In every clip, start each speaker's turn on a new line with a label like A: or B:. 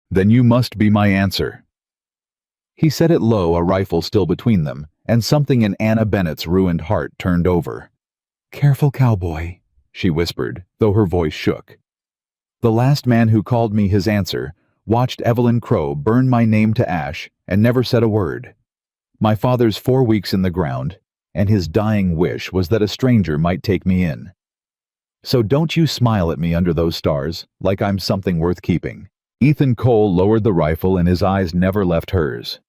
A: Then you must be my answer." He said it low, a rifle still between them, and something in Anna Bennett's ruined heart turned over. "Careful, cowboy," she whispered, though her voice shook. The last man who called me his answer watched Evelyn Crow burn my name to ash and never said a word. My father's 4 weeks in the ground, and his dying wish was that a stranger might take me in. So don't you smile at me under those stars like I'm something worth keeping. Ethan Cole lowered the rifle and his eyes never left hers.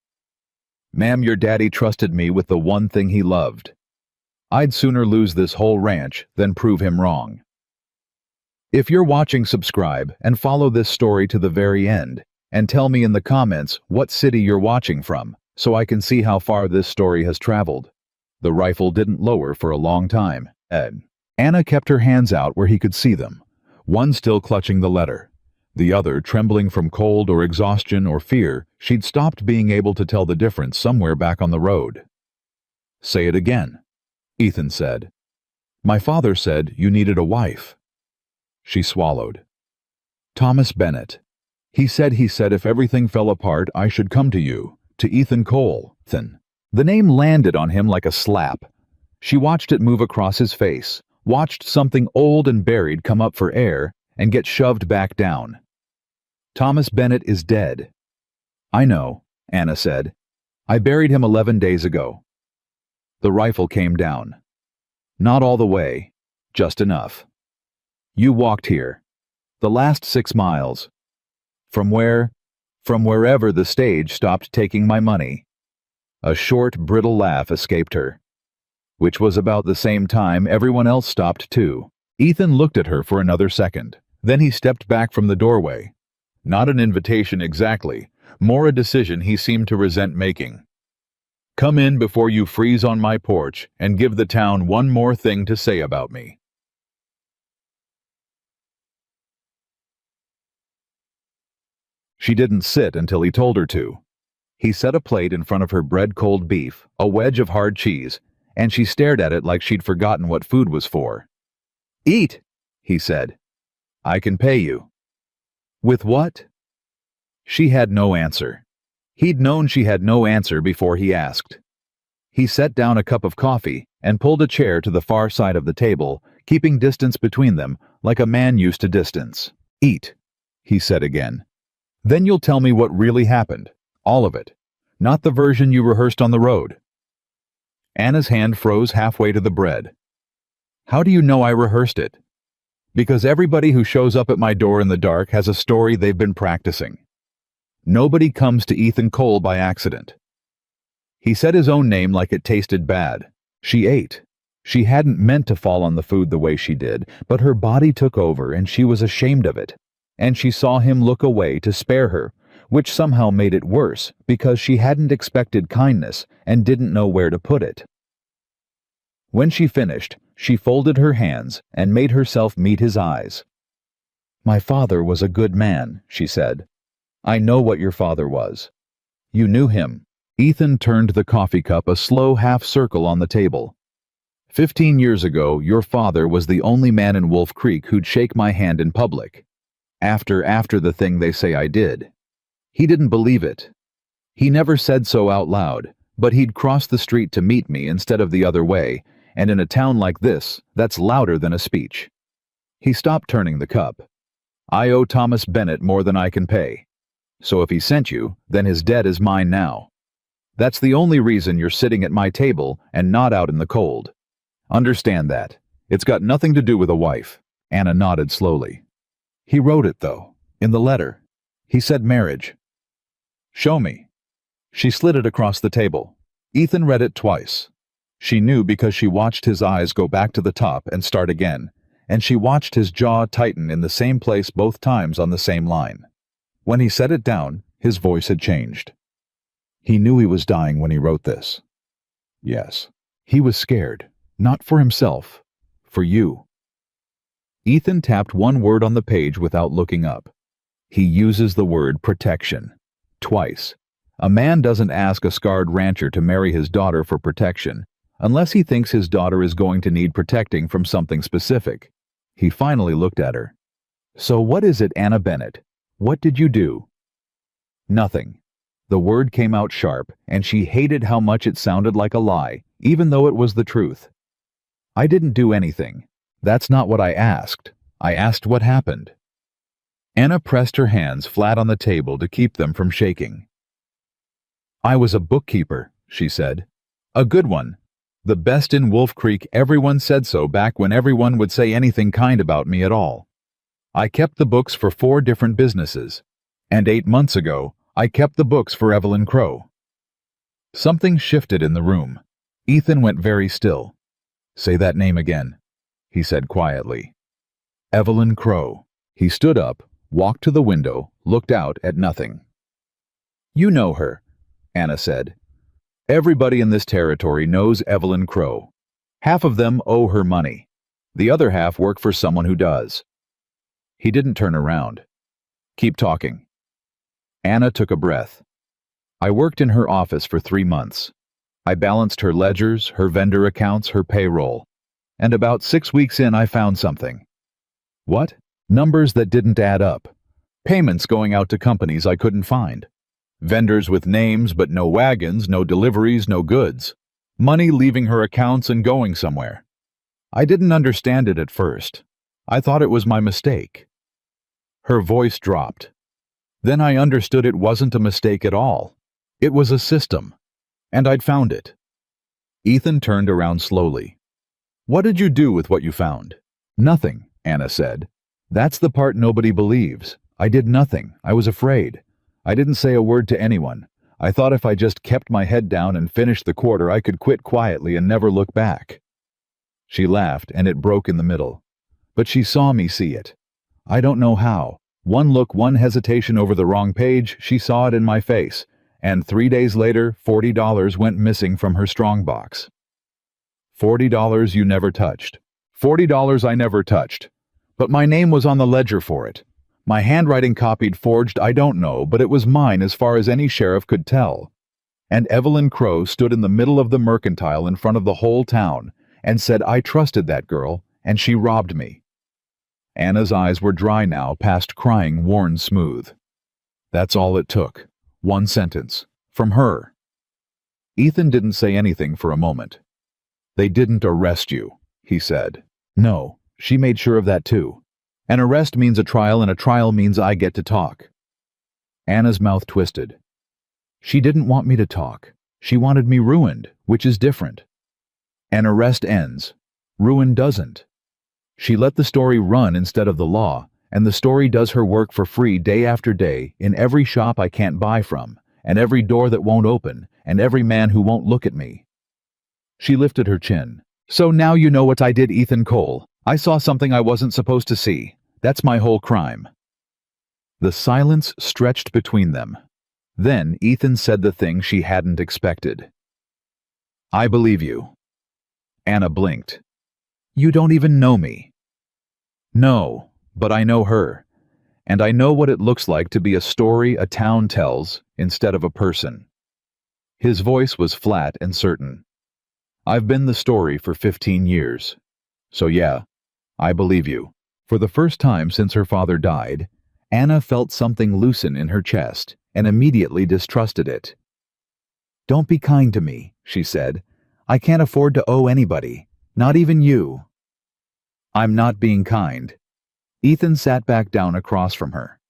A: "Ma'am, your daddy trusted me with the one thing he loved. I'd sooner lose this whole ranch than prove him wrong." If you're watching, subscribe and follow this story to the very end, and tell me in the comments what city you're watching from, so I can see how far this story has traveled. The rifle didn't lower for a long time. Anna kept her hands out where he could see them, one still clutching the letter, the other trembling from cold or exhaustion or fear. She'd stopped being able to tell the difference somewhere back on the road. "Say it again," Ethan said. "My father said you needed a wife." She swallowed. "Thomas Bennett. He said if everything fell apart, I should come to you, to Ethan Cole." The name landed on him like a slap. She watched it move across his face, watched something old and buried come up for air and get shoved back down. "Thomas Bennett is dead." "I know," Anna said. "I buried him 11 days ago." The rifle came down. "Not all the way, just enough. You walked here. The last 6 miles. From where? From wherever the stage stopped taking my money." A short, brittle laugh escaped her. "Which was about the same time everyone else stopped too." Ethan looked at her for another second. Then he stepped back from the doorway. Not an invitation exactly, more a decision he seemed to resent making. "Come in before you freeze on my porch and give the town one more thing to say about me." She didn't sit until he told her to. He set a plate in front of her, bread, cold beef, a wedge of hard cheese, and she stared at it like she'd forgotten what food was for. "Eat," he said. "I can pay you." "With what?" She had no answer. He'd known she had no answer before he asked. He set down a cup of coffee and pulled a chair to the far side of the table, keeping distance between them like a man used to distance. "Eat," he said again. "Then you'll tell me what really happened. All of it. Not the version you rehearsed on the road." Anna's hand froze halfway to the bread. "How do you know I rehearsed it?" "Because everybody who shows up at my door in the dark has a story they've been practicing. Nobody comes to Ethan Cole by accident." He said his own name like it tasted bad. She ate. She hadn't meant to fall on the food the way she did, but her body took over and she was ashamed of it. And she saw him look away to spare her, which somehow made it worse because she hadn't expected kindness and didn't know where to put it. When she finished, she folded her hands and made herself meet his eyes. "My father was a good man," she said. "I know what your father was. You knew him." Ethan turned the coffee cup a slow half circle on the table. 15 years ago, your father was the only man in Wolf Creek who'd shake my hand in public. After the thing they say I did. He didn't believe it. He never said so out loud, but he'd cross the street to meet me instead of the other way, and in a town like this, that's louder than a speech." He stopped turning the cup. "I owe Thomas Bennett more than I can pay. So if he sent you, then his debt is mine now. That's the only reason you're sitting at my table and not out in the cold. Understand that. It's got nothing to do with a wife." Anna nodded slowly. "He wrote it, though, in the letter. He said marriage." "Show me." She slid it across the table. Ethan read it twice. She knew because she watched his eyes go back to the top and start again, and she watched his jaw tighten in the same place both times on the same line. When he set it down, his voice had changed. He knew he was dying when he wrote this. Yes, he was scared, not for himself, for you. Ethan tapped one word on the page without looking up. He uses the word protection. Twice. A man doesn't ask a scarred rancher to marry his daughter for protection, unless he thinks his daughter is going to need protecting from something specific. He finally looked at her. "So what is it, Anna Bennett? What did you do?" Nothing. The word came out sharp, and she hated how much it sounded like a lie, even though it was the truth. I didn't do anything. That's not what I asked. I asked what happened. Anna pressed her hands flat on the table to keep them from shaking. I was a bookkeeper, she said. A good one. The best in Wolf Creek. Everyone said so back when everyone would say anything kind about me at all. I kept the books for 4 different businesses. And 8 months ago, I kept the books for Evelyn Crow. Something shifted in the room. Ethan went very still. Say that name again, he said quietly. Evelyn Crow. He stood up, walked to the window, looked out at nothing. You know her, Anna said. Everybody in this territory knows Evelyn Crow. Half of them owe her money. The other half work for someone who does. He didn't turn around. Keep talking. Anna took a breath. I worked in her office for 3 months. I balanced her ledgers, her vendor accounts, her payroll. And about 6 weeks in, I found something. What? Numbers that didn't add up. Payments going out to companies I couldn't find. Vendors with names but no wagons, no deliveries, no goods. Money leaving her accounts and going somewhere. I didn't understand it at first. I thought it was my mistake. Her voice dropped. Then I understood it wasn't a mistake at all. It was a system. And I'd found it. Ethan turned around slowly. What did you do with what you found? Nothing, Anna said. That's the part nobody believes. I did nothing. I was afraid. I didn't say a word to anyone. I thought if I just kept my head down and finished the quarter, I could quit quietly and never look back. She laughed, and it broke in the middle. But she saw me see it. I don't know how. One look, one hesitation over the wrong page, she saw it in my face. And 3 days later, $40 went missing from her strongbox. $40 you never touched. $40 I never touched. But my name was on the ledger for it. My handwriting copied, forged, I don't know, but it was mine as far as any sheriff could tell. And Evelyn Crow stood in the middle of the mercantile in front of the whole town and said I trusted that girl, and she robbed me. Anna's eyes were dry now, past crying worn smooth. That's all it took. 1 sentence. From her. Ethan didn't say anything for a moment. They didn't arrest you, he said. No, she made sure of that too. An arrest means a trial, and a trial means I get to talk. Anna's mouth twisted. She didn't want me to talk. She wanted me ruined, which is different. An arrest ends. Ruin doesn't. She let the story run instead of the law, and the story does her work for free day after day in every shop I can't buy from, and every door that won't open, and every man who won't look at me. She lifted her chin. So now you know what I did, Ethan Cole. I saw something I wasn't supposed to see. That's my whole crime. The silence stretched between them. Then Ethan said the thing she hadn't expected. I believe you. Anna blinked. You don't even know me. No, but I know her. And I know what it looks like to be a story a town tells instead of a person. His voice was flat and certain. I've been the story for 15 years. So yeah, I believe you. For the first time since her father died, Anna felt something loosen in her chest and immediately distrusted it. Don't be kind to me, she said. I can't afford to owe anybody, not even you. I'm not being kind. Ethan sat back down across from her.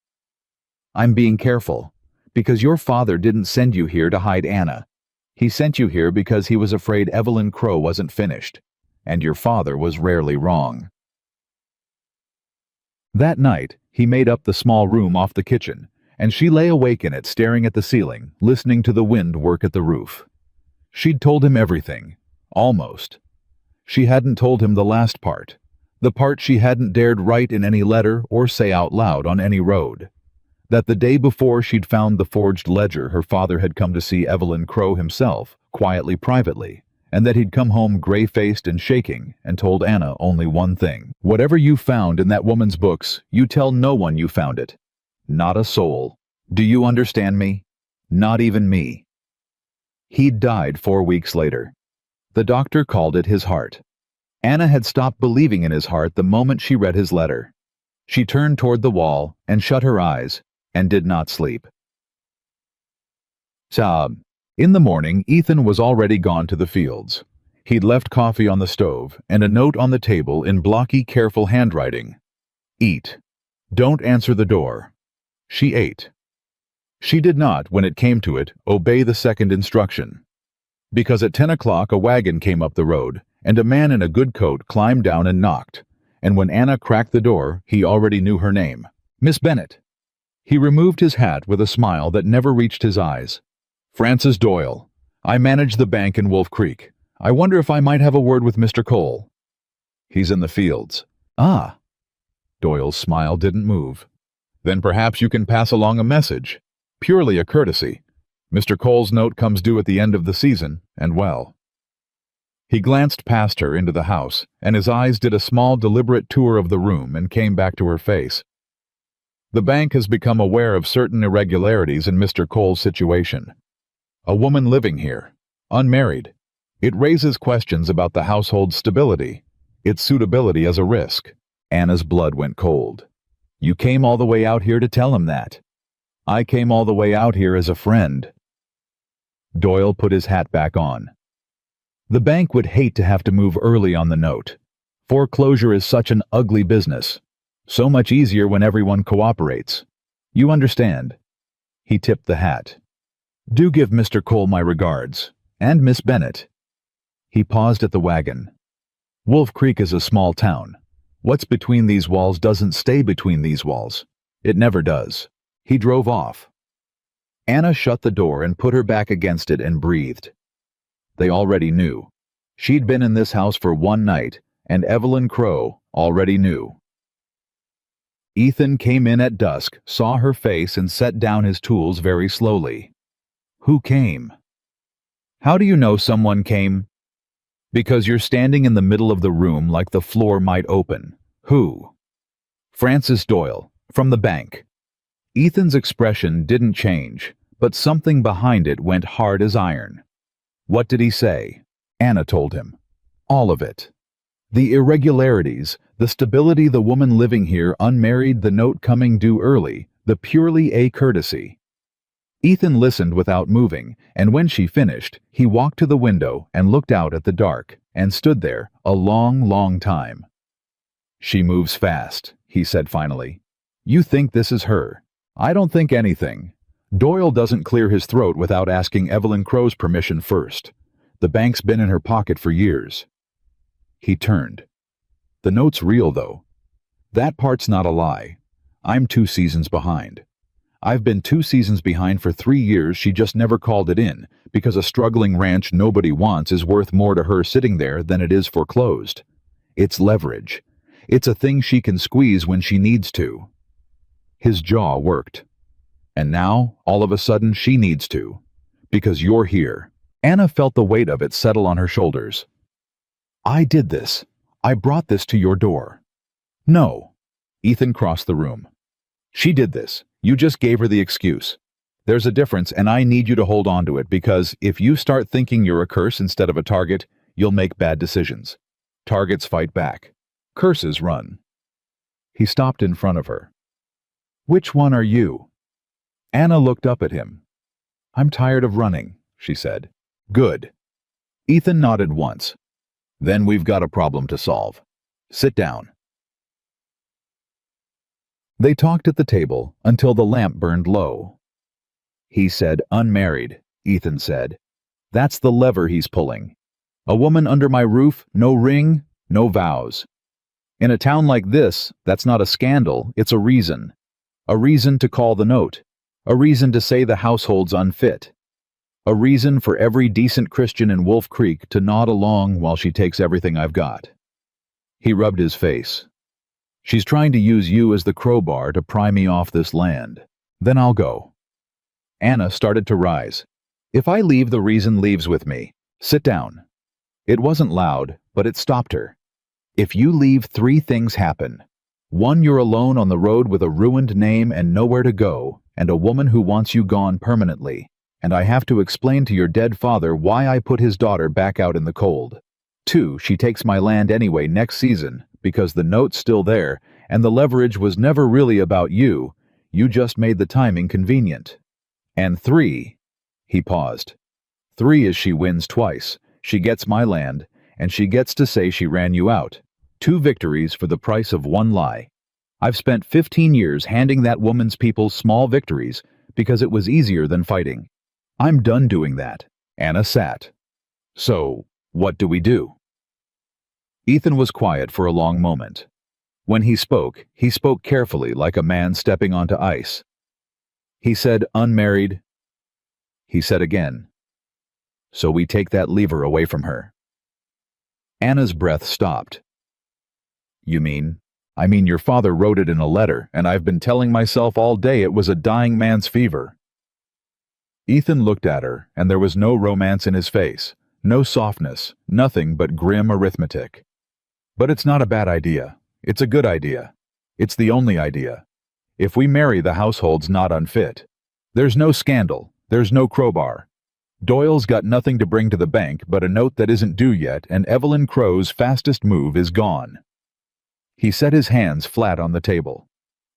A: I'm being careful, because your father didn't send you here to hide Anna. He sent you here because he was afraid Evelyn Crow wasn't finished, and your father was rarely wrong. That night, he made up the small room off the kitchen, and she lay awake in it staring at the ceiling, listening to the wind work at the roof. She'd told him everything, almost. She hadn't told him the last part, the part she hadn't dared write in any letter or say out loud on any road. That the day before she'd found the forged ledger, her father had come to see Evelyn Crow himself, quietly, privately, and that he'd come home gray-faced and shaking and told Anna only one thing. Whatever you found in that woman's books, you tell no one you found it. Not a soul. Do you understand me? Not even me. He'd died 4 weeks later. The doctor called it his heart. Anna had stopped believing in his heart the moment she read his letter. She turned toward the wall and shut her eyes and did not sleep. So, in the morning, Ethan was already gone to the fields. He'd left coffee on the stove and a note on the table in blocky, careful handwriting. Eat. Don't answer the door. She ate. She did not, when it came to it, obey the second instruction. Because at 10 o'clock a wagon came up the road, and a man in a good coat climbed down and knocked, and when Anna cracked the door, he already knew her name. Miss Bennet. He removed his hat with a smile that never reached his eyes. Francis Doyle. I manage the bank in Wolf Creek. I wonder if I might have a word with Mr. Cole. He's in the fields. Ah. Doyle's smile didn't move. Then perhaps you can pass along a message. Purely a courtesy. Mr. Cole's note comes due at the end of the season, and well. He glanced past her into the house, and his eyes did a small, deliberate tour of the room and came back to her face. The bank has become aware of certain irregularities in Mr. Cole's situation. A woman living here, unmarried. It raises questions about the household's stability, its suitability as a risk. Anna's blood went cold. You came all the way out here to tell him that. I came all the way out here as a friend. Doyle put his hat back on. The bank would hate to have to move early on the note. Foreclosure is such an ugly business. So much easier when everyone cooperates. You understand. He tipped the hat. Do give Mr. Cole my regards, and Miss Bennet. He paused at the wagon. Wolf Creek is a small town. What's between these walls doesn't stay between these walls. It never does. He drove off. Anna shut the door and put her back against it and breathed. They already knew. She'd been in this house for one night, and Evelyn Crow already knew. Ethan came in at dusk, saw her face, and set down his tools very slowly. Who came? How do you know someone came? Because you're standing in the middle of the room like the floor might open. Who? Francis Doyle, from the bank. Ethan's expression didn't change, but something behind it went hard as iron. What did he say? Anna told him. All of it. The irregularities, the stability, the woman living here unmarried, the note coming due early, the purely a courtesy. Ethan listened without moving, and when she finished, he walked to the window and looked out at the dark, and stood there a long, long time. She moves fast, he said finally. You think this is her. I don't think anything. Doyle doesn't clear his throat without asking Evelyn Crow's permission first. The bank's been in her pocket for years. He turned. The note's real, though. That part's not a lie. I'm 2 seasons behind. I've been 2 seasons behind for 3 years. She just never called it in, because a struggling ranch nobody wants is worth more to her sitting there than it is foreclosed. It's leverage. It's a thing she can squeeze when she needs to. His jaw worked. And now, all of a sudden, she needs to. Because you're here. Anna felt the weight of it settle on her shoulders. I did this. I brought this to your door. No. Ethan crossed the room. She did this. You just gave her the excuse. There's a difference, and I need you to hold on to it, because if you start thinking you're a curse instead of a target, you'll make bad decisions. Targets fight back. Curses run. He stopped in front of her. Which one are you? Anna looked up at him. I'm tired of running, she said. Good. Ethan nodded once. Then we've got a problem to solve. Sit down. They talked at the table until the lamp burned low. He said unmarried, Ethan said. That's the lever he's pulling. A woman under my roof, no ring, no vows. In a town like this, that's not a scandal, it's a reason. A reason to call the note. A reason to say the household's unfit. A reason for every decent Christian in Wolf Creek to nod along while she takes everything I've got. He rubbed his face. She's trying to use you as the crowbar to pry me off this land. Then I'll go. Anna started to rise. If I leave, the reason leaves with me. Sit down. It wasn't loud, but it stopped her. If you leave, 3 things happen. 1, you're alone on the road with a ruined name and nowhere to go, and a woman who wants you gone permanently, and I have to explain to your dead father why I put his daughter back out in the cold. 2, she takes my land anyway next season, because the note's still there, and the leverage was never really about you, you just made the timing convenient. And 3, He paused. 3 is she wins twice, she gets my land, and she gets to say she ran you out. 2 victories for the price of 1 lie. I've spent 15 years handing that woman's people small victories because it was easier than fighting. I'm done doing that. Anna sat. So, what do we do? Ethan was quiet for a long moment. When he spoke carefully like a man stepping onto ice. He said, unmarried. He said again, so we take that lever away from her. Anna's breath stopped. You mean? I mean, your father wrote it in a letter, and I've been telling myself all day it was a dying man's fever. Ethan looked at her, and there was no romance in his face, no softness, nothing but grim arithmetic. But it's not a bad idea. It's a good idea. It's the only idea. If we marry, the household's not unfit. There's no scandal. There's no crowbar. Doyle's got nothing to bring to the bank but a note that isn't due yet, and Evelyn Crow's fastest move is gone. He set his hands flat on the table.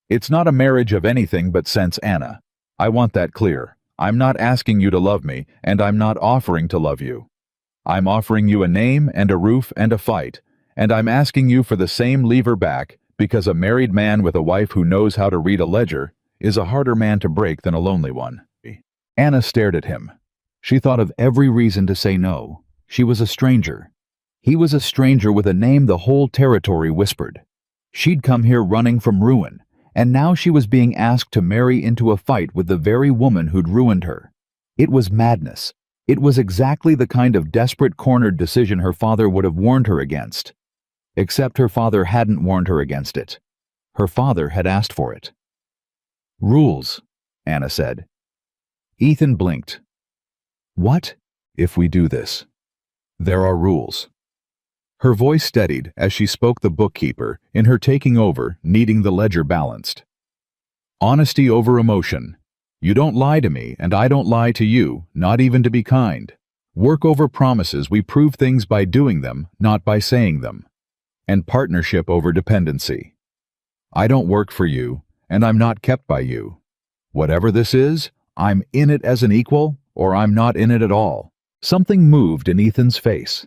A: It's not a marriage of anything but sense, Anna. I want that clear. I'm not asking you to love me, and I'm not offering to love you. I'm offering you a name and a roof and a fight, and I'm asking you for the same lever back because a married man with a wife who knows how to read a ledger is a harder man to break than a lonely one. Anna stared at him. She thought of every reason to say no. She was a stranger. He was a stranger with a name the whole territory whispered. She'd come here running from ruin, and now she was being asked to marry into a fight with the very woman who'd ruined her. It was madness. It was exactly the kind of desperate cornered decision her father would have warned her against. Except her father hadn't warned her against it. Her father had asked for it. Rules, Anna said. Ethan blinked. What if we do this? There are rules. Her voice steadied as she spoke the bookkeeper, in her taking over, needing the ledger balanced. Honesty over emotion. You don't lie to me, and I don't lie to you, not even to be kind. Work over promises. We prove things by doing them, not by saying them. And partnership over dependency. I don't work for you, and I'm not kept by you. Whatever this is, I'm in it as an equal, or I'm not in it at all. Something moved in Ethan's face.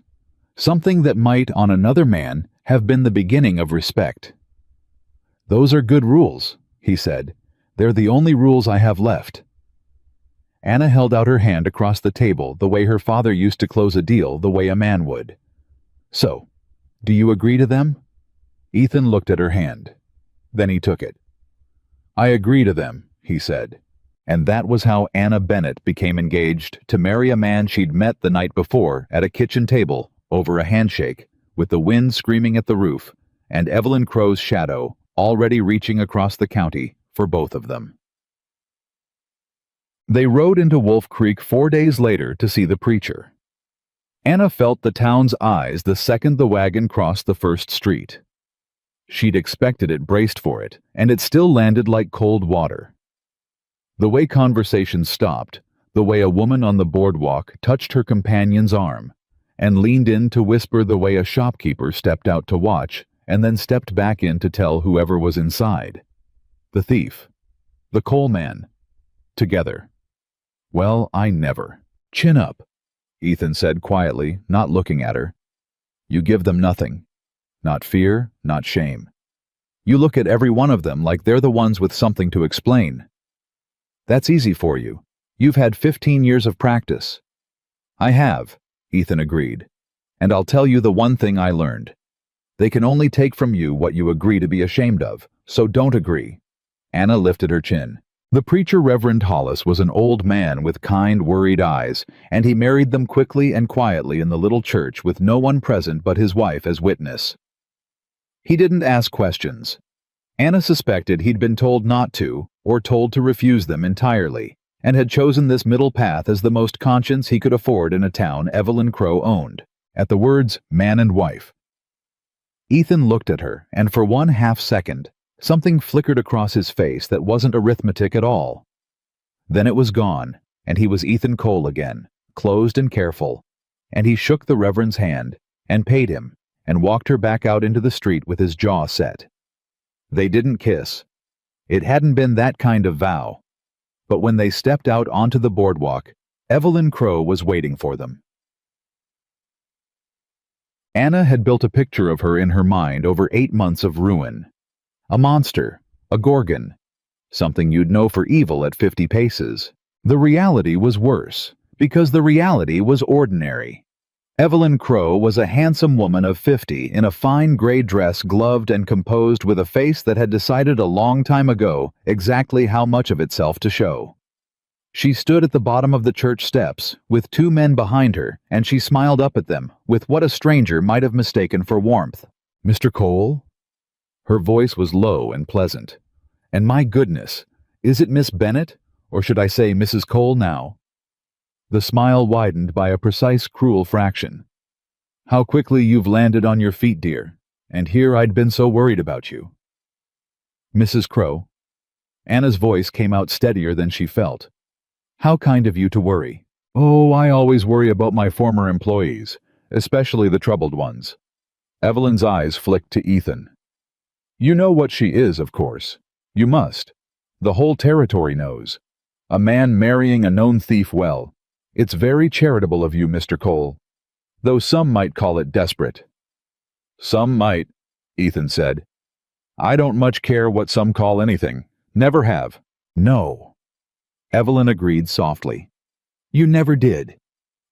A: Something that might, on another man, have been the beginning of respect. Those are good rules, he said. They're the only rules I have left. Anna held out her hand across the table the way her father used to close a deal, the way a man would. So, do you agree to them? Ethan looked at her hand. Then he took it. I agree to them, he said. And that was how Anna Bennett became engaged to marry a man she'd met the night before at a kitchen table over a handshake, with the wind screaming at the roof, and Evelyn Crow's shadow already reaching across the county for both of them. They rode into Wolf Creek 4 days later to see the preacher. Anna felt the town's eyes the second the wagon crossed the first street. She'd expected it, braced for it, and it still landed like cold water. The way conversation stopped, the way a woman on the boardwalk touched her companion's arm, and leaned in to whisper, the way a shopkeeper stepped out to watch and then stepped back in to tell whoever was inside. The thief. The coal man. Together. Well, I never. Chin up, Ethan said quietly, not looking at her. You give them nothing. Not fear, not shame. You look at every one of them like they're the ones with something to explain. That's easy for you. You've had 15 years of practice. I have, Ethan agreed. And I'll tell you the one thing I learned. They can only take from you what you agree to be ashamed of, so don't agree. Anna lifted her chin. The preacher, Reverend Hollis, was an old man with kind, worried eyes, and he married them quickly and quietly in the little church with no one present but his wife as witness. He didn't ask questions. Anna suspected he'd been told not to, or told to refuse them entirely, and had chosen this middle path as the most conscience he could afford in a town Evelyn Crow owned, at the words man and wife. Ethan looked at her, and for 1/2 second, something flickered across his face that wasn't arithmetic at all. Then it was gone, and he was Ethan Cole again, closed and careful, and he shook the Reverend's hand, and paid him, and walked her back out into the street with his jaw set. They didn't kiss. It hadn't been that kind of vow. But when they stepped out onto the boardwalk, Evelyn Crow was waiting for them. Anna had built a picture of her in her mind over 8 months of ruin. A monster, a gorgon, something you'd know for evil at 50 paces. The reality was worse, because the reality was ordinary. Evelyn Crow was a handsome woman of 50 in a fine gray dress gloved and composed with a face that had decided a long time ago exactly how much of itself to show. She stood at the bottom of the church steps, with 2 men behind her, and she smiled up at them, with what a stranger might have mistaken for warmth. "Mr. Cole?" Her voice was low and pleasant. "And my goodness, is it Miss Bennet, or should I say Mrs. Cole now?" The smile widened by a precise, cruel fraction. "How quickly you've landed on your feet, dear, and here I'd been so worried about you." "Mrs. Crow." Anna's voice came out steadier than she felt. "How kind of you to worry." "Oh, I always worry about my former employees, especially the troubled ones." Evelyn's eyes flicked to Ethan. "You know what she is, of course. You must. The whole territory knows. A man marrying a known thief well. It's very charitable of you, Mr. Cole. Though some might call it desperate." "Some might," Ethan said. "I don't much care what some call anything. Never have." "No," Evelyn agreed softly. "You never did.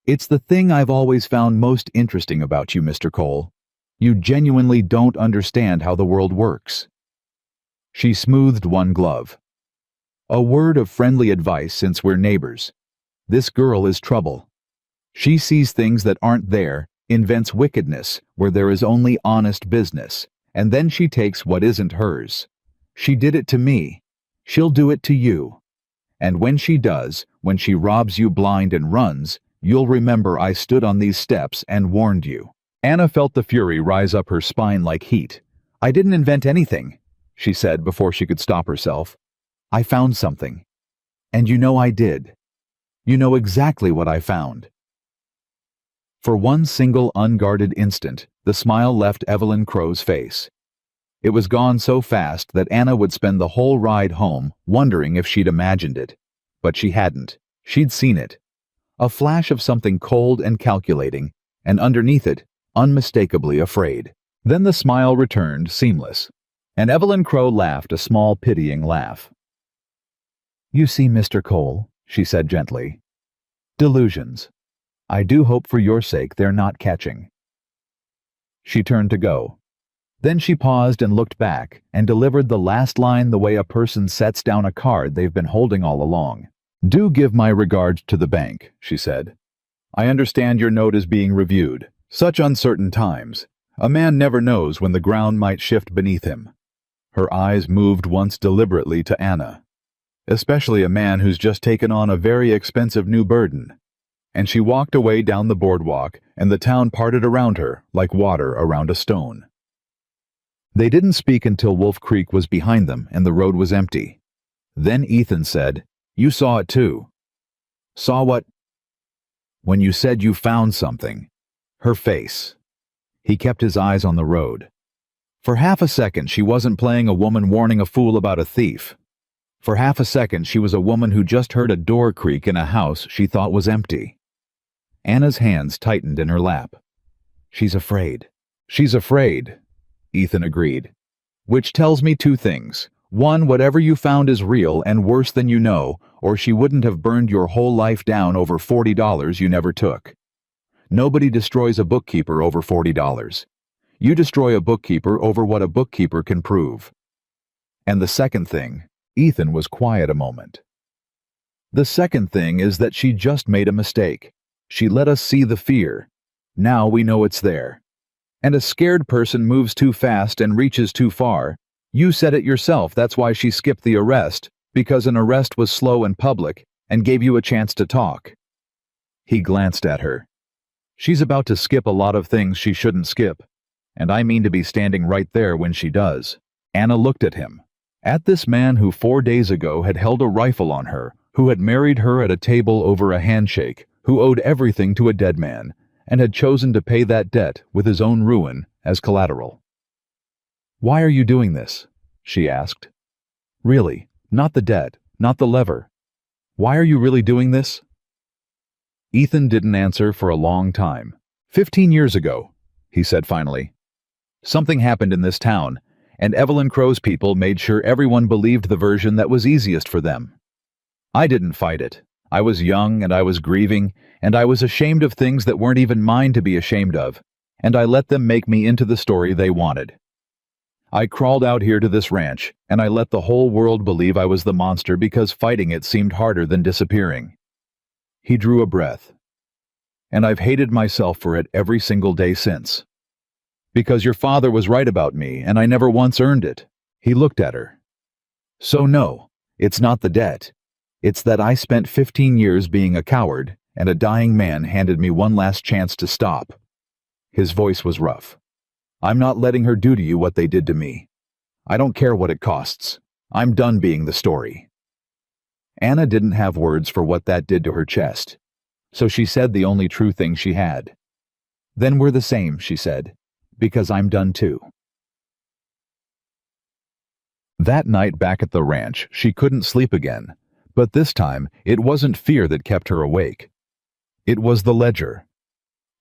A: It's the thing I've always found most interesting about you, Mr. Cole. You genuinely don't understand how the world works." She smoothed one glove. "A word of friendly advice since we're neighbors. This girl is trouble. She sees things that aren't there, invents wickedness where there is only honest business, and then she takes what isn't hers. She did it to me. She'll do it to you. And when she does, when she robs you blind and runs, you'll remember I stood on these steps and warned you." Anna felt the fury rise up her spine like heat. "I didn't invent anything," she said before she could stop herself. "I found something. And you know I did. You know exactly what I found." For one single unguarded instant, the smile left Evelyn Crow's face. It was gone so fast that Anna would spend the whole ride home wondering if she'd imagined it. But she hadn't. She'd seen it. A flash of something cold and calculating, and underneath it, unmistakably afraid. Then the smile returned, seamless, and Evelyn Crow laughed a small, pitying laugh. "You see, Mr. Cole," she said gently, "delusions. I do hope for your sake they're not catching." She turned to go. Then she paused and looked back and delivered the last line the way a person sets down a card they've been holding all along. "Do give my regards to the bank," she said. "I understand your note is being reviewed. Such uncertain times. A man never knows when the ground might shift beneath him." Her eyes moved once deliberately to Anna. "Especially a man who's just taken on a very expensive new burden." And she walked away down the boardwalk, and the town parted around her like water around a stone. They didn't speak until Wolf Creek was behind them and the road was empty. Then Ethan said, "You saw it too." "Saw what?" "When you said you found something." Her face. He kept his eyes on the road. For half a second she wasn't playing a woman warning a fool about a thief. For half a second she was a woman who just heard a door creak in a house she thought was empty. Anna's hands tightened in her lap. "She's afraid." "She's afraid," Ethan agreed. "Which tells me 2 things. One, whatever you found is real and worse than you know, or she wouldn't have burned your whole life down over $40 you never took. Nobody destroys a bookkeeper over $40. You destroy a bookkeeper over what a bookkeeper can prove. And the second thing," Ethan was quiet a moment. "The second thing is that she just made a mistake. She let us see the fear. Now we know it's there. And a scared person moves too fast and reaches too far. You said it yourself, that's why she skipped the arrest, because an arrest was slow and public, and gave you a chance to talk." He glanced at her. "She's about to skip a lot of things she shouldn't skip, and I mean to be standing right there when she does." Anna looked at him. At this man who 4 days ago had held a rifle on her, who had married her at a table over a handshake, who owed everything to a dead man, and had chosen to pay that debt with his own ruin as collateral. "Why are you doing this?" she asked. "Really, not the debt, not the lever. Why are you really doing this?" Ethan didn't answer for a long time. 15 years ago, he said finally. Something happened in this town, and Evelyn Crow's people made sure everyone believed the version that was easiest for them. I didn't fight it. I was young, and I was grieving, and I was ashamed of things that weren't even mine to be ashamed of, and I let them make me into the story they wanted. I crawled out here to this ranch, and I let the whole world believe I was the monster because fighting it seemed harder than disappearing. He drew a breath. And I've hated myself for it every single day since. Because your father was right about me, and I never once earned it. He looked at her. So no, it's not the debt. It's that I spent 15 years being a coward, and a dying man handed me one last chance to stop. His voice was rough. I'm not letting her do to you what they did to me. I don't care what it costs. I'm done being the story. Anna didn't have words for what that did to her chest, so she said the only true thing she had. Then we're the same, she said, because I'm done too. That night back at the ranch, she couldn't sleep again, but this time it wasn't fear that kept her awake. It was the ledger.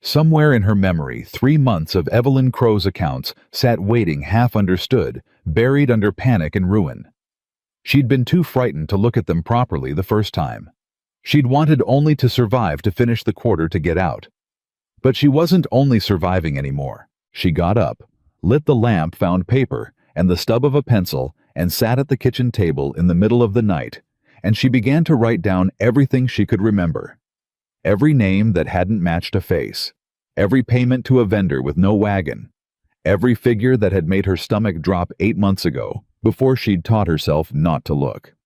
A: Somewhere in her memory, 3 months of Evelyn Crow's accounts sat waiting half understood, buried under panic and ruin. She'd been too frightened to look at them properly the first time. She'd wanted only to survive to finish the quarter to get out. But she wasn't only surviving anymore. She got up, lit the lamp, found paper and the stub of a pencil, and sat at the kitchen table in the middle of the night, and she began to write down everything she could remember. Every name that hadn't matched a face. Every payment to a vendor with no wagon. Every figure that had made her stomach drop 8 months ago, before she'd taught herself not to look.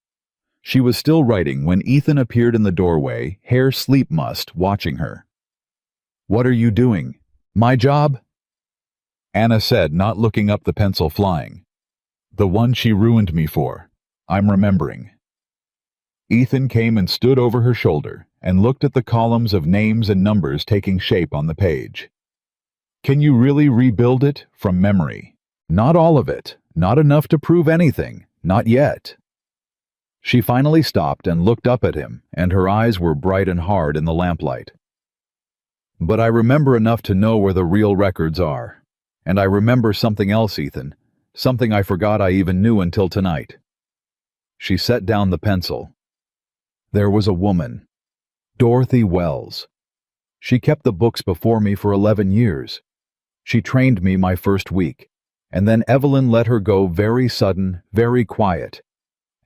A: She was still writing when Ethan appeared in the doorway, hair sleep mussed, watching her. What are you doing? My job? Anna said, not looking up, the pencil flying. The one she ruined me for. I'm remembering. Ethan came and stood over her shoulder and looked at the columns of names and numbers taking shape on the page. Can you really rebuild it from memory? Not all of it. Not enough to prove anything. Not yet. She finally stopped and looked up at him, and her eyes were bright and hard in the lamplight. But I remember enough to know where the real records are. And I remember something else, Ethan. Something I forgot I even knew until tonight. She set down the pencil. There was a woman. Dorothy Wells. She kept the books before me for 11 years. She trained me my first week. And then Evelyn let her go, very sudden, very quiet.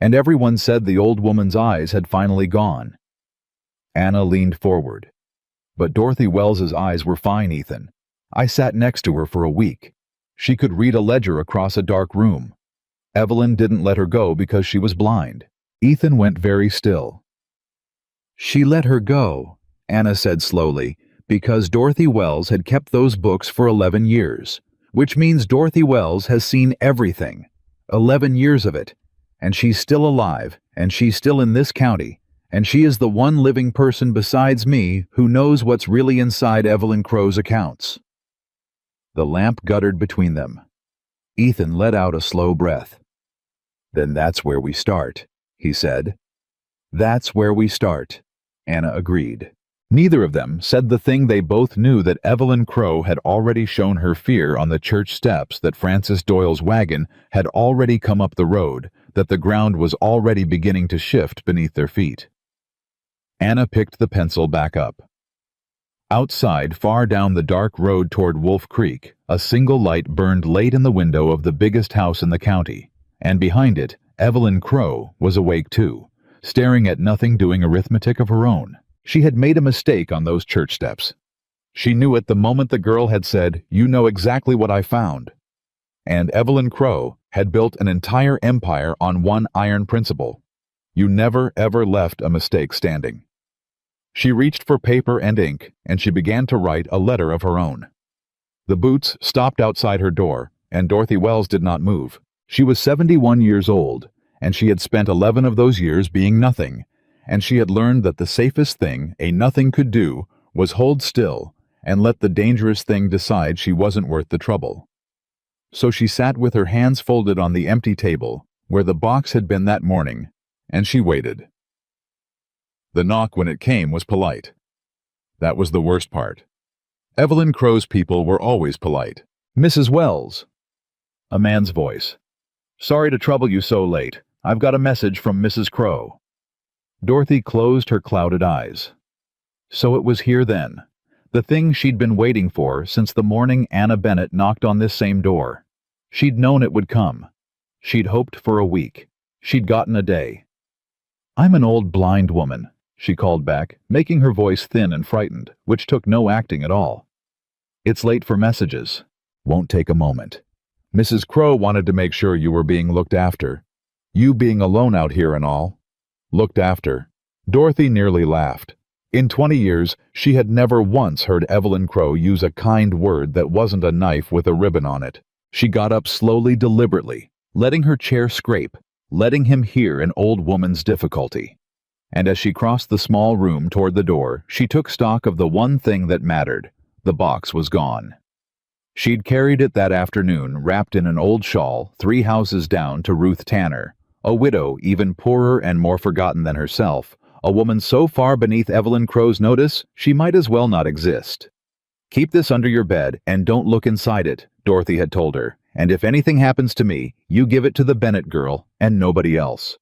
A: And everyone said the old woman's eyes had finally gone. Anna leaned forward. But Dorothy Wells's eyes were fine, Ethan. I sat next to her for a week. She could read a ledger across a dark room. Evelyn didn't let her go because she was blind. Ethan went very still. She let her go, Anna said slowly, because Dorothy Wells had kept those books for 11 years. Which means Dorothy Wells has seen everything. 11 years of it. And she's still alive, and she's still in this county, and she is the one living person besides me who knows what's really inside Evelyn Crow's accounts. The lamp guttered between them. Ethan let out a slow breath. Then that's where we start, he said. That's where we start, Anna agreed. Neither of them said the thing they both knew, that Evelyn Crow had already shown her fear on the church steps, that Francis Doyle's wagon had already come up the road, that the ground was already beginning to shift beneath their feet. Anna picked the pencil back up. Outside, far down the dark road toward Wolf Creek, a single light burned late in the window of the biggest house in the county, and behind it, Evelyn Crow was awake too, staring at nothing, doing arithmetic of her own. She had made a mistake on those church steps. She knew it the moment the girl had said, "You know exactly what I found." And Evelyn Crow had built an entire empire on one iron principle. You never ever left a mistake standing. She reached for paper and ink, and she began to write a letter of her own. The boots stopped outside her door, and Dorothy Wells did not move. She was 71 years old, and she had spent 11 of those years being nothing. And she had learned that the safest thing a nothing could do was hold still and let the dangerous thing decide she wasn't worth the trouble. So she sat with her hands folded on the empty table where the box had been that morning, and she waited. The knock, when it came, was polite. That was the worst part. Evelyn Crow's people were always polite. "Mrs. Wells." A man's voice. "Sorry to trouble you so late. I've got a message from Mrs. Crow." Dorothy closed her clouded eyes. So it was here then. The thing she'd been waiting for since the morning Anna Bennett knocked on this same door. She'd known it would come. She'd hoped for a week. She'd gotten a day. "I'm an old blind woman," she called back, making her voice thin and frightened, which took no acting at all. "It's late for messages. Won't take a moment. Mrs. Crow wanted to make sure you were being looked after. You being alone out here and all." Looked after. Dorothy nearly laughed. In 20 years, she had never once heard Evelyn Crow use a kind word that wasn't a knife with a ribbon on it. She got up slowly, deliberately, letting her chair scrape, letting him hear an old woman's difficulty. And as she crossed the small room toward the door, she took stock of the one thing that mattered. The box was gone. She'd carried it that afternoon, wrapped in an old shawl, 3 houses down to Ruth Tanner, a widow even poorer and more forgotten than herself, a woman so far beneath Evelyn Crow's notice she might as well not exist. "Keep this under your bed and don't look inside it," Dorothy had told her, "and if anything happens to me, you give it to the Bennett girl and nobody else."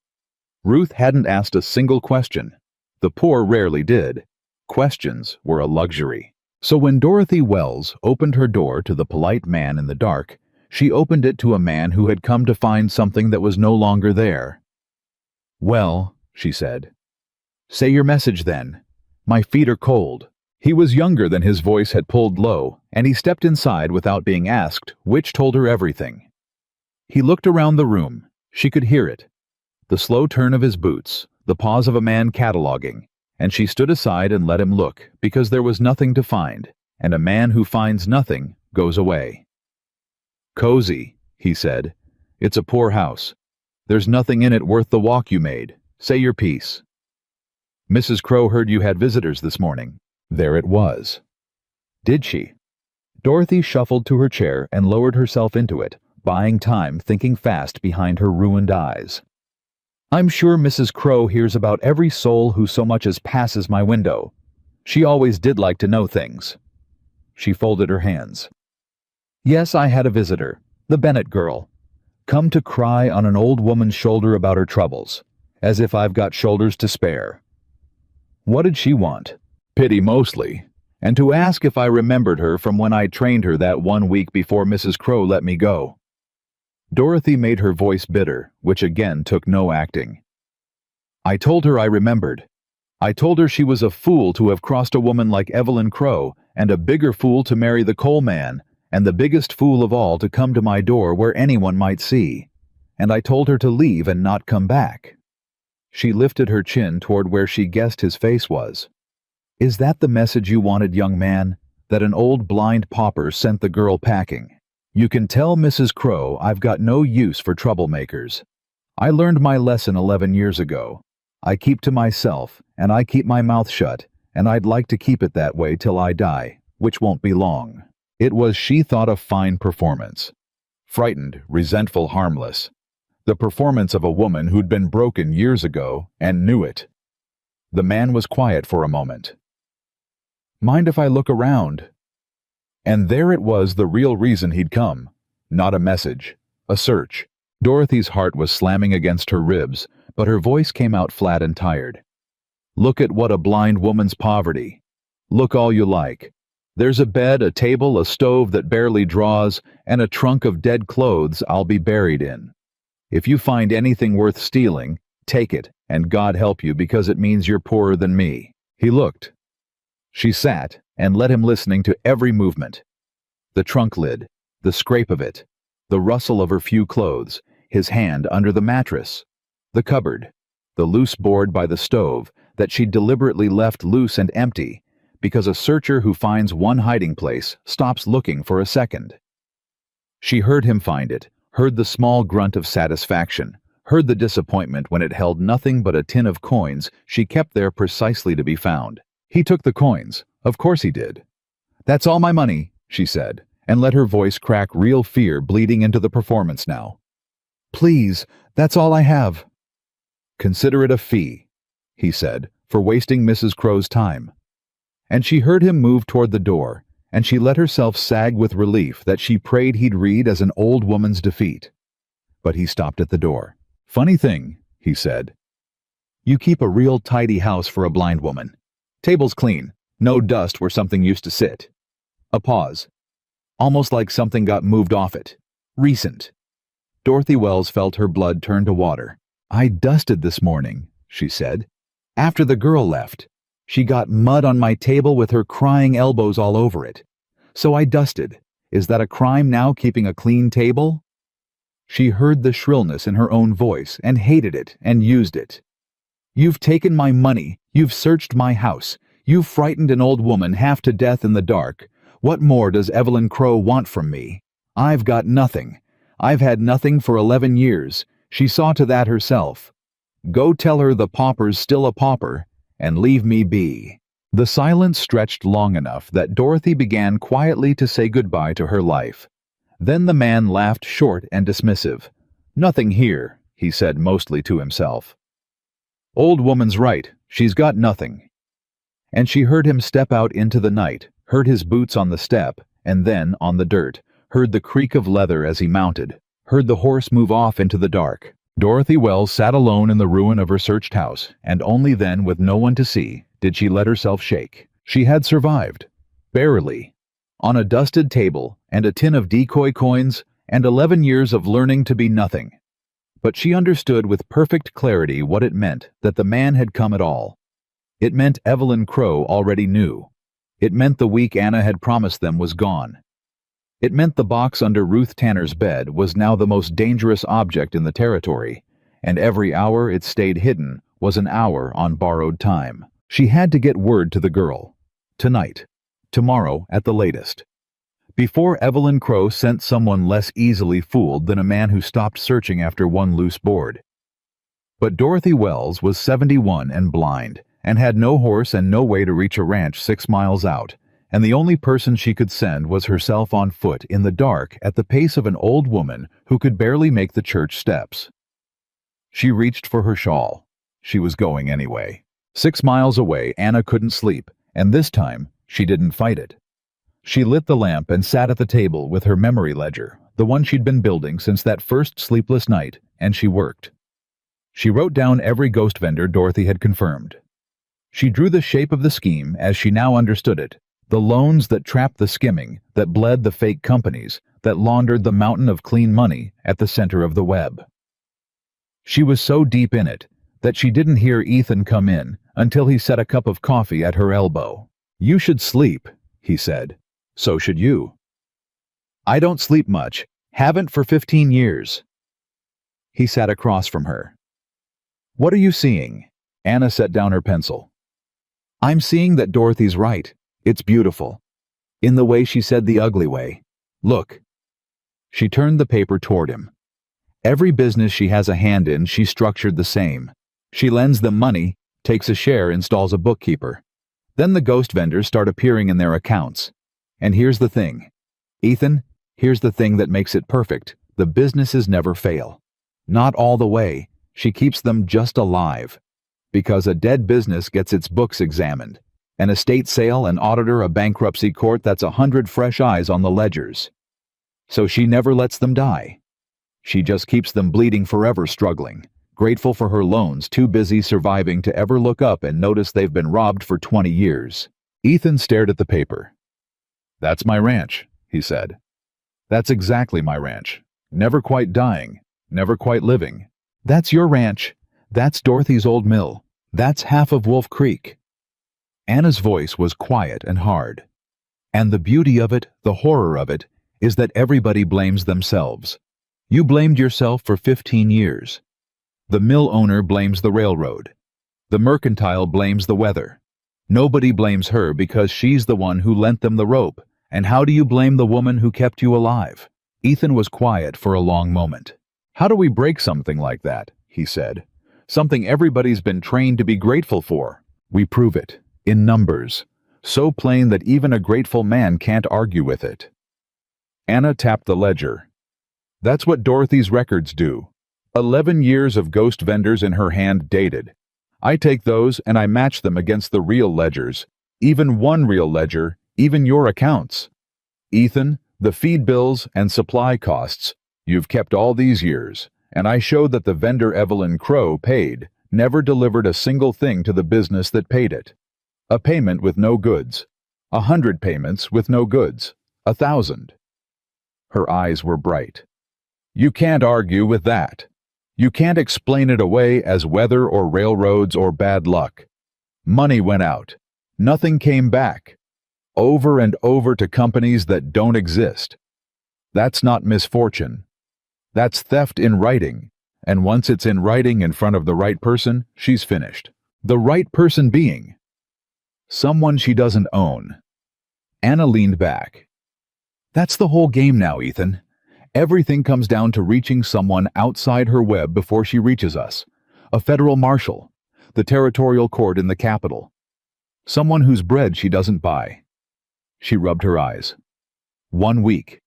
A: Ruth hadn't asked a single question. The poor rarely did. Questions were a luxury. So when Dorothy Wells opened her door to the polite man in the dark, she opened it to a man who had come to find something that was no longer there. "Well," she said. "Say your message then. My feet are cold." He was younger than his voice had pulled low, and he stepped inside without being asked, which told her everything. He looked around the room. She could hear it. The slow turn of his boots, the pause of a man cataloging, and she stood aside and let him look, because there was nothing to find, and a man who finds nothing goes away. "Cozy," he said. "It's a poor house. There's nothing in it worth the walk you made. Say your piece." "Mrs. Crow heard you had visitors this morning." There it was. Did she? Dorothy shuffled to her chair and lowered herself into it, buying time, thinking fast behind her ruined eyes. "I'm sure Mrs. Crow hears about every soul who so much as passes my window. She always did like to know things." She folded her hands. "Yes, I had a visitor, the Bennett girl. Come to cry on an old woman's shoulder about her troubles, as if I've got shoulders to spare. What did she want? Pity mostly, and to ask if I remembered her from when I trained her that 1 week before Mrs. Crow let me go." Dorothy made her voice bitter, which again took no acting. "I told her I remembered. I told her she was a fool to have crossed a woman like Evelyn Crow, and a bigger fool to marry the coal man, and the biggest fool of all to come to my door where anyone might see. And I told her to leave and not come back." She lifted her chin toward where she guessed his face was. "Is that the message you wanted, young man? That an old blind pauper sent the girl packing? You can tell Mrs. Crow I've got no use for troublemakers. I learned my lesson 11 years ago. I keep to myself, and I keep my mouth shut, and I'd like to keep it that way till I die, which won't be long." It was, she thought, a fine performance. Frightened, resentful, harmless. The performance of a woman who'd been broken years ago and knew it. The man was quiet for a moment. "Mind if I look around?" And there it was, the real reason he'd come. Not a message. A search. Dorothy's heart was slamming against her ribs, but her voice came out flat and tired. "Look at what a blind woman's poverty. Look all you like. There's a bed, a table, a stove that barely draws, and a trunk of dead clothes I'll be buried in. If you find anything worth stealing, take it, and God help you, because it means you're poorer than me." He looked. She sat and let him, listening to every movement. The trunk lid, the scrape of it, the rustle of her few clothes, his hand under the mattress, the cupboard, the loose board by the stove that she'd deliberately left loose and empty, because a searcher who finds one hiding place stops looking for a second. She heard him find it, heard the small grunt of satisfaction, heard the disappointment when it held nothing but a tin of coins she kept there precisely to be found. He took the coins. Of course he did. "That's all my money," she said, and let her voice crack, real fear bleeding into the performance now. "Please, that's all I have." "Consider it a fee," he said, "for wasting Mrs. Crow's time." and she heard him move toward the door, and she let herself sag with relief that she prayed he'd read as an old woman's defeat. But he stopped at the door. "Funny thing," he said. "You keep a real tidy house for a blind woman. Table's clean, no dust where something used to sit." A pause. Almost like something got moved off it. Recent. Dorothy Wells felt her blood turn to water. "I dusted this morning," she said. "After the girl left. She got mud on my table with her crying elbows all over it. So I dusted. Is that a crime now, keeping a clean table?" She heard the shrillness in her own voice and hated it and used it. "You've taken my money. You've searched my house. You've frightened an old woman half to death in the dark. What more does Evelyn Crow want from me? I've got nothing. I've had nothing for 11 years. She saw to that herself. Go tell her the pauper's still a pauper, and leave me be." The silence stretched long enough that Dorothy began quietly to say goodbye to her life. Then the man laughed short and dismissive. "Nothing here," he said mostly to himself. "Old woman's right, she's got nothing." And she heard him step out into the night, heard his boots on the step, and then on the dirt, heard the creak of leather as he mounted, heard the horse move off into the dark. Dorothy Wells sat alone in the ruin of her searched house, and only then, with no one to see, did she let herself shake. She had survived. Barely. On a dusted table, and a tin of decoy coins, and 11 years of learning to be nothing. But she understood with perfect clarity what it meant that the man had come at all. It meant Evelyn Crow already knew. It meant the week Anna had promised them was gone. It meant the box under Ruth Tanner's bed was now the most dangerous object in the territory, and every hour it stayed hidden was an hour on borrowed time. She had to get word to the girl. Tonight. Tomorrow at the latest. Before Evelyn Crow sent someone less easily fooled than a man who stopped searching after one loose board. But Dorothy Wells was 71 and blind, and had no horse and no way to reach a ranch 6 miles out, and the only person she could send was herself on foot in the dark at the pace of an old woman who could barely make the church steps. She reached for her shawl. She was going anyway. 6 miles away, Anna couldn't sleep, and this time she didn't fight it. She lit the lamp and sat at the table with her memory ledger, the one she'd been building since that first sleepless night, and she worked. She wrote down every ghost vendor Dorothy had confirmed. She drew the shape of the scheme as she now understood it, the loans that trapped the skimming, that bled the fake companies, that laundered the mountain of clean money at the center of the web. She was so deep in it that she didn't hear Ethan come in until he set a cup of coffee at her elbow. "You should sleep," he said. "So should you." "I don't sleep much. Haven't for 15 years. He sat across from her. "What are you seeing?" Anna set down her pencil. "I'm seeing that Dorothy's right. It's beautiful. In the way she said the ugly way. Look." She turned the paper toward him. "Every business she has a hand in, she structured the same. She lends them money, takes a share, installs a bookkeeper. Then the ghost vendors start appearing in their accounts. And here's the thing. Ethan, here's the thing that makes it perfect. The businesses never fail. Not all the way. She keeps them just alive. Because a dead business gets its books examined. An estate sale, an auditor, a bankruptcy court, that's 100 fresh eyes on the ledgers. So she never lets them die. She just keeps them bleeding forever, struggling, grateful for her loans, too busy surviving to ever look up and notice they've been robbed for 20 years. Ethan stared at the paper. "That's my ranch," he said. "That's exactly my ranch. Never quite dying, never quite living." "That's your ranch. That's Dorothy's old mill. That's half of Wolf Creek." Anna's voice was quiet and hard. "And the beauty of it, the horror of it, is that everybody blames themselves. You blamed yourself for 15 years. The mill owner blames the railroad. The mercantile blames the weather. Nobody blames her because she's the one who lent them the rope. And how do you blame the woman who kept you alive?" Ethan was quiet for a long moment. "How do we break something like that?" he said. "Something everybody's been trained to be grateful for. We prove it. In numbers. So plain that even a grateful man can't argue with it." Anna tapped the ledger. "That's what Dorothy's records do. 11 years of ghost vendors in her hand dated. I take those and I match them against the real ledgers. Even one real ledger, even your accounts. Ethan, the feed bills and supply costs you've kept all these years, and I showed that the vendor Evelyn Crow paid, never delivered a single thing to the business that paid it. A payment with no goods. 100 payments with no goods. 1,000. Her eyes were bright. You can't argue with that. You can't explain it away as weather or railroads or bad luck. Money went out. Nothing came back. Over and over to companies that don't exist. That's not misfortune. That's theft in writing, and once it's in writing in front of the right person, she's finished. The right person being someone she doesn't own. Anna leaned back. That's the whole game now, Ethan. Everything comes down to reaching someone outside her web before she reaches us. A federal marshal, the territorial court in the capital. Someone whose bread she doesn't buy. She rubbed her eyes. 1 week.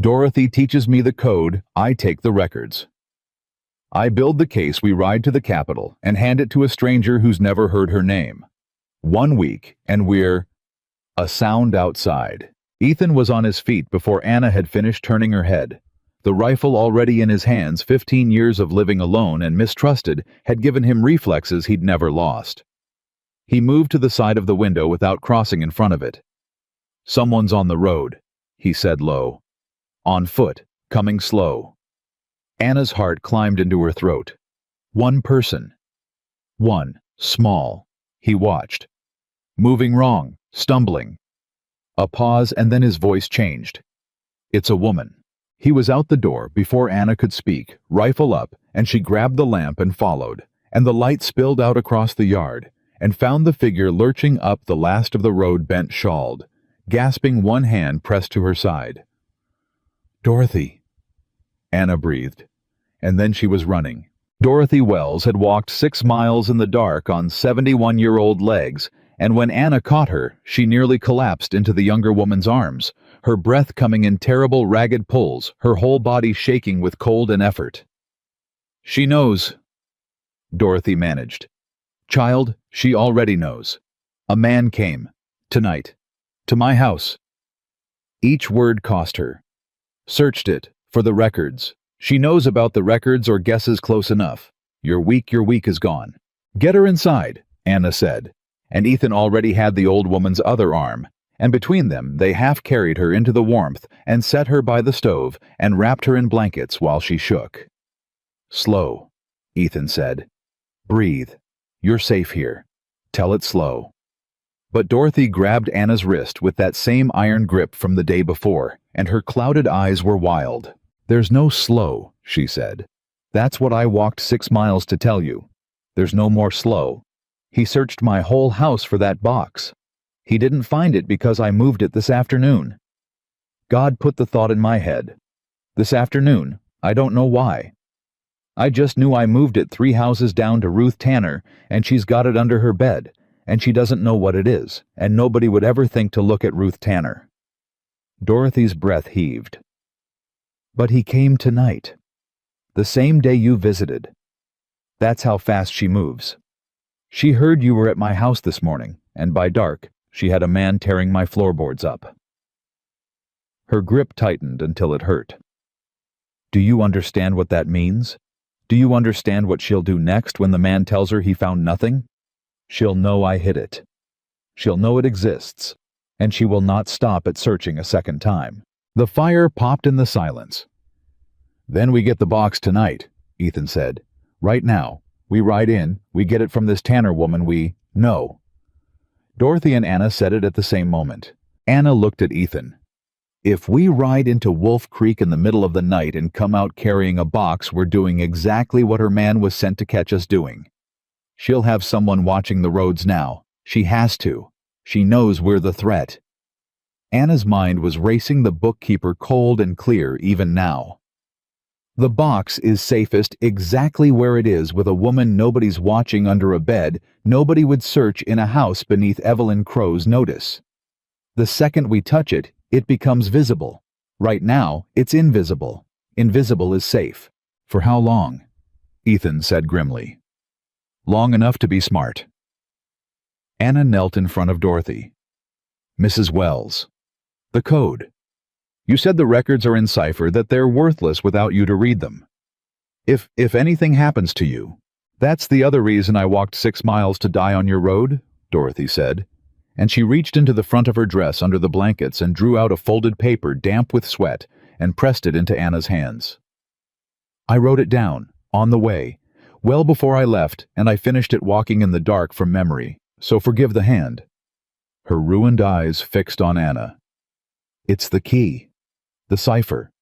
A: Dorothy teaches me the code, I take the records. I build the case, we ride to the capital and hand it to a stranger who's never heard her name. 1 week, and we're... A sound outside. Ethan was on his feet before Anna had finished turning her head. The rifle already in his hands, 15 years of living alone and mistrusted, had given him reflexes he'd never lost. He moved to the side of the window without crossing in front of it. Someone's on the road, he said low. On foot, coming slow. Anna's heart climbed into her throat. One person. One, small. He watched. Moving wrong, stumbling. A pause, and then his voice changed. It's a woman. He was out the door before Anna could speak, rifle up, and she grabbed the lamp and followed, and the light spilled out across the yard, and found the figure lurching up the last of the road, bent shawled, gasping, one hand pressed to her side. Dorothy, Anna breathed, and then she was running. Dorothy Wells had walked 6 miles in the dark on 71-year-old legs, and when Anna caught her, she nearly collapsed into the younger woman's arms, her breath coming in terrible ragged pulls, her whole body shaking with cold and effort. She knows, Dorothy managed. Child, she already knows. A man came, tonight, to my house. Each word cost her. Searched it, for the records. She knows about the records or guesses close enough. Your week is gone. Get her inside, Anna said, and Ethan already had the old woman's other arm, and between them they half carried her into the warmth and set her by the stove and wrapped her in blankets while she shook. Slow, Ethan said. Breathe. You're safe here. Tell it slow. But Dorothy grabbed Anna's wrist with that same iron grip from the day before, and her clouded eyes were wild. There's no slow, she said. That's what I walked 6 miles to tell you. There's no more slow. He searched my whole house for that box. He didn't find it because I moved it this afternoon. God put the thought in my head. This afternoon, I don't know why. I just knew I moved it 3 houses down to Ruth Tanner, and she's got it under her bed, and she doesn't know what it is, and nobody would ever think to look at Ruth Tanner. Dorothy's breath heaved. But he came tonight. The same day you visited. That's how fast she moves. She heard you were at my house this morning, and by dark, she had a man tearing my floorboards up. Her grip tightened until it hurt. Do you understand what that means? Do you understand what she'll do next when the man tells her he found nothing? She'll know I hid it. She'll know it exists, and she will not stop at searching a second time. The fire popped in the silence. Then we get the box tonight, Ethan said. Right now. We ride in, we get it from this Tanner woman we know. Dorothy and Anna said it at the same moment. Anna looked at Ethan. If we ride into Wolf Creek in the middle of the night and come out carrying a box, we're doing exactly what her man was sent to catch us doing. She'll have someone watching the roads now. She has to. She knows we're the threat. Anna's mind was racing the bookkeeper cold and clear even now. The box is safest exactly where it is, with a woman nobody's watching under a bed. Nobody would search in a house beneath Evelyn Crow's notice. The second we touch it, it becomes visible. Right now, it's invisible. Invisible is safe. For how long? Ethan said grimly. Long enough to be smart. Anna knelt in front of Dorothy. "Mrs. Wells. The code. You said the records are in cipher, that they're worthless without you to read them. If anything happens to you, that's the other reason I walked 6 miles to die on your road," Dorothy said, and she reached into the front of her dress under the blankets and drew out a folded paper damp with sweat and pressed it into Anna's hands. "I wrote it down, on the way, well before I left, and I finished it walking in the dark from memory, so forgive the hand." Her ruined eyes fixed on Anna. "It's the key. The cipher.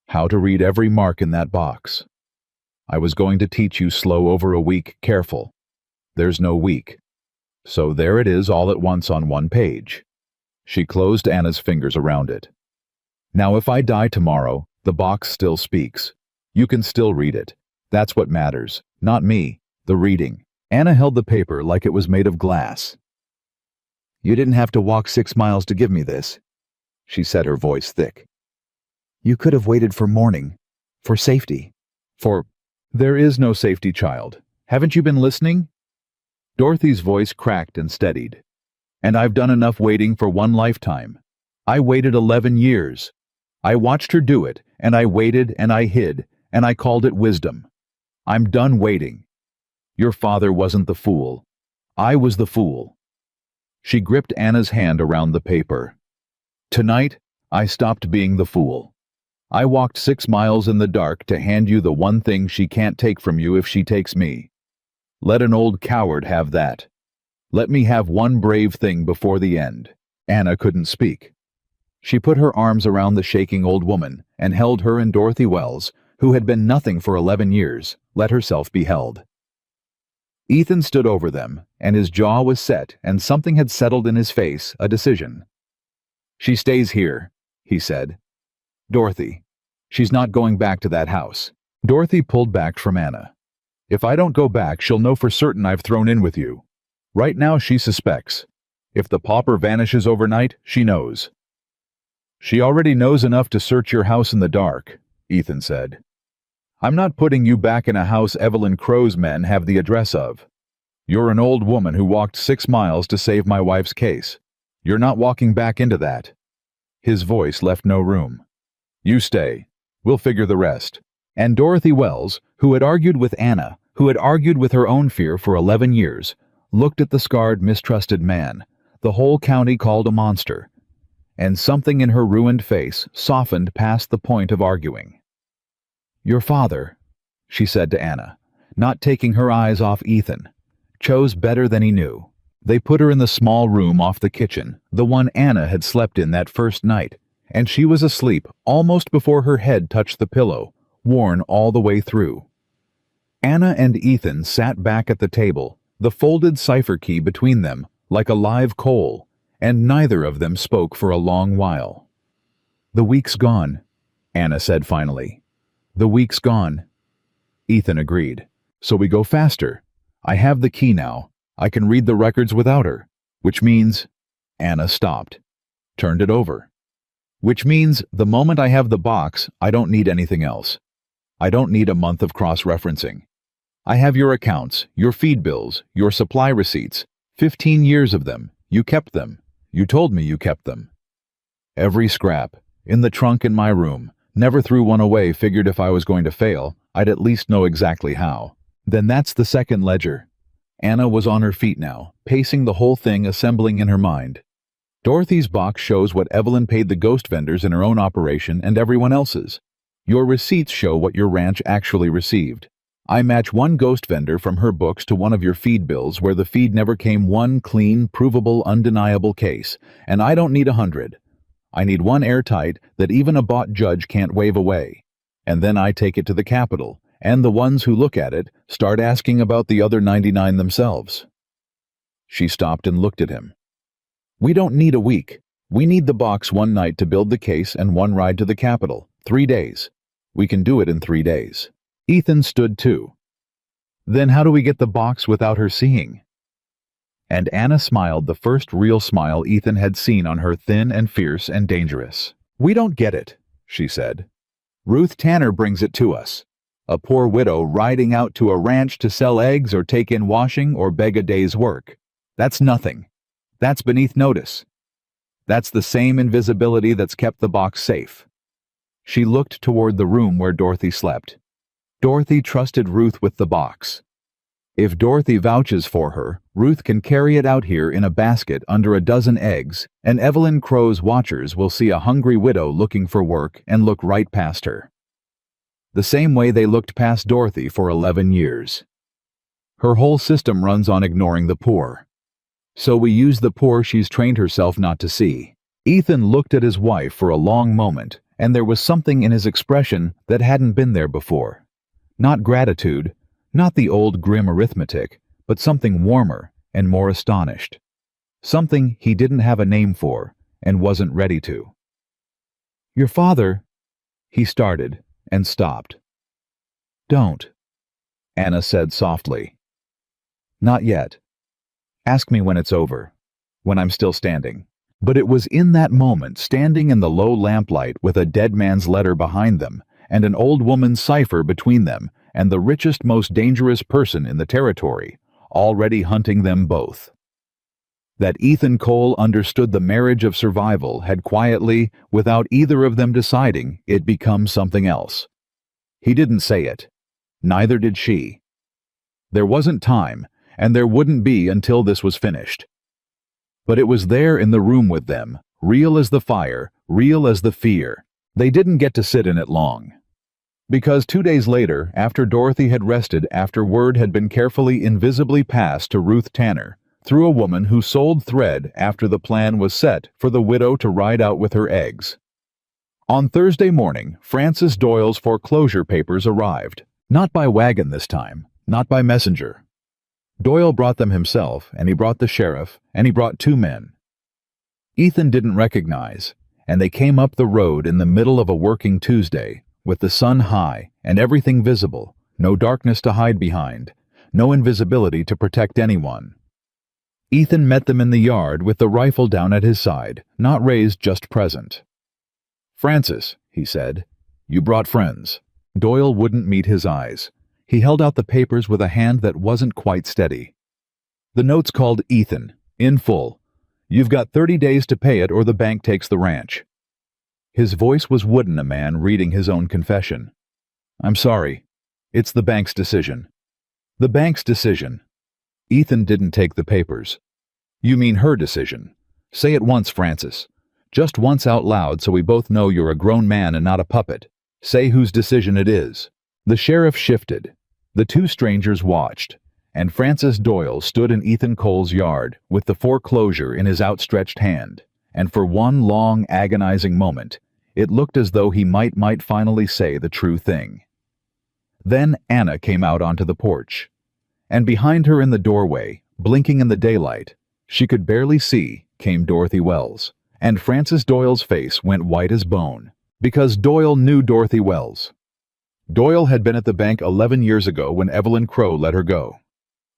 A: How to read every mark in that box. I was going to teach you slow over a week, careful. There's no week. So there it is all at once on one page." She closed Anna's fingers around it. "Now if I die tomorrow, the box still speaks. You can still read it. That's what matters, not me, the reading." Anna held the paper like it was made of glass. "You didn't have to walk 6 miles to give me this," she said, her voice thick. "You could have waited for morning, for safety, for—" "There is no safety, child. Haven't you been listening?" Dorothy's voice cracked and steadied. "And I've done enough waiting for one lifetime. I waited 11 years. I watched her do it, and I waited and I hid, and I called it wisdom. I'm done waiting. Your father wasn't the fool. I was the fool." She gripped Anna's hand around the paper. "Tonight, I stopped being the fool. I walked 6 miles in the dark to hand you the one thing she can't take from you if she takes me. Let an old coward have that. Let me have one brave thing before the end." Anna couldn't speak. She put her arms around the shaking old woman and held her, and Dorothy Wells, who had been nothing for 11 years, let herself be held. Ethan stood over them, and his jaw was set, and something had settled in his face, a decision. "She stays here," he said. "Dorothy. She's not going back to that house." Dorothy pulled back from Anna. "If I don't go back, she'll know for certain I've thrown in with you. Right now she suspects. If the pauper vanishes overnight, she knows." "She already knows enough to search your house in the dark," Ethan said. "I'm not putting you back in a house Evelyn Crow's men have the address of. You're an old woman who walked 6 miles to save my wife's case. You're not walking back into that." His voice left no room. "You stay. We'll figure the rest." And Dorothy Wells, who had argued with Anna, who had argued with her own fear for 11 years, looked at the scarred, mistrusted man the whole county called a monster, and something in her ruined face softened past the point of arguing. "Your father," she said to Anna, not taking her eyes off Ethan, "chose better than he knew." They put her in the small room off the kitchen, the one Anna had slept in that first night, and she was asleep almost before her head touched the pillow, worn all the way through. Anna and Ethan sat back at the table, the folded cipher key between them, like a live coal, and neither of them spoke for a long while. "The week's gone," Anna said finally. "The week's gone." Ethan agreed. "So we go faster. I have the key now. I can read the records without her. Which means—" Anna stopped, turned it over. "Which means the moment I have the box, I don't need anything else. I don't need a month of cross-referencing. I have your accounts, your feed bills, your supply receipts, 15 years of them. You kept them. You told me you kept them. Every scrap, in the trunk in my room, never threw one away, figured if I was going to fail, I'd at least know exactly how. Then that's the second ledger." Anna was on her feet now, pacing the whole thing, assembling in her mind. "Dorothy's box shows what Evelyn paid the ghost vendors in her own operation and everyone else's. Your receipts show what your ranch actually received. I match one ghost vendor from her books to one of your feed bills where the feed never came, one clean, provable, undeniable case, and I don't need 100. I need one airtight that even a bought judge can't wave away. And then I take it to the Capitol, and the ones who look at it start asking about the other 99 themselves." She stopped and looked at him. "We don't need a week. We need the box one night to build the case and one ride to the Capitol. 3 days. We can do it in 3 days." Ethan stood too. "Then how do we get the box without her seeing?" And Anna smiled, the first real smile Ethan had seen on her, thin and fierce and dangerous. "We don't get it," she said. "Ruth Tanner brings it to us. A poor widow riding out to a ranch to sell eggs or take in washing or beg a day's work. That's nothing. That's beneath notice. That's the same invisibility that's kept the box safe. She looked toward the room where Dorothy slept. Dorothy trusted Ruth with the box. If Dorothy vouches for her, Ruth can carry it out here in a basket under a dozen eggs, and Evelyn Crow's watchers will see a hungry widow looking for work and look right past her. The same way they looked past Dorothy for 11 years. Her whole system runs on ignoring the poor. So we use the poor she's trained herself not to see. Ethan looked at his wife for a long moment, and there was something in his expression that hadn't been there before. Not gratitude, not the old grim arithmetic, but something warmer and more astonished. Something he didn't have a name for and wasn't ready to. "Your father," he started and stopped. "Don't," Anna said softly. "Not yet. Ask me when it's over, when I'm still standing." But it was in that moment, standing in the low lamplight with a dead man's letter behind them and an old woman's cipher between them and the richest, most dangerous person in the territory, already hunting them both, that Ethan Cole understood the marriage of survival had quietly, without either of them deciding, it become something else. He didn't say it. Neither did she. There wasn't time, and there wouldn't be until this was finished. But it was there in the room with them, real as the fire, real as the fear. They didn't get to sit in it long. Because 2 days later, after Dorothy had rested, after word had been carefully, invisibly passed to Ruth Tanner, through a woman who sold thread after the plan was set for the widow to ride out with her eggs. On Thursday morning, Francis Doyle's foreclosure papers arrived. Not by wagon this time, not by messenger. Doyle brought them himself, and he brought the sheriff, and he brought 2 men. Ethan didn't recognize, and they came up the road in the middle of a working Tuesday, with the sun high and everything visible, no darkness to hide behind, no invisibility to protect anyone. Ethan met them in the yard with the rifle down at his side, not raised, just present. "Francis," he said, "you brought friends." Doyle wouldn't meet his eyes. He held out the papers with a hand that wasn't quite steady. The note's called Ethan, in full. You've got 30 days to pay it or the bank takes the ranch. His voice was wooden, a man reading his own confession. "I'm sorry. It's the bank's decision." "The bank's decision." Ethan didn't take the papers. "You mean her decision. Say it once, Francis. Just once out loud so we both know you're a grown man and not a puppet. Say whose decision it is." The sheriff shifted. The 2 strangers watched, and Francis Doyle stood in Ethan Cole's yard with the foreclosure in his outstretched hand, and for one long, agonizing moment, it looked as though he might finally say the true thing. Then Anna came out onto the porch, and behind her in the doorway, blinking in the daylight, she could barely see, came Dorothy Wells, and Francis Doyle's face went white as bone, because Doyle knew Dorothy Wells. Doyle had been at the bank 11 years ago when Evelyn Crow let her go.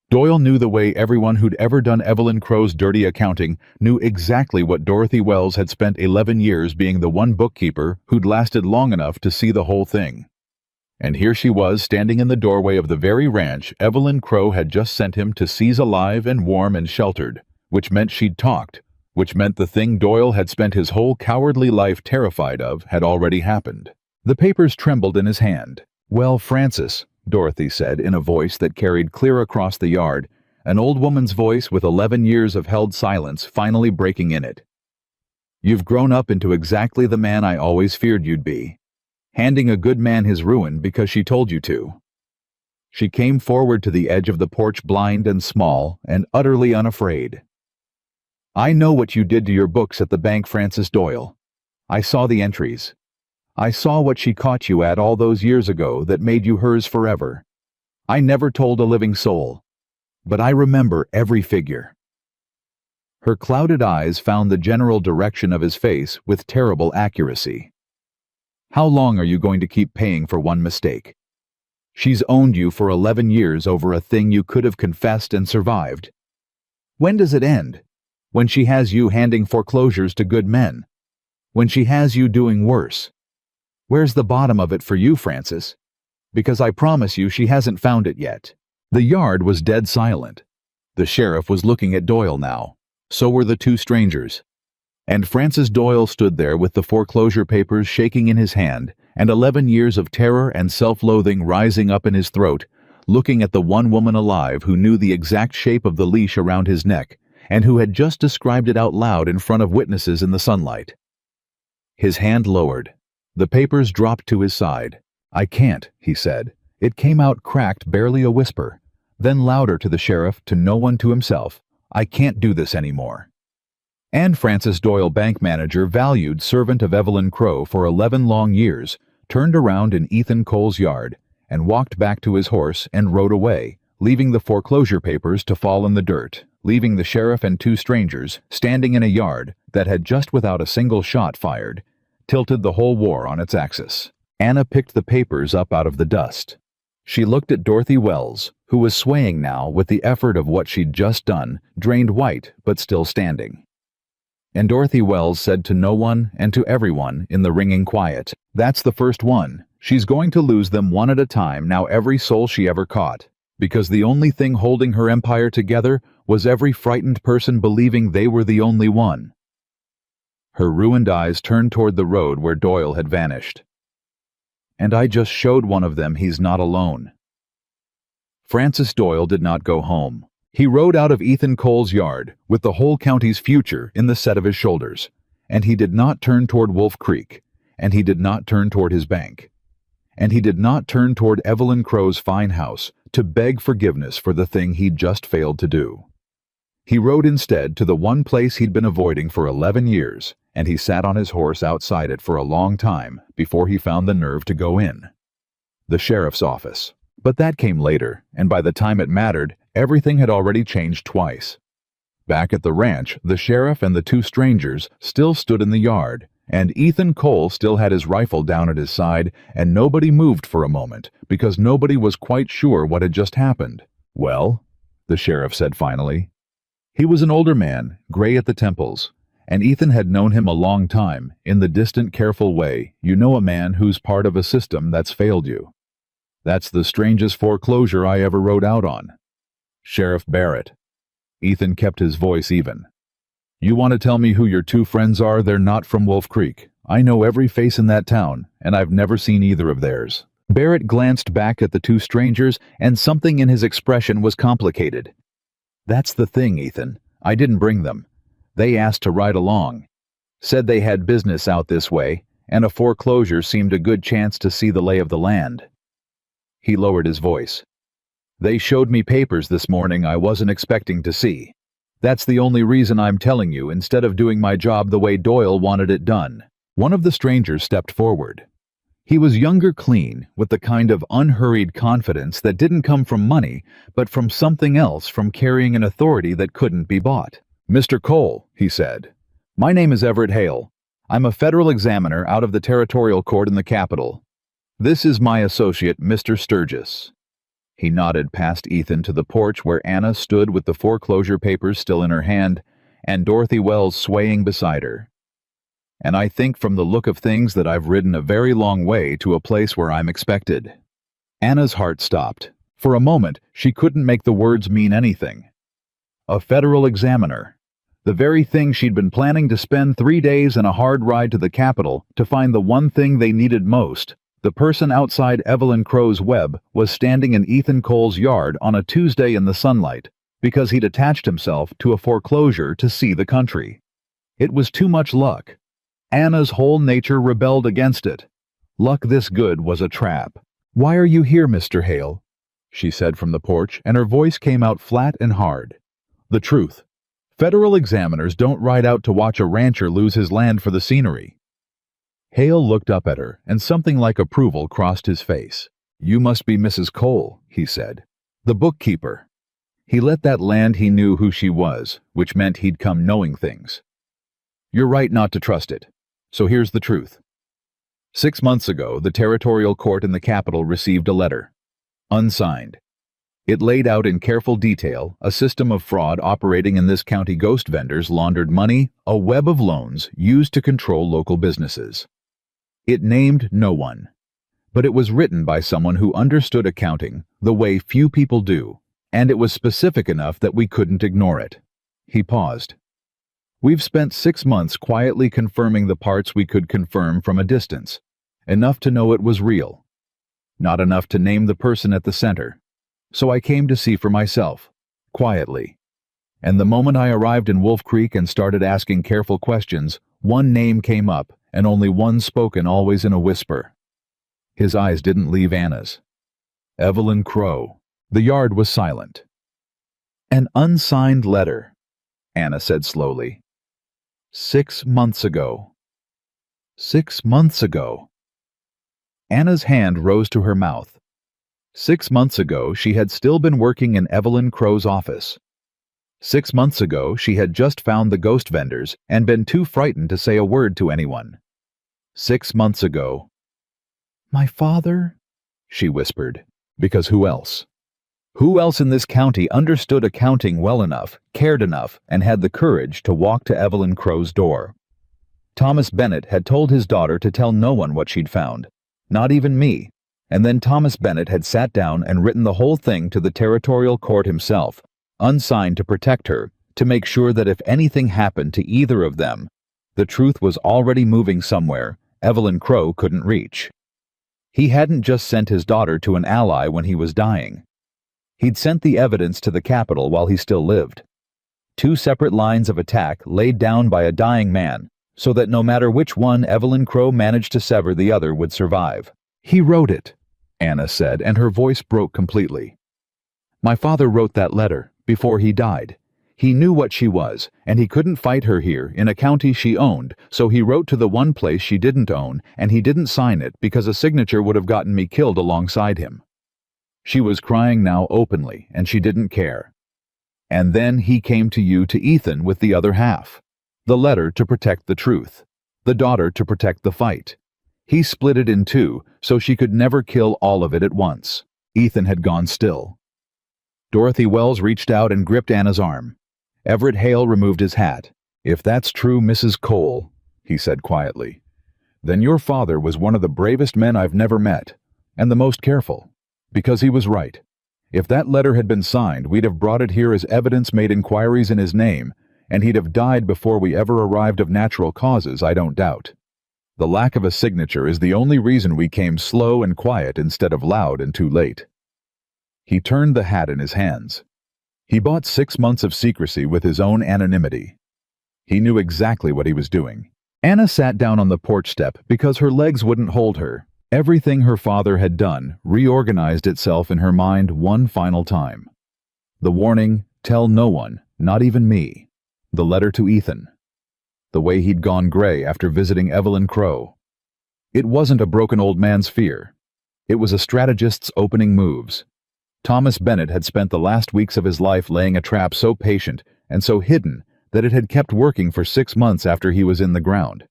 A: Doyle knew the way everyone who'd ever done Evelyn Crow's dirty accounting knew exactly what Dorothy Wells had spent 11 years being the one bookkeeper who'd lasted long enough to see the whole thing. And here she was standing in the doorway of the very ranch Evelyn Crow had just sent him to seize alive and warm and sheltered, which meant she'd talked, which meant the thing Doyle had spent his whole cowardly life terrified of had already happened. The papers trembled in his hand. "Well, Francis," Dorothy said in a voice that carried clear across the yard, an old woman's voice with 11 years of held silence finally breaking in it. "You've grown up into exactly the man I always feared you'd be, handing a good man his ruin because she told you to." She came forward to the edge of the porch, blind and small and utterly unafraid. "I know what you did to your books at the bank, Francis Doyle. I saw the entries. I saw what she caught you at all those years ago that made you hers forever. I never told a living soul, but I remember every figure." Her clouded eyes found the general direction of his face with terrible accuracy. "How long are you going to keep paying for one mistake? She's owned you for 11 years over a thing you could have confessed and survived. When does it end? When she has you handing foreclosures to good men? When she has you doing worse? Where's the bottom of it for you, Francis? Because I promise you she hasn't found it yet." The yard was dead silent. The sheriff was looking at Doyle now, So were the two strangers. And Francis Doyle stood there with the foreclosure papers shaking in his hand and 11 years of terror and self-loathing rising up in his throat, looking at the one woman alive who knew the exact shape of the leash around his neck and who had just described it out loud in front of witnesses in the sunlight. His hand lowered. The papers dropped to his side. "I can't," he said. It came out cracked, barely a whisper. Then louder to the sheriff, to no one, to himself. "I can't do this anymore." And Francis Doyle, bank manager, valued servant of Evelyn Crow for 11 long years, turned around in Ethan Cole's yard and walked back to his horse and rode away, leaving the foreclosure papers to fall in the dirt, leaving the sheriff and two strangers standing in a yard that had just without a single shot fired, tilted the whole war on its axis. Anna picked the papers up out of the dust. She looked at Dorothy Wells, who was swaying now with the effort of what she'd just done, drained white but still standing. And Dorothy Wells said to no one and to everyone in the ringing quiet, "That's the first one. She's going to lose them one at a time now, every soul she ever caught, because the only thing holding her empire together was every frightened person believing they were the only one." Her ruined eyes turned toward the road where Doyle had vanished. "And I just showed one of them he's not alone." Francis Doyle did not go home. He rode out of Ethan Cole's yard with the whole county's future in the set of his shoulders, and he did not turn toward Wolf Creek, and he did not turn toward his bank, and he did not turn toward Evelyn Crow's fine house to beg forgiveness for the thing he'd just failed to do. He rode instead to the one place he'd been avoiding for 11 years, and he sat on his horse outside it for a long time before he found the nerve to go in. The sheriff's office. But that came later, and by the time it mattered, everything had already changed twice. Back at the ranch, the sheriff and the two strangers still stood in the yard, and Ethan Cole still had his rifle down at his side, and nobody moved for a moment, because nobody was quite sure what had just happened. "Well," the sheriff said finally. He was an older man, gray at the temples, and Ethan had known him a long time, in the distant, careful way you know a man who's part of a system that's failed you. "That's the strangest foreclosure I ever rode out on." "Sheriff Barrett." Ethan kept his voice even. "You want to tell me who your two friends are? They're not from Wolf Creek. I know every face in that town, and I've never seen either of theirs." Barrett glanced back at the two strangers, and something in his expression was complicated. "That's the thing, Ethan. I didn't bring them. They asked to ride along. Said they had business out this way, and a foreclosure seemed a good chance to see the lay of the land." He lowered his voice. "They showed me papers this morning I wasn't expecting to see. That's the only reason I'm telling you, instead of doing my job the way Doyle wanted it done." One of the strangers stepped forward. He was younger, clean, with the kind of unhurried confidence that didn't come from money, but from something else, from carrying an authority that couldn't be bought. "Mr. Cole," he said, "my name is Everett Hale. I'm a federal examiner out of the territorial court in the capital. This is my associate, Mr. Sturgis." He nodded past Ethan to the porch where Anna stood with the foreclosure papers still in her hand, and Dorothy Wells swaying beside her. "And I think from the look of things that I've ridden a very long way to a place where I'm expected." Anna's heart stopped. For a moment, she couldn't make the words mean anything. A federal examiner. The very thing she'd been planning to spend 3 days and a hard ride to the capital to find the one thing they needed most. The person outside Evelyn Crow's web was standing in Ethan Cole's yard on a Tuesday in the sunlight, because he'd attached himself to a foreclosure to see the country. It was too much luck. Anna's whole nature rebelled against it. Luck this good was a trap. "Why are you here, Mr. Hale?" she said from the porch, and her voice came out flat and hard. "The truth. Federal examiners don't ride out to watch a rancher lose his land for the scenery." Hale looked up at her, and something like approval crossed his face. "You must be Mrs. Cole," he said. "The bookkeeper." He let that land he knew who she was, which meant he'd come knowing things. "You're right not to trust it. So here's the truth. 6 months ago, the territorial court in the capital received a letter. Unsigned. It laid out in careful detail a system of fraud operating in this county. Ghost vendors laundered money, a web of loans used to control local businesses. It named no one, but it was written by someone who understood accounting the way few people do, and it was specific enough that we couldn't ignore it." He paused. We've spent 6 months quietly confirming the parts we could confirm from a distance, enough to know it was real. Not enough to name the person at the center. So I came to see for myself, quietly. And the moment I arrived in Wolf Creek and started asking careful questions, one name came up, and only one spoken, always in a whisper. His eyes didn't leave Anna's. Evelyn Crow. The yard was silent. An unsigned letter, Anna said slowly. 6 months ago. 6 months ago. Anna's hand rose to her mouth. 6 months ago, she had still been working in Evelyn Crow's office. 6 months ago, she had just found the ghost vendors and been too frightened to say a word to anyone. 6 months ago. My father? She whispered. Because who else? Who else in this county understood accounting well enough, cared enough, and had the courage to walk to Evelyn Crow's door? Thomas Bennett had told his daughter to tell no one what she'd found, not even me, and then Thomas Bennett had sat down and written the whole thing to the territorial court himself, unsigned, to protect her, to make sure that if anything happened to either of them, the truth was already moving somewhere Evelyn Crow couldn't reach. He hadn't just sent his daughter to an ally when he was dying. He'd sent the evidence to the capital while he still lived. 2 separate lines of attack laid down by a dying man, so that no matter which one Evelyn Crow managed to sever, the other would survive. He wrote it, Anna said, and her voice broke completely. My father wrote that letter before he died. He knew what she was, and he couldn't fight her here in a county she owned, so he wrote to the one place she didn't own, and he didn't sign it because a signature would have gotten me killed alongside him. She was crying now openly, and she didn't care. And then he came to you, to Ethan, with the other half. The letter to protect the truth. The daughter to protect the fight. He split it in 2, so she could never kill all of it at once. Ethan had gone still. Dorothy Wells reached out and gripped Anna's arm. Everett Hale removed his hat. If that's true, Mrs. Cole, he said quietly, then your father was one of the bravest men I've never met, and the most careful. Because he was right. If that letter had been signed, we'd have brought it here as evidence, made inquiries in his name, and he'd have died before we ever arrived of natural causes, I don't doubt. The lack of a signature is the only reason we came slow and quiet instead of loud and too late. He turned the hat in his hands. He bought 6 months of secrecy with his own anonymity. He knew exactly what he was doing. Anna sat down on the porch step because her legs wouldn't hold her. Everything her father had done reorganized itself in her mind one final time. The warning, tell no one, not even me. The letter to Ethan. The way he'd gone gray after visiting Evelyn Crow. It wasn't a broken old man's fear. It was a strategist's opening moves. Thomas Bennett had spent the last weeks of his life laying a trap so patient and so hidden that it had kept working for 6 months after he was in the ground.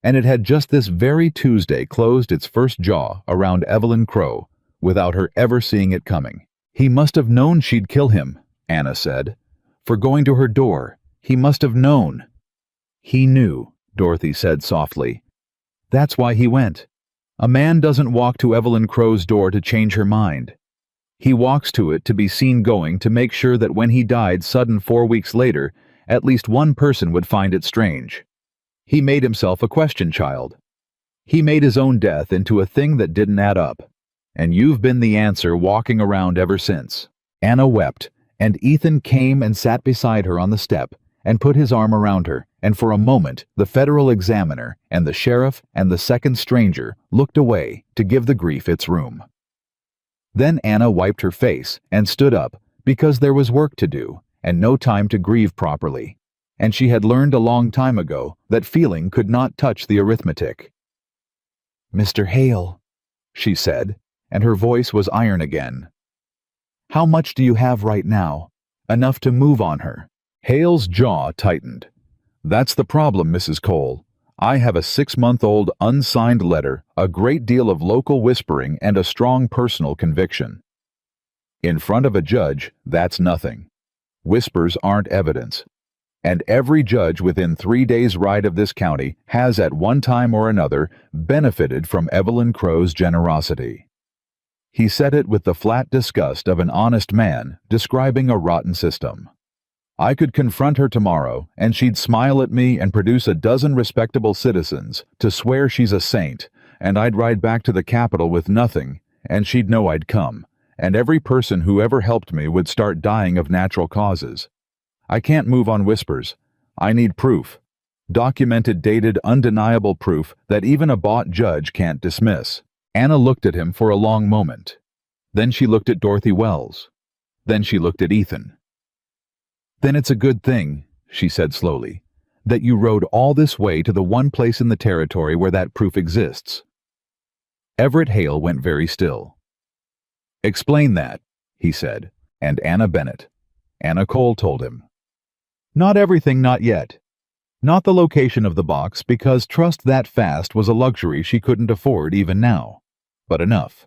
A: And it had just this very Tuesday closed its first jaw around Evelyn Crow without her ever seeing it coming. He must have known she'd kill him, Anna said. For going to her door, he must have known. He knew, Dorothy said softly. That's why he went. A man doesn't walk to Evelyn Crow's door to change her mind. He walks to it to be seen going, to make sure that when he died sudden 4 weeks later, at least one person would find it strange. He made himself a question child. He made his own death into a thing that didn't add up. And you've been the answer, walking around ever since. Anna wept, and Ethan came and sat beside her on the step and put his arm around her, and for a moment the federal examiner and the sheriff and the second stranger looked away to give the grief its room. Then Anna wiped her face and stood up because there was work to do and no time to grieve properly. And she had learned a long time ago that feeling could not touch the arithmetic. Mr. Hale, she said, and her voice was iron again. How much do you have right now? Enough to move on her. Hale's jaw tightened. That's the problem, Mrs. Cole. I have a 6-month-old unsigned letter, a great deal of local whispering, and a strong personal conviction. In front of a judge, that's nothing. Whispers aren't evidence. And every judge within 3 days' ride of this county has at one time or another benefited from Evelyn Crow's generosity. He said it with the flat disgust of an honest man describing a rotten system. I could confront her tomorrow, and she'd smile at me and produce a dozen respectable citizens to swear she's a saint, and I'd ride back to the capital with nothing, and she'd know I'd come, and every person who ever helped me would start dying of natural causes. I can't move on whispers. I need proof. Documented, dated, undeniable proof that even a bought judge can't dismiss. Anna looked at him for a long moment. Then she looked at Dorothy Wells. Then she looked at Ethan. "Then it's a good thing," she said slowly, "that you rode all this way to the one place in the territory where that proof exists." Everett Hale went very still. "Explain that," he said, and Anna Bennett. Anna Cole told him. "Not everything, not yet. Not the location of the box, because trust that fast was a luxury she couldn't afford even now. But enough.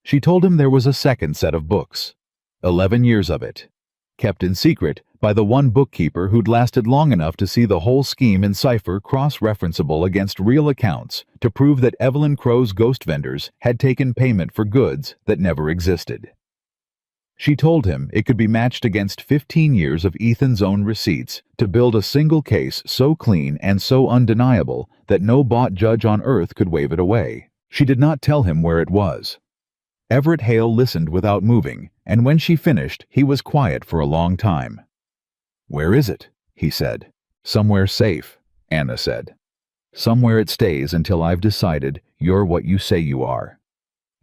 A: She told him there was a second set of books. 11 years of it. Kept in secret by the one bookkeeper who'd lasted long enough to see the whole scheme in cipher cross-referenceable against real accounts to prove that Evelyn Crow's ghost vendors had taken payment for goods that never existed. She told him it could be matched against 15 years of Ethan's own receipts to build a single case so clean and so undeniable that no bought judge on earth could wave it away. She did not tell him where it was. Everett Hale listened without moving, and when she finished, he was quiet for a long time. "Where is it?" he said. "Somewhere safe," Anna said. "Somewhere it stays until I've decided you're what you say you are.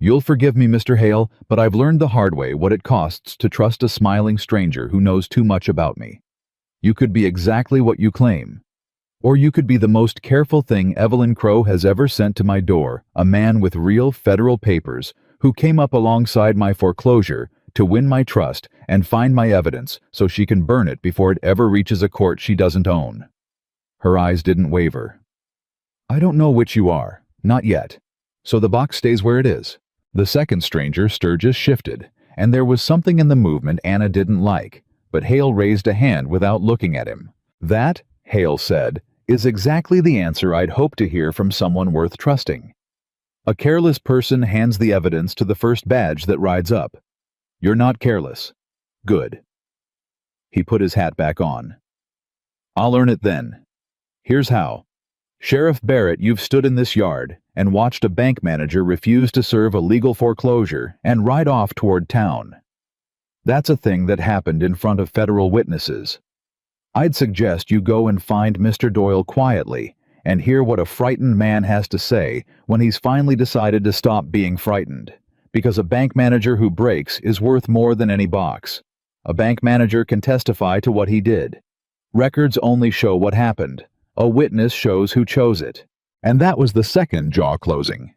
A: You'll forgive me, Mr. Hale, but I've learned the hard way what it costs to trust a smiling stranger who knows too much about me. You could be exactly what you claim. Or you could be the most careful thing Evelyn Crow has ever sent to my door, a man with real federal papers who came up alongside my foreclosure to win my trust and find my evidence so she can burn it before it ever reaches a court she doesn't own." Her eyes didn't waver. "I don't know which you are, not yet. So the box stays where it is." The second stranger, Sturgis, shifted, and there was something in the movement Anna didn't like, but Hale raised a hand without looking at him. "That," Hale said, "is exactly the answer I'd hoped to hear from someone worth trusting. A careless person hands the evidence to the first badge that rides up. You're not careless. Good." He put his hat back on. "I'll earn it then. Here's how. Sheriff Barrett, you've stood in this yard and watched a bank manager refuse to serve a legal foreclosure and ride off toward town. That's a thing that happened in front of federal witnesses. I'd suggest you go and find Mr. Doyle quietly and hear what a frightened man has to say when he's finally decided to stop being frightened, because a bank manager who breaks is worth more than any box. A bank manager can testify to what he did. Records only show what happened. A witness shows who chose it." And that was the second jaw closing.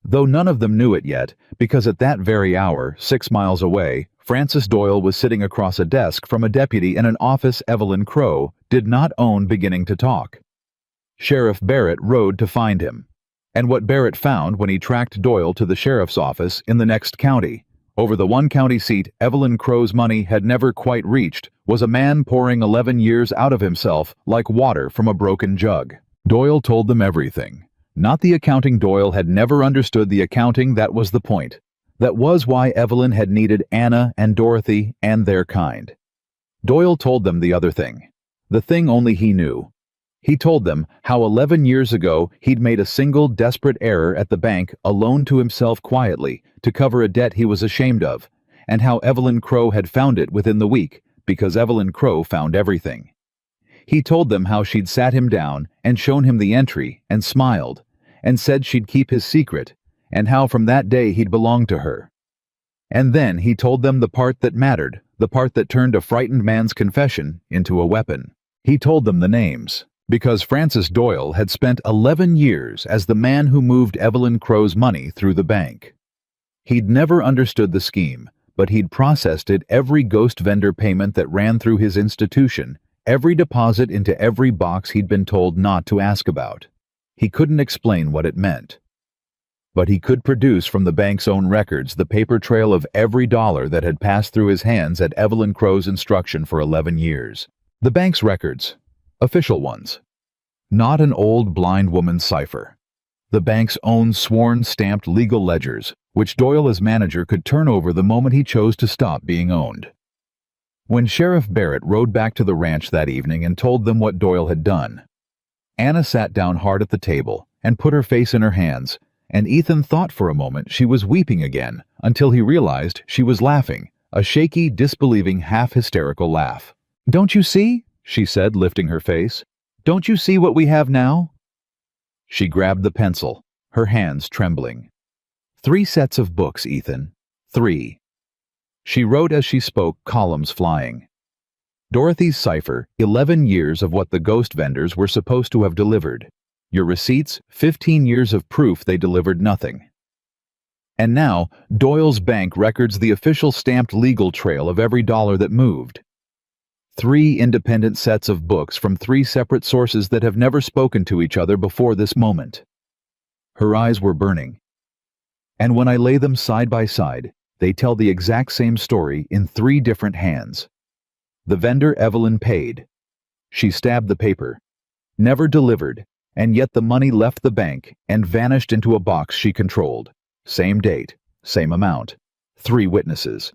A: Though none of them knew it yet, because at that very hour, 6 miles away, Francis Doyle was sitting across a desk from a deputy in an office Evelyn Crow did not own, beginning to talk. Sheriff Barrett rode to find him. And what Barrett found when he tracked Doyle to the sheriff's office in the next county, over the one county seat Evelyn Crow's money had never quite reached, was a man pouring 11 years out of himself like water from a broken jug. Doyle told them everything. Not the accounting Doyle had never understood the accounting, that was the point. That was why Evelyn had needed Anna and Dorothy and their kind. Doyle told them the other thing. The thing only he knew. He told them how 11 years ago he'd made a single desperate error at the bank alone to himself quietly to cover a debt he was ashamed of, and how Evelyn Crow had found it within the week because Evelyn Crow found everything. He told them how she'd sat him down and shown him the entry and smiled and said she'd keep his secret, and how from that day he'd belonged to her. And then he told them the part that mattered, the part that turned a frightened man's confession into a weapon. He told them the names, because Francis Doyle had spent 11 years as the man who moved Evelyn Crow's money through the bank. He'd never understood the scheme, but he'd processed it every ghost vendor payment that ran through his institution, every deposit into every box he'd been told not to ask about. He couldn't explain what it meant. But he could produce from the bank's own records the paper trail of every dollar that had passed through his hands at Evelyn Crow's instruction for 11 years. The bank's records. Official ones. Not an old blind woman's cipher. The bank's own sworn stamped legal ledgers, which Doyle as manager could turn over the moment he chose to stop being owned. When Sheriff Barrett rode back to the ranch that evening and told them what Doyle had done, Anna sat down hard at the table and put her face in her hands, and Ethan thought for a moment she was weeping again until he realized she was laughing, a shaky, disbelieving, half-hysterical laugh. "Don't you see?" she said, lifting her face. "Don't you see what we have now?" She grabbed the pencil, her hands trembling. 3 sets of books, Ethan. 3. She wrote as she spoke, columns flying. Dorothy's cipher, 11 years of what the ghost vendors were supposed to have delivered. Your receipts, 15 years of proof they delivered nothing. And now, Doyle's bank records the official stamped legal trail of every dollar that moved. 3 independent sets of books from 3 separate sources that have never spoken to each other before this moment. Her eyes were burning. And when I lay them side by side, they tell the exact same story in 3 different hands. The vendor Evelyn paid. She stabbed the paper. Never delivered, and yet the money left the bank and vanished into a box she controlled. Same date, same amount. 3 witnesses.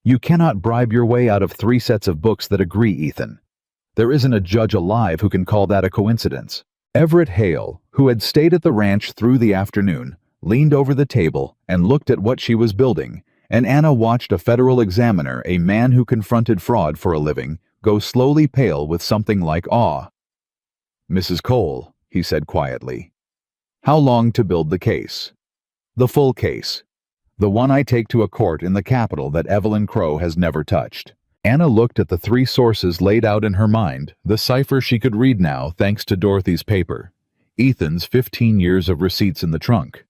A: You cannot bribe your way out of 3 sets of books that agree, Ethan. There isn't a judge alive who can call that a coincidence. Everett Hale, who had stayed at the ranch through the afternoon, leaned over the table and looked at what she was building, and Anna watched a federal examiner, a man who confronted fraud for a living, go slowly pale with something like awe. "Mrs. Cole," he said quietly, "how long to build the case?" "The full case. The one I take to a court in the capital that Evelyn Crow has never touched." Anna looked at the 3 sources laid out in her mind, the cipher she could read now thanks to Dorothy's paper. Ethan's 15 years of receipts in the trunk.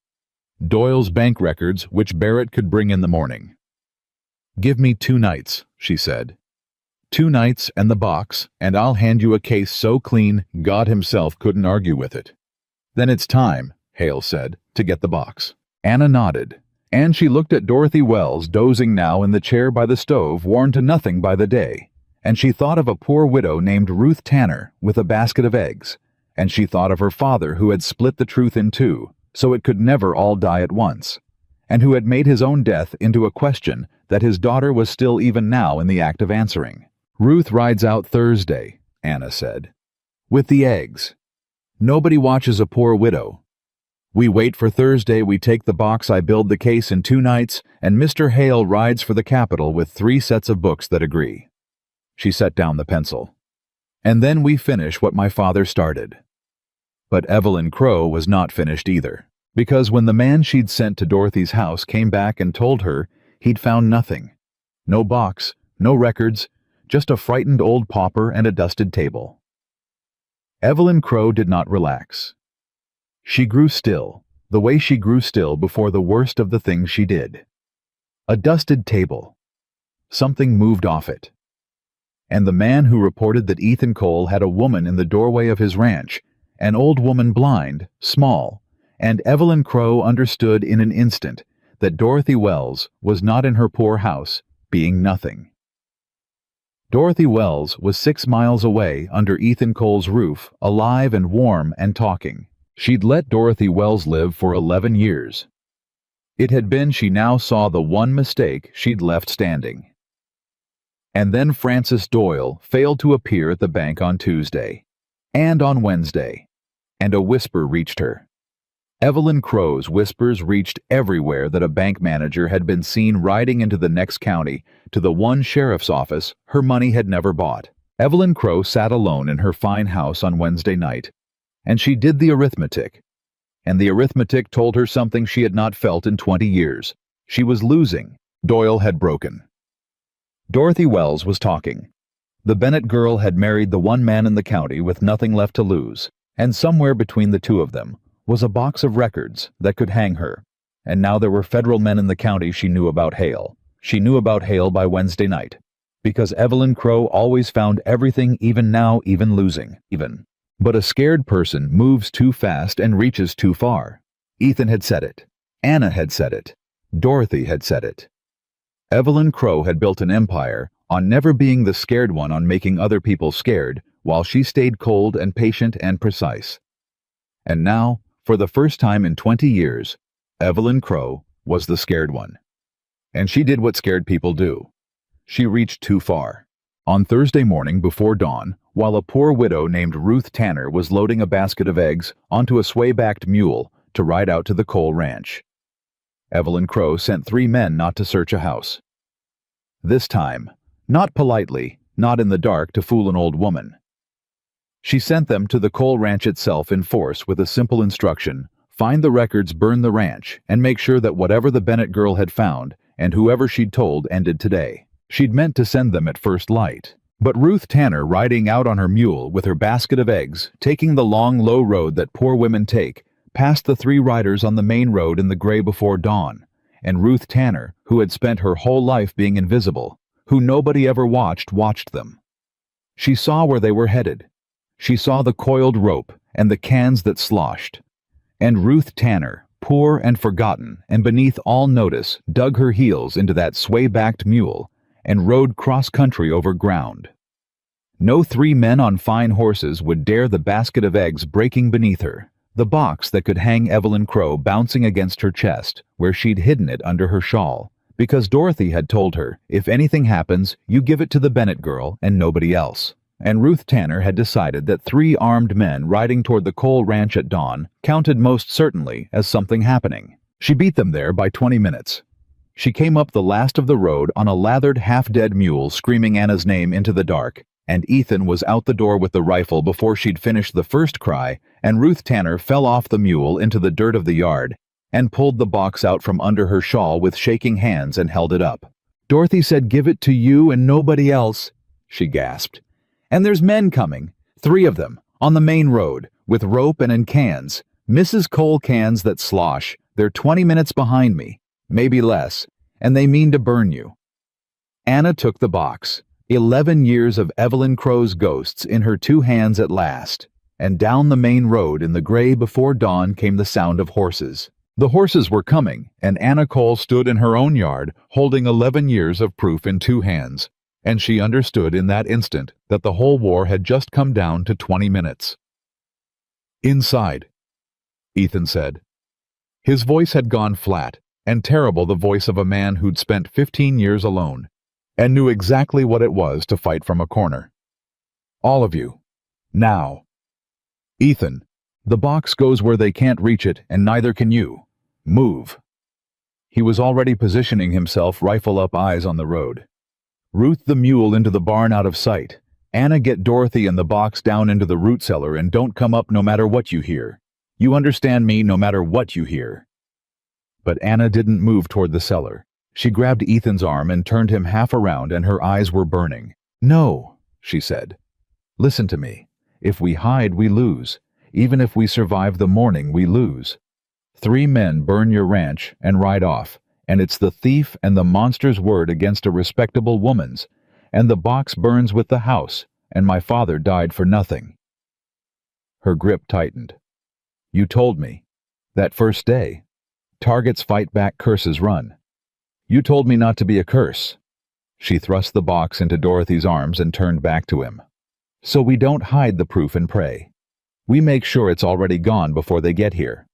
A: Doyle's bank records, which Barrett could bring in the morning. "Give me 2 nights, she said. 2 nights and the box, and I'll hand you a case so clean God himself couldn't argue with it." "Then it's time," Hale said, "to get the box." Anna nodded, and she looked at Dorothy Wells dozing now in the chair by the stove, worn to nothing by the day, and she thought of a poor widow named Ruth Tanner with a basket of eggs, and she thought of her father who had split the truth in 2, so it could never all die at once, and who had made his own death into a question that his daughter was still even now in the act of answering. "Ruth rides out Thursday," Anna said, "with the eggs. Nobody watches a poor widow. We wait for Thursday, we take the box, I build the case in 2 nights, and Mr. Hale rides for the capital with 3 sets of books that agree." She set down the pencil. "And then we finish what my father started." But Evelyn Crow was not finished either, because when the man she'd sent to Dorothy's house came back and told her, he'd found nothing. No box, no records, just a frightened old pauper and a dusted table. Evelyn Crow did not relax. She grew still, the way she grew still before the worst of the things she did. A dusted table. Something moved off it. And the man who reported that Ethan Cole had a woman in the doorway of his ranch, an old woman blind, small, and Evelyn Crow understood in an instant that Dorothy Wells was not in her poor house, being nothing. Dorothy Wells was 6 miles away under Ethan Cole's roof, alive and warm and talking. She'd let Dorothy Wells live for 11 years. It had been, she now saw, the one mistake she'd left standing. And then Francis Doyle failed to appear at the bank on Tuesday, and on Wednesday, and a whisper reached her. Evelyn Crow's whispers reached everywhere that a bank manager had been seen riding into the next county to the one sheriff's office her money had never bought. Evelyn Crow sat alone in her fine house on Wednesday night, and she did the arithmetic. And the arithmetic told her something she had not felt in 20 years. She was losing. Doyle had broken. Dorothy Wells was talking. The Bennett girl had married the one man in the county with nothing left to lose, and somewhere between the 2 of them was a box of records that could hang her. And now there were federal men in the county she knew about Hale. She knew about Hale by Wednesday night, because Evelyn Crow always found everything, even now, even losing, even. But a scared person moves too fast and reaches too far. Ethan had said it. Anna had said it. Dorothy had said it. Evelyn Crow had built an empire on never being the scared one, on making other people scared, while she stayed cold and patient and precise. And now, for the first time in 20 years, Evelyn Crow was the scared one. And she did what scared people do. She reached too far. On Thursday morning before dawn, while a poor widow named Ruth Tanner was loading a basket of eggs onto a sway-backed mule to ride out to the Cole Ranch, Evelyn Crow sent 3 men not to search a house. This time, not politely, not in the dark to fool an old woman. She sent them to the Cole Ranch itself in force with a simple instruction: find the records, burn the ranch, and make sure that whatever the Bennett girl had found, and whoever she'd told, ended today. She'd meant to send them at first light. But Ruth Tanner, riding out on her mule with her basket of eggs, taking the long, low road that poor women take, passed the 3 riders on the main road in the gray before dawn, and Ruth Tanner, who had spent her whole life being invisible, who nobody ever watched them. She saw where they were headed. She saw the coiled rope and the cans that sloshed. And Ruth Tanner, poor and forgotten and beneath all notice, dug her heels into that sway-backed mule and rode cross-country over ground. No 3 men on fine horses would dare the basket of eggs breaking beneath her, the box that could hang Evelyn Crow bouncing against her chest, where she'd hidden it under her shawl, because Dorothy had told her, if anything happens, you give it to the Bennett girl and nobody else. And Ruth Tanner had decided that 3 armed men riding toward the Cole Ranch at dawn counted most certainly as something happening. She beat them there by 20 minutes. She came up the last of the road on a lathered, half-dead mule screaming Anna's name into the dark, and Ethan was out the door with the rifle before she'd finished the first cry, and Ruth Tanner fell off the mule into the dirt of the yard and pulled the box out from under her shawl with shaking hands and held it up. "Dorothy said give it to you and nobody else," she gasped. "And there's men coming, 3 of them, on the main road, with rope and in cans, Mrs. Cole cans that slosh. They're 20 minutes behind me, maybe less, and they mean to burn you." Anna took the box, 11 years of Evelyn Crow's ghosts in her 2 hands at last, and down the main road in the gray before dawn came the sound of horses. The horses were coming, and Anna Cole stood in her own yard, holding 11 years of proof in 2 hands, and she understood in that instant that the whole war had just come down to 20 minutes. "Inside," Ethan said. His voice had gone flat, and terrible, the voice of a man who'd spent 15 years alone, and knew exactly what it was to fight from a corner. "All of you. Now." "Ethan, the box goes where they can't reach it, and neither can you. Move." He was already positioning himself, rifle up, eyes on the road. "Ruth the mule into the barn out of sight. Anna, get Dorothy and the box down into the root cellar and don't come up no matter what you hear. You understand me, no matter what you hear." But Anna didn't move toward the cellar. She grabbed Ethan's arm and turned him half around, and her eyes were burning. "No," she said. "Listen to me. If we hide, we lose. Even if we survive the morning, we lose. 3 men burn your ranch and ride off, and it's the thief and the monster's word against a respectable woman's, and the box burns with the house, and my father died for nothing." Her grip tightened. "You told me. That first day. Targets fight back, curses run. You told me not to be a curse." She thrust the box into Dorothy's arms and turned back to him. "So we don't hide the proof and pray. We make sure it's already gone before they get here.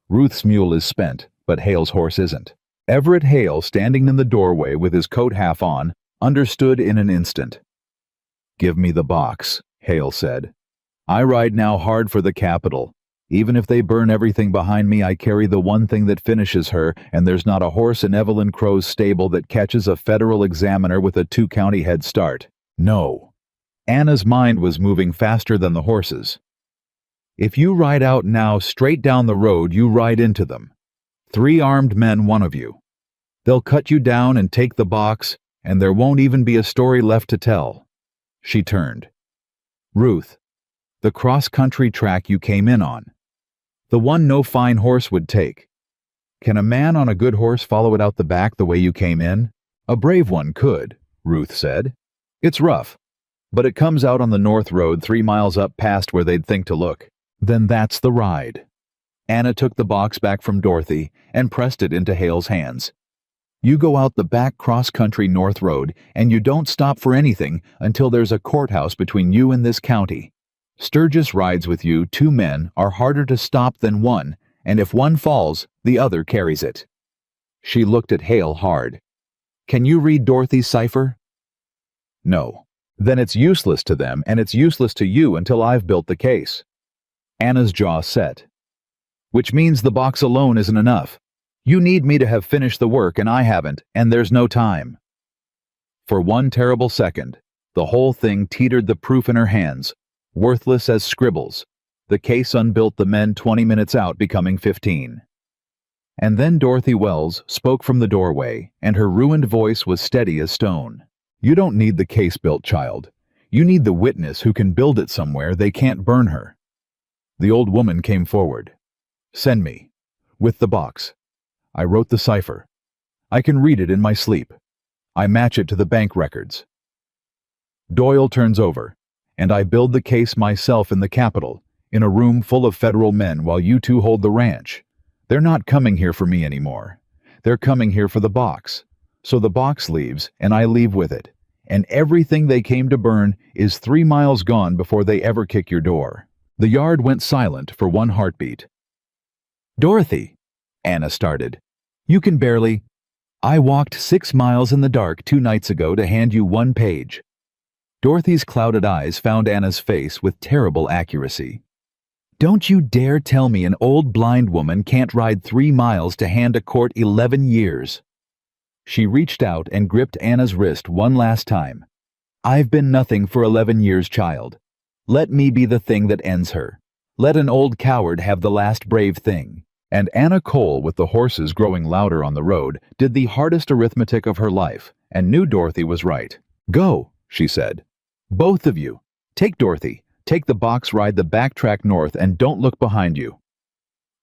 A: Ruth's mule is spent, but Hale's horse isn't." Everett Hale, standing in the doorway with his coat half on, understood in an instant. "Give me the box," Hale said. "I ride now hard for the capital. Even if they burn everything behind me, I carry the one thing that finishes her, and there's not a horse in Evelyn Crow's stable that catches a federal examiner with a 2-county head start. No." Anna's mind was moving faster than the horses. "If you ride out now, straight down the road, you ride into them. 3 armed men, one of you. They'll cut you down and take the box, and there won't even be a story left to tell." She turned. "Ruth, the cross-country track you came in on. The one no fine horse would take. Can a man on a good horse follow it out the back the way you came in?" "A brave one could," Ruth said. "It's rough, but it comes out on the north road 3 miles up past where they'd think to look. Then that's the ride." Anna took the box back from Dorothy and pressed it into Hale's hands. "You go out the back cross-country north road, and you don't stop for anything until there's a courthouse between you and this county. Sturgis rides with you. 2 men are harder to stop than 1, and if one falls, the other carries it." She looked at Hale hard. "Can you read Dorothy's cipher?" "No." Then it's useless to them, and it's useless to you until I've built the case. Anna's jaw set. Which means the box alone isn't enough. You need me to have finished the work, and I haven't, and there's no time. For one terrible second, the whole thing teetered, the proof in her hands, worthless as scribbles. The case unbuilt, the men 20 minutes out becoming 15. And then Dorothy Wells spoke from the doorway, and her ruined voice was steady as stone. You don't need the case built, child. You need the witness who can build it somewhere they can't burn her. The old woman came forward. Send me. With the box. I wrote the cipher. I can read it in my sleep. I match it to the bank records. Doyle turns over, and I build the case myself in the Capitol, in a room full of federal men while you two hold the ranch. They're not coming here for me anymore. They're coming here for the box. So the box leaves, and I leave with it. And everything they came to burn is 3 miles gone before they ever kick your door. The yard went silent for one heartbeat. Dorothy, Anna started. You can barely... I walked 6 miles in the dark 2 nights ago to hand you 1 page. Dorothy's clouded eyes found Anna's face with terrible accuracy. Don't you dare tell me an old blind woman can't ride 3 miles to hand a court 11 years. She reached out and gripped Anna's wrist one last time. I've been nothing for 11 years, child. Let me be the thing that ends her. Let an old coward have the last brave thing. And Anna Cole, with the horses growing louder on the road, did the hardest arithmetic of her life, and knew Dorothy was right. Go, she said. Both of you. Take Dorothy. Take the box, ride the backtrack north, and don't look behind you.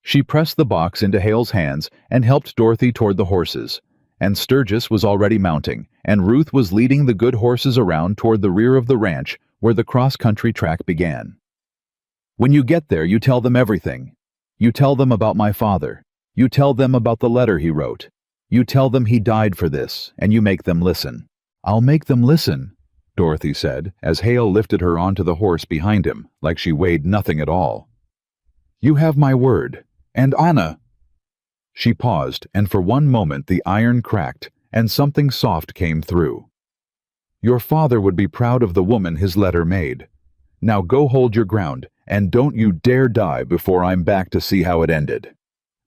A: She pressed the box into Hale's hands and helped Dorothy toward the horses. And Sturgis was already mounting, and Ruth was leading the good horses around toward the rear of the ranch where the cross-country track began. When you get there, you tell them everything. You tell them about my father. You tell them about the letter he wrote. You tell them he died for this, and you make them listen. I'll make them listen, Dorothy said, as Hale lifted her onto the horse behind him, like she weighed nothing at all. You have my word. And Anna... She paused, and for one moment the iron cracked, and something soft came through. Your father would be proud of the woman his letter made. Now go hold your ground, and don't you dare die before I'm back to see how it ended.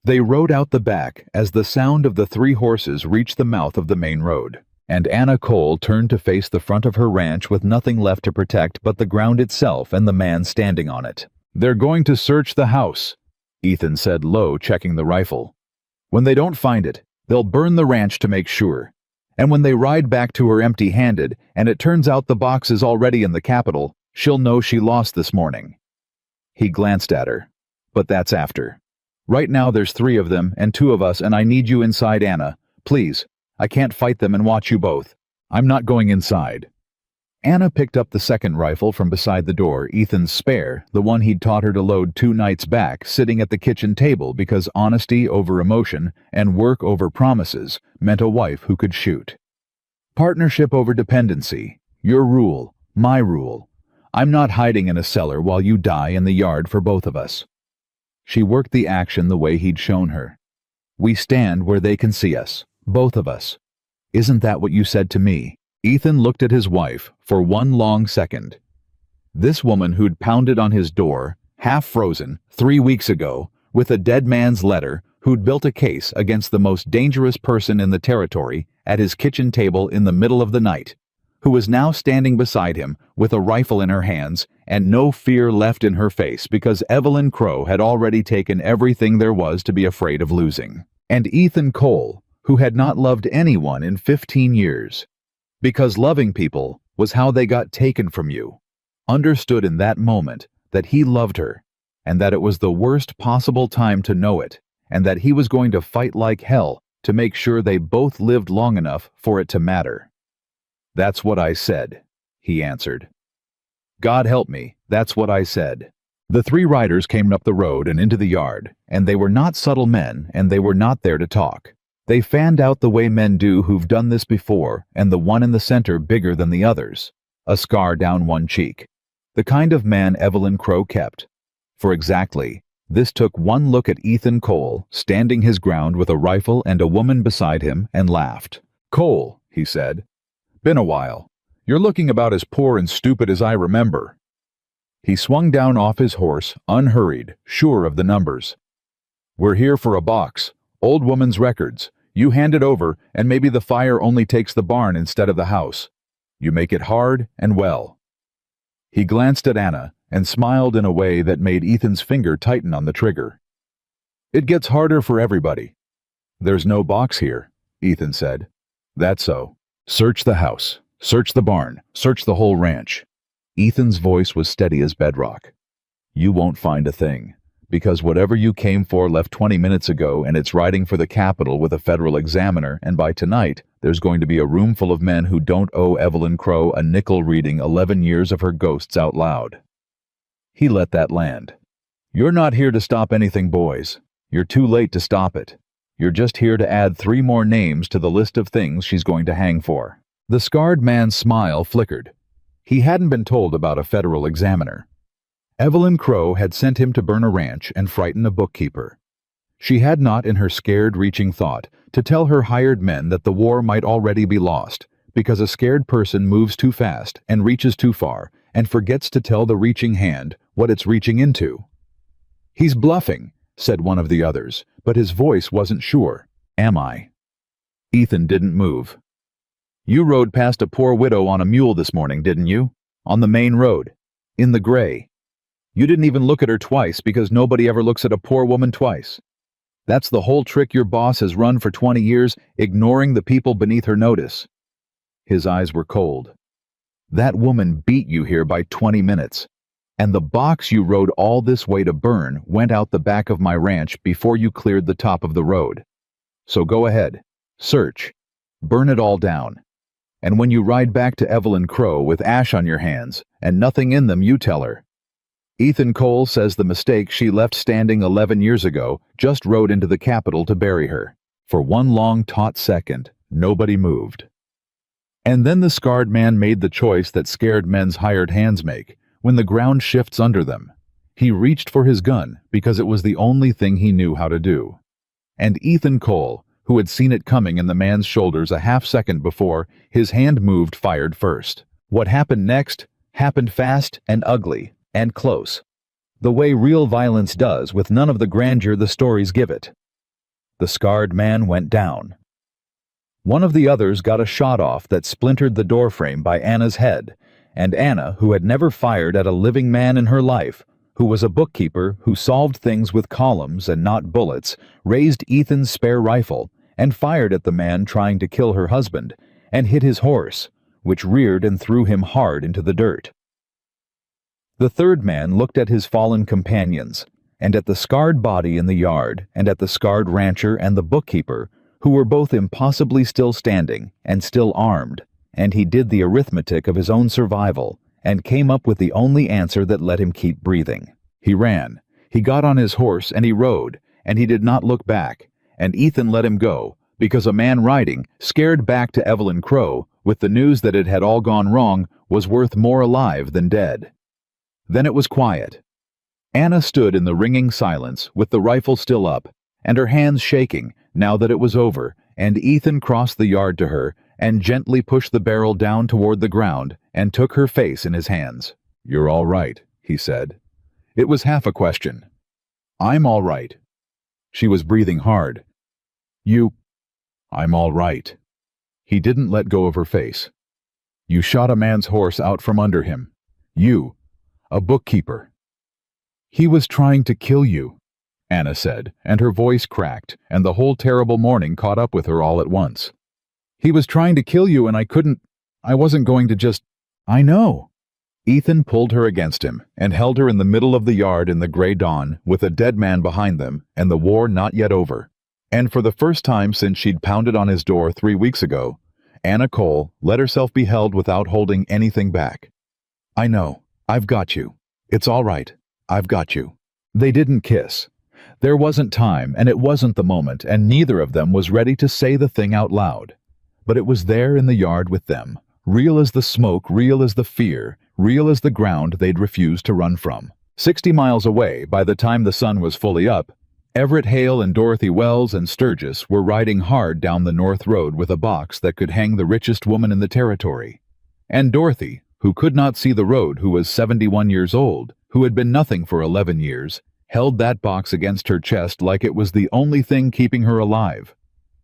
A: They rode out the back as the sound of the 3 horses reached the mouth of the main road, and Anna Cole turned to face the front of her ranch with nothing left to protect but the ground itself and the man standing on it. They're going to search the house, Ethan said low, checking the rifle. When they don't find it, they'll burn the ranch to make sure. And when they ride back to her empty-handed, and it turns out the box is already in the Capitol, she'll know she lost this morning. He glanced at her. But that's after. Right now there's 3 of them and 2 of us, and I need you inside, Anna. Please. I can't fight them and watch you both. I'm not going inside. Anna picked up the second rifle from beside the door, Ethan's spare, the one he'd taught her to load 2 nights back, sitting at the kitchen table because honesty over emotion and work over promises meant a wife who could shoot. Partnership over dependency. Your rule. My rule. I'm not hiding in a cellar while you die in the yard for both of us. She worked the action the way he'd shown her. We stand where they can see us, both of us. Isn't that what you said to me? Ethan looked at his wife for one long second. This woman who'd pounded on his door, half frozen, 3 weeks ago, with a dead man's letter, who'd built a case against the most dangerous person in the territory at his kitchen table in the middle of the night, who was now standing beside him with a rifle in her hands and no fear left in her face because Evelyn Crow had already taken everything there was to be afraid of losing. And Ethan Cole, who had not loved anyone in 15 years. Because loving people was how they got taken from you, understood in that moment that he loved her, and that it was the worst possible time to know it, and that he was going to fight like hell to make sure they both lived long enough for it to matter. That's what I said, he answered. God help me, that's what I said. The 3 riders came up the road and into the yard, and they were not subtle men, and they were not there to talk. They fanned out the way men do who've done this before, and the one in the center bigger than the others, a scar down one cheek. The kind of man Evelyn Crow kept. For exactly, this took one look at Ethan Cole, standing his ground with a rifle and a woman beside him, and laughed. Cole, he said. Been a while. You're looking about as poor and stupid as I remember." He swung down off his horse, unhurried, sure of the numbers. "We're here for a box. Old woman's records. You hand it over, and maybe the fire only takes the barn instead of the house. You make it hard and well." He glanced at Anna and smiled in a way that made Ethan's finger tighten on the trigger. "It gets harder for everybody." "There's no box here," Ethan said. "That's so. Search the house. Search the barn. Search the whole ranch." Ethan's voice was steady as bedrock. "You won't find a thing, because whatever you came for left 20 minutes ago, and it's riding for the Capitol with a federal examiner, and by tonight, there's going to be a room full of men who don't owe Evelyn Crow a nickel reading 11 years of her ghosts out loud." He let that land. "You're not here to stop anything, boys. You're too late to stop it. You're just here to add 3 more names to the list of things she's going to hang for." The scarred man's smile flickered. He hadn't been told about a federal examiner. Evelyn Crow had sent him to burn a ranch and frighten a bookkeeper. She had not, in her scared, reaching thought, to tell her hired men that the war might already be lost, because a scared person moves too fast and reaches too far and forgets to tell the reaching hand what it's reaching into. "He's bluffing," said one of the others, but his voice wasn't sure. "Am I?" Ethan didn't move. "You rode past a poor widow on a mule this morning, didn't you? On the main road. In the gray. You didn't even look at her twice because nobody ever looks at a poor woman twice. That's the whole trick your boss has run for 20 years, ignoring the people beneath her notice." His eyes were cold. "That woman beat you here by 20 minutes. And the box you rode all this way to burn went out the back of my ranch before you cleared the top of the road. So go ahead. Search. Burn it all down. And when you ride back to Evelyn Crow with ash on your hands and nothing in them, you tell her. Ethan Cole says the mistake she left standing 11 years ago just rode into the Capitol to bury her." For one long taut second, nobody moved. And then the scarred man made the choice that scared men's hired hands make when the ground shifts under them. He reached for his gun because it was the only thing he knew how to do. And Ethan Cole, who had seen it coming in the man's shoulders a half-second before, his hand moved, fired first. What happened next happened fast and ugly and close, the way real violence does with none of the grandeur the stories give it. The scarred man went down. One of the others got a shot off that splintered the doorframe by Anna's head, and Anna, who had never fired at a living man in her life, who was a bookkeeper who solved things with columns and not bullets, raised Ethan's spare rifle and fired at the man trying to kill her husband, and hit his horse, which reared and threw him hard into the dirt. The third man looked at his fallen companions, and at the scarred body in the yard, and at the scarred rancher and the bookkeeper, who were both impossibly still standing and still armed, and he did the arithmetic of his own survival, and came up with the only answer that let him keep breathing. He ran. He got on his horse and he rode, and he did not look back, and Ethan let him go, because a man riding, scared back to Evelyn Crow, with the news that it had all gone wrong, was worth more alive than dead. Then it was quiet. Anna stood in the ringing silence, with the rifle still up, and her hands shaking, now that it was over, and Ethan crossed the yard to her, and gently pushed the barrel down toward the ground, and took her face in his hands. "You're all right," he said. It was half a question. "I'm all right." She was breathing hard. "I'm all right." He didn't let go of her face. "You shot a man's horse out from under him. You, a bookkeeper." "He was trying to kill you," Anna said, and her voice cracked, and the whole terrible morning caught up with her all at once. "He was trying to kill you, and I wasn't going to just... I know." Ethan pulled her against him and held her in the middle of the yard in the gray dawn, with a dead man behind them and the war not yet over. And for the first time since she'd pounded on his door 3 weeks ago, Anna Cole let herself be held without holding anything back. "I know. I've got you. It's all right. I've got you." They didn't kiss. There wasn't time, and it wasn't the moment, and neither of them was ready to say the thing out loud. But it was there in the yard with them, real as the smoke, real as the fear, real as the ground they'd refused to run from. 60 miles away, by the time the sun was fully up, Everett Hale and Dorothy Wells and Sturgis were riding hard down the north road with a box that could hang the richest woman in the territory. And Dorothy, who could not see the road, who was 71 years old, who had been nothing for 11 years, held that box against her chest like it was the only thing keeping her alive,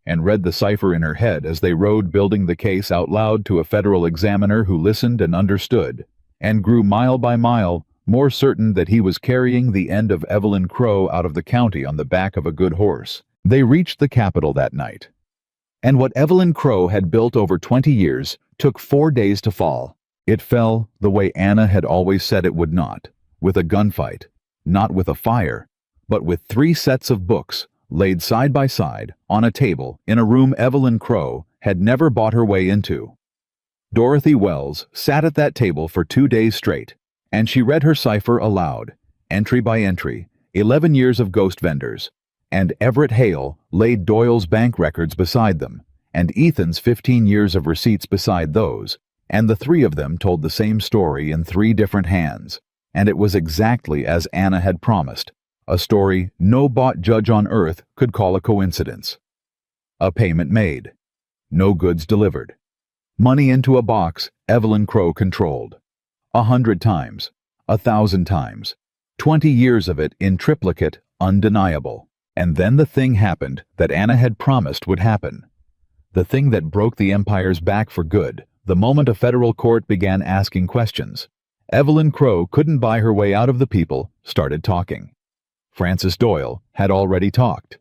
A: and read the cipher in her head as they rode building the case out loud to a federal examiner who listened and understood, and grew mile by mile more certain that he was carrying the end of Evelyn Crow out of the county on the back of a good horse. They reached the capital that night. And what Evelyn Crow had built over 20 years took 4 days to fall. It fell the way Anna had always said it would not, with a gunfight, not with a fire, but with 3 sets of books laid side by side on a table in a room Evelyn Crow had never bought her way into. Dorothy Wells sat at that table for 2 days straight, and she read her cipher aloud, entry by entry, 11 years of ghost vendors, and Everett Hale laid Doyle's bank records beside them, and Ethan's 15 years of receipts beside those, and the 3 of them told the same story in 3 different hands, and it was exactly as Anna had promised, a story no bought judge on earth could call a coincidence. A payment made. No goods delivered. Money into a box Evelyn Crow controlled. 100 times. 1,000 times. 20 years of it in triplicate, undeniable. And then the thing happened that Anna had promised would happen. The thing that broke the Empire's back for good, the moment a federal court began asking questions. Evelyn Crow couldn't buy her way out of the people, started talking. Francis Doyle had already talked.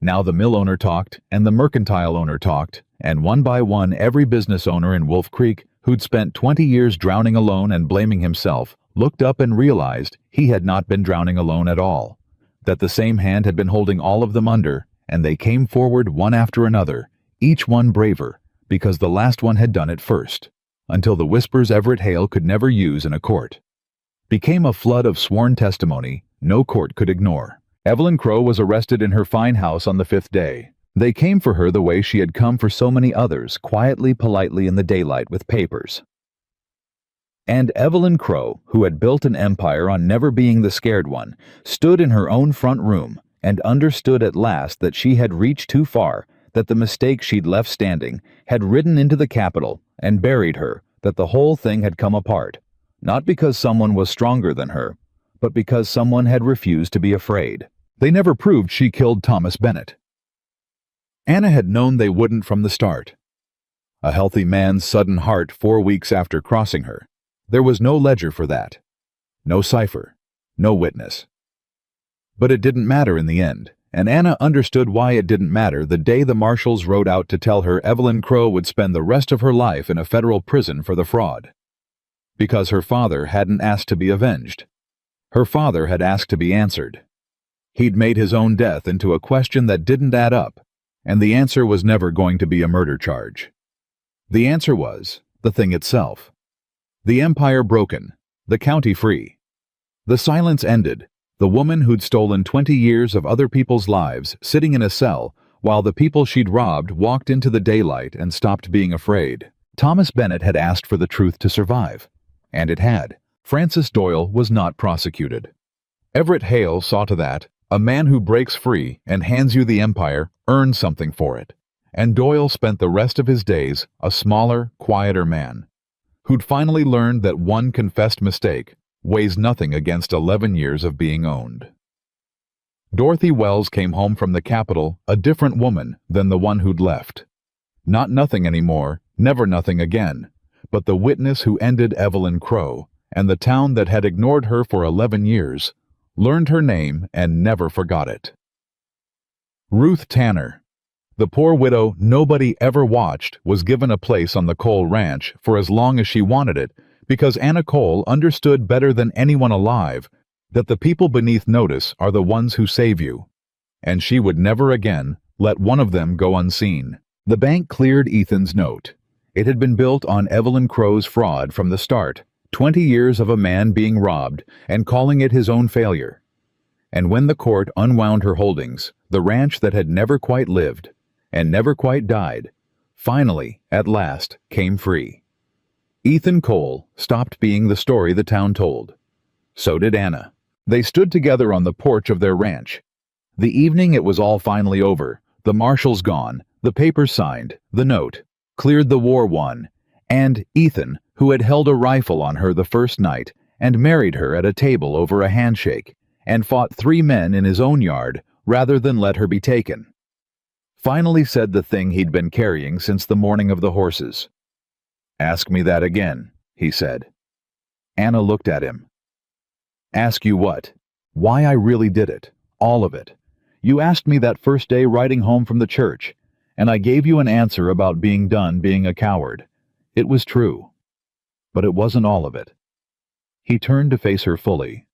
A: Now the mill owner talked, and the mercantile owner talked, and one by one every business owner in Wolf Creek, who'd spent 20 years drowning alone and blaming himself, looked up and realized he had not been drowning alone at all, that the same hand had been holding all of them under, and they came forward one after another, each one braver, because the last one had done it first, until the whispers Everett Hale could never use in a court became a flood of sworn testimony no court could ignore. Evelyn Crow was arrested in her fine house on the 5th day. They came for her the way she had come for so many others, quietly, politely in the daylight with papers. And Evelyn Crow, who had built an empire on never being the scared one, stood in her own front room and understood at last that she had reached too far, that the mistake she'd left standing had ridden into the Capitol and buried her, that the whole thing had come apart, not because someone was stronger than her, but because someone had refused to be afraid. They never proved she killed Thomas Bennett. Anna had known they wouldn't from the start. A healthy man's sudden heart 4 weeks after crossing her. There was no ledger for that. No cipher. No witness. But it didn't matter in the end, and Anna understood why it didn't matter the day the marshals rode out to tell her Evelyn Crow would spend the rest of her life in a federal prison for the fraud. Because her father hadn't asked to be avenged. Her father had asked to be answered. He'd made his own death into a question that didn't add up, and the answer was never going to be a murder charge. The answer was the thing itself. The empire broken, the county free. The silence ended, the woman who'd stolen 20 years of other people's lives sitting in a cell while the people she'd robbed walked into the daylight and stopped being afraid. Thomas Bennett had asked for the truth to survive, and it had. Francis Doyle was not prosecuted. Everett Hale saw to that. A man who breaks free and hands you the empire earns something for it. And Doyle spent the rest of his days a smaller, quieter man, who'd finally learned that one confessed mistake weighs nothing against 11 years of being owned. Dorothy Wells came home from the Capitol a different woman than the one who'd left. Not nothing anymore, never nothing again, but the witness who ended Evelyn Crow, and the town that had ignored her for 11 years, learned her name and never forgot it. Ruth Tanner. The poor widow nobody ever watched was given a place on the Cole Ranch for as long as she wanted it because Anna Cole understood better than anyone alive that the people beneath notice are the ones who save you, and she would never again let one of them go unseen. The bank cleared Ethan's note. It had been built on Evelyn Crow's fraud from the start, 20 years of a man being robbed and calling it his own failure. And when the court unwound her holdings, the ranch that had never quite lived and never quite died, finally, at last, came free. Ethan Cole stopped being the story the town told. So did Anna. They stood together on the porch of their ranch. The evening it was all finally over, the marshals gone, the papers signed, the note, cleared the war won, And Ethan, who had held a rifle on her the first night and married her at a table over a handshake, and fought 3 men in his own yard rather than let her be taken. Finally said the thing he'd been carrying since the morning of the horses. "Ask me that again," he said. Anna looked at him. "Ask you what? Why I really did it. All of it. You asked me that first day riding home from the church, and I gave you an answer about being done being a coward. It was true. But it wasn't all of it." He turned to face her fully.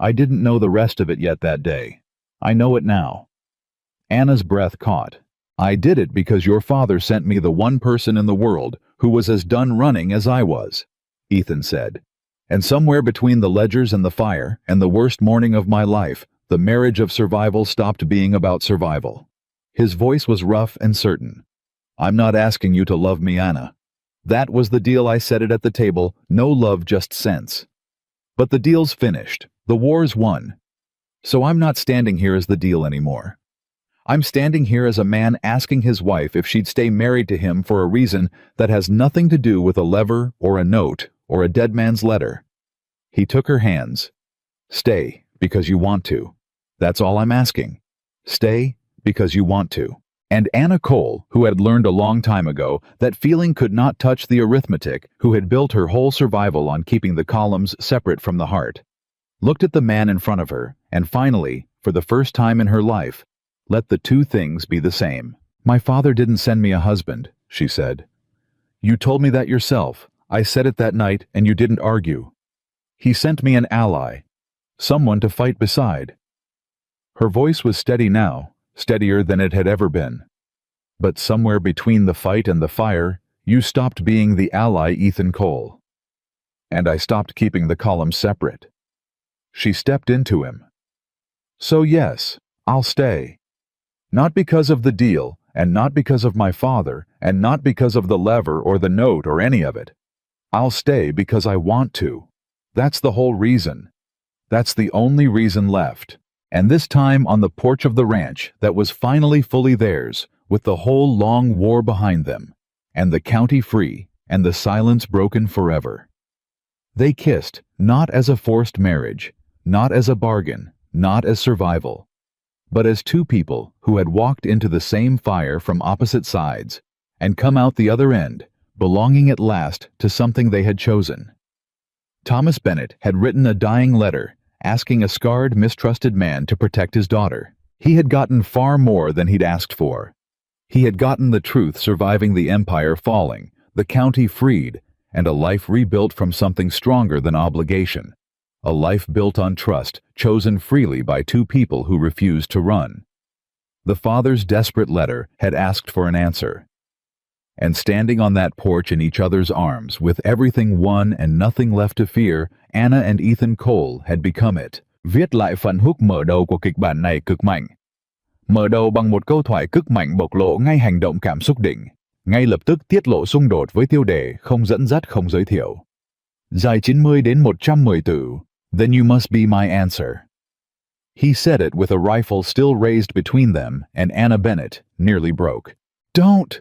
A: "I didn't know the rest of it yet that day. I know it now." Anna's breath caught. "I did it because your father sent me the one person in the world who was as done running as I was," Ethan said. "And somewhere between the ledgers and the fire and the worst morning of my life, the marriage of survival stopped being about survival." His voice was rough and certain. "I'm not asking you to love me, Anna. That was the deal. I said it at the table. No love, just sense. But the deal's finished. The war's won. So I'm not standing here as the deal anymore. I'm standing here as a man asking his wife if she'd stay married to him for a reason that has nothing to do with a lever or a note or a dead man's letter." He took her hands. "Stay because you want to. That's all I'm asking. Stay because you want to." And Anna Cole, who had learned a long time ago that feeling could not touch the arithmetic, who had built her whole survival on keeping the columns separate from the heart, looked at the man in front of her, and finally, for the first time in her life, let the two things be the same. "My father didn't send me a husband," she said. "You told me that yourself. I said it that night, and you didn't argue. He sent me an ally, someone to fight beside." Her voice was steady now, steadier than it had ever been. "But somewhere between the fight and the fire, you stopped being the ally, Ethan Cole. And I stopped keeping the columns separate." She stepped into him. "So yes, I'll stay. Not because of the deal, and not because of my father, and not because of the lever or the note or any of it. I'll stay because I want to. That's the whole reason. That's the only reason left." And this time on the porch of the ranch that was finally fully theirs, with the whole long war behind them, and the county free, and the silence broken forever. They kissed, not as a forced marriage, not as a bargain, not as survival, but as two people who had walked into the same fire from opposite sides, and come out the other end, belonging at last to something they had chosen. Thomas Bennett had written a dying letter, asking a scarred, mistrusted man to protect his daughter. He had gotten far more than he'd asked for. He had gotten the truth surviving the empire falling, the county freed, and a life rebuilt from something stronger than obligation. A life built on trust, chosen freely by two people who refused to run. The father's desperate letter had asked for an answer. And standing on that porch in each other's arms, with everything won and nothing left to fear, Anna and Ethan Cole had become it. Viết lại phần hook mở đầu của kịch bản này cực mạnh. Mở đầu bằng một câu thoại cực mạnh bộc lộ ngay hành động cảm xúc định, ngay lập tức tiết lộ xung đột với tiêu đề không dẫn dắt không giới thiệu. Dài 90 đến 110 từ, then you must be my answer. He said it with a rifle still raised between them, and Anna Bennett nearly broke. "Don't!"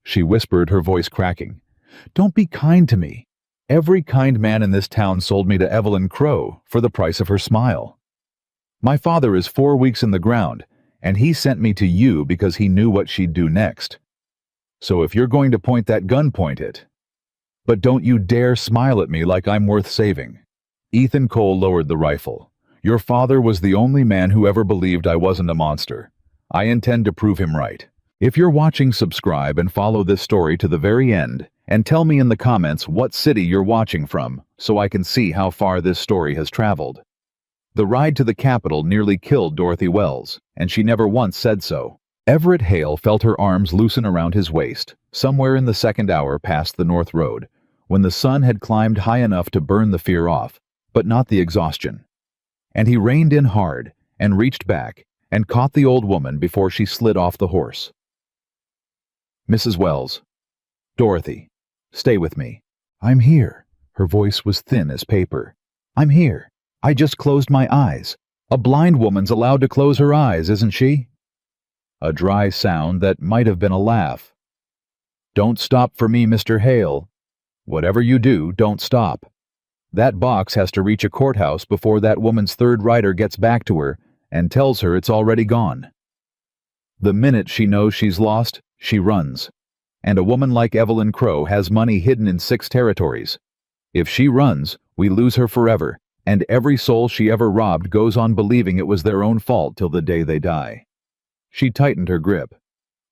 A: she whispered, her voice cracking. "Don't be kind to me. Every kind man in this town sold me to Evelyn Crow for the price of her smile. My father is 4 weeks in the ground, and he sent me to you because he knew what she'd do next. So if you're going to point that gun, point it. But don't you dare smile at me like I'm worth saving." Ethan Cole lowered the rifle. "Your father was the only man who ever believed I wasn't a monster. I intend to prove him right. If you're watching, subscribe and follow this story to the very end, and tell me in the comments what city you're watching from, so I can see how far this story has traveled. The ride to the capital nearly killed Dorothy Wells, and she never once said so." Everett Hale felt her arms loosen around his waist, somewhere in the second hour past the North Road, when the sun had climbed high enough to burn the fear off, but not the exhaustion. And he reined in hard, and reached back, and caught the old woman before she slid off the horse. "Mrs. Wells. Dorothy. Stay with me. I'm here." Her voice was thin as paper. "I'm here. I just closed my eyes. A blind woman's allowed to close her eyes, isn't she?" A dry sound that might have been a laugh. "Don't stop for me, Mr. Hale. Whatever you do, don't stop. That box has to reach a courthouse before that woman's third rider gets back to her and tells her it's already gone. The minute she knows she's lost, she runs. And a woman like Evelyn Crow has money hidden in 6 territories. If she runs, we lose her forever, and every soul she ever robbed goes on believing it was their own fault till the day they die. She tightened her grip.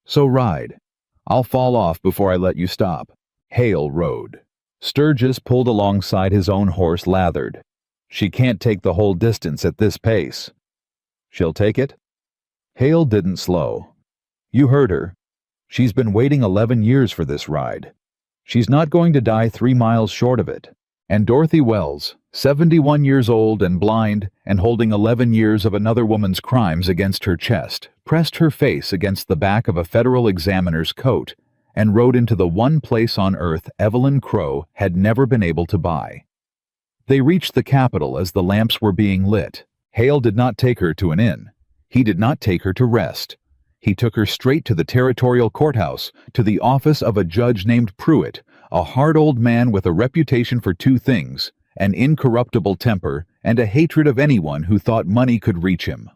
A: So ride. I'll fall off before I let you stop. Hale rode. Sturgis pulled alongside his own horse Lathered. She can't take the whole distance at this pace. She'll take it? Hale didn't slow. You heard her. She's been waiting 11 years for this ride. She's not going to die 3 miles short of it. And Dorothy Wells, 71 years old and blind and holding 11 years of another woman's crimes against her chest, pressed her face against the back of a federal examiner's coat and rode into the one place on earth Evelyn Crow had never been able to buy. They reached the Capitol as the lamps were being lit. Hale did not take her to an inn. He did not take her to rest. He took her straight to the territorial courthouse, to the office of a judge named Pruitt, a hard old man with a reputation for 2 things, an incorruptible temper and a hatred of anyone who thought money could reach him.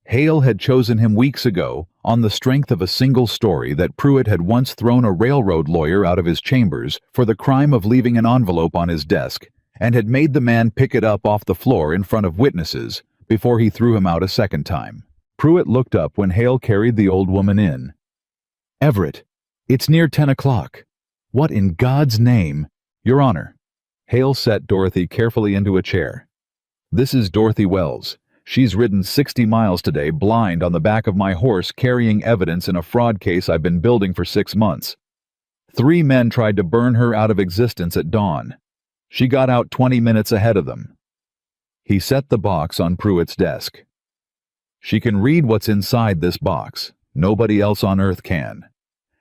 A: Hale had chosen him weeks ago on the strength of a single story that Pruitt had once thrown a railroad lawyer out of his chambers for the crime of leaving an envelope on his desk, and had made the man pick it up off the floor in front of witnesses before he threw him out a second time. Pruitt looked up when Hale carried the old woman in. Everett, it's near 10 o'clock. What in God's name? Your Honor. Hale set Dorothy carefully into a chair. This is Dorothy Wells. She's ridden 60 miles today blind on the back of my horse carrying evidence in a fraud case I've been building for 6 months. 3 men tried to burn her out of existence at dawn. She got out 20 minutes ahead of them. He set the box on Pruitt's desk. She can read what's inside this box. Nobody else on earth can.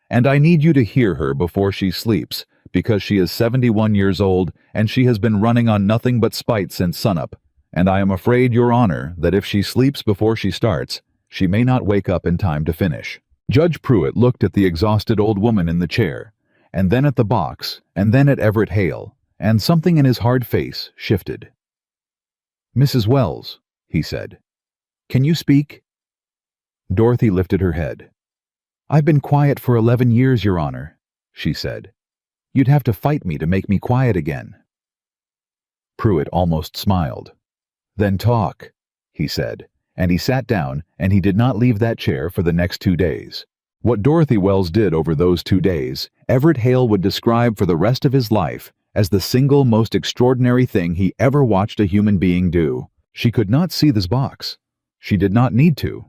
A: And I need you to hear her before she sleeps, because she is 71 years old and she has been running on nothing but spite since sunup. And I am afraid, Your Honor, that if she sleeps before she starts, she may not wake up in time to finish. Judge Pruitt looked at the exhausted old woman in the chair, and then at the box, and then at Everett Hale, and something in his hard face shifted. Mrs. Wells, he said, can you speak? Dorothy lifted her head. I've been quiet for 11 years, Your Honor, she said. You'd have to fight me to make me quiet again. Pruitt almost smiled. Then talk, he said, and he sat down, and he did not leave that chair for the next 2 days. What Dorothy Wells did over those 2 days, Everett Hale would describe for the rest of his life as the single most extraordinary thing he ever watched a human being do. She could not see this box. She did not need to.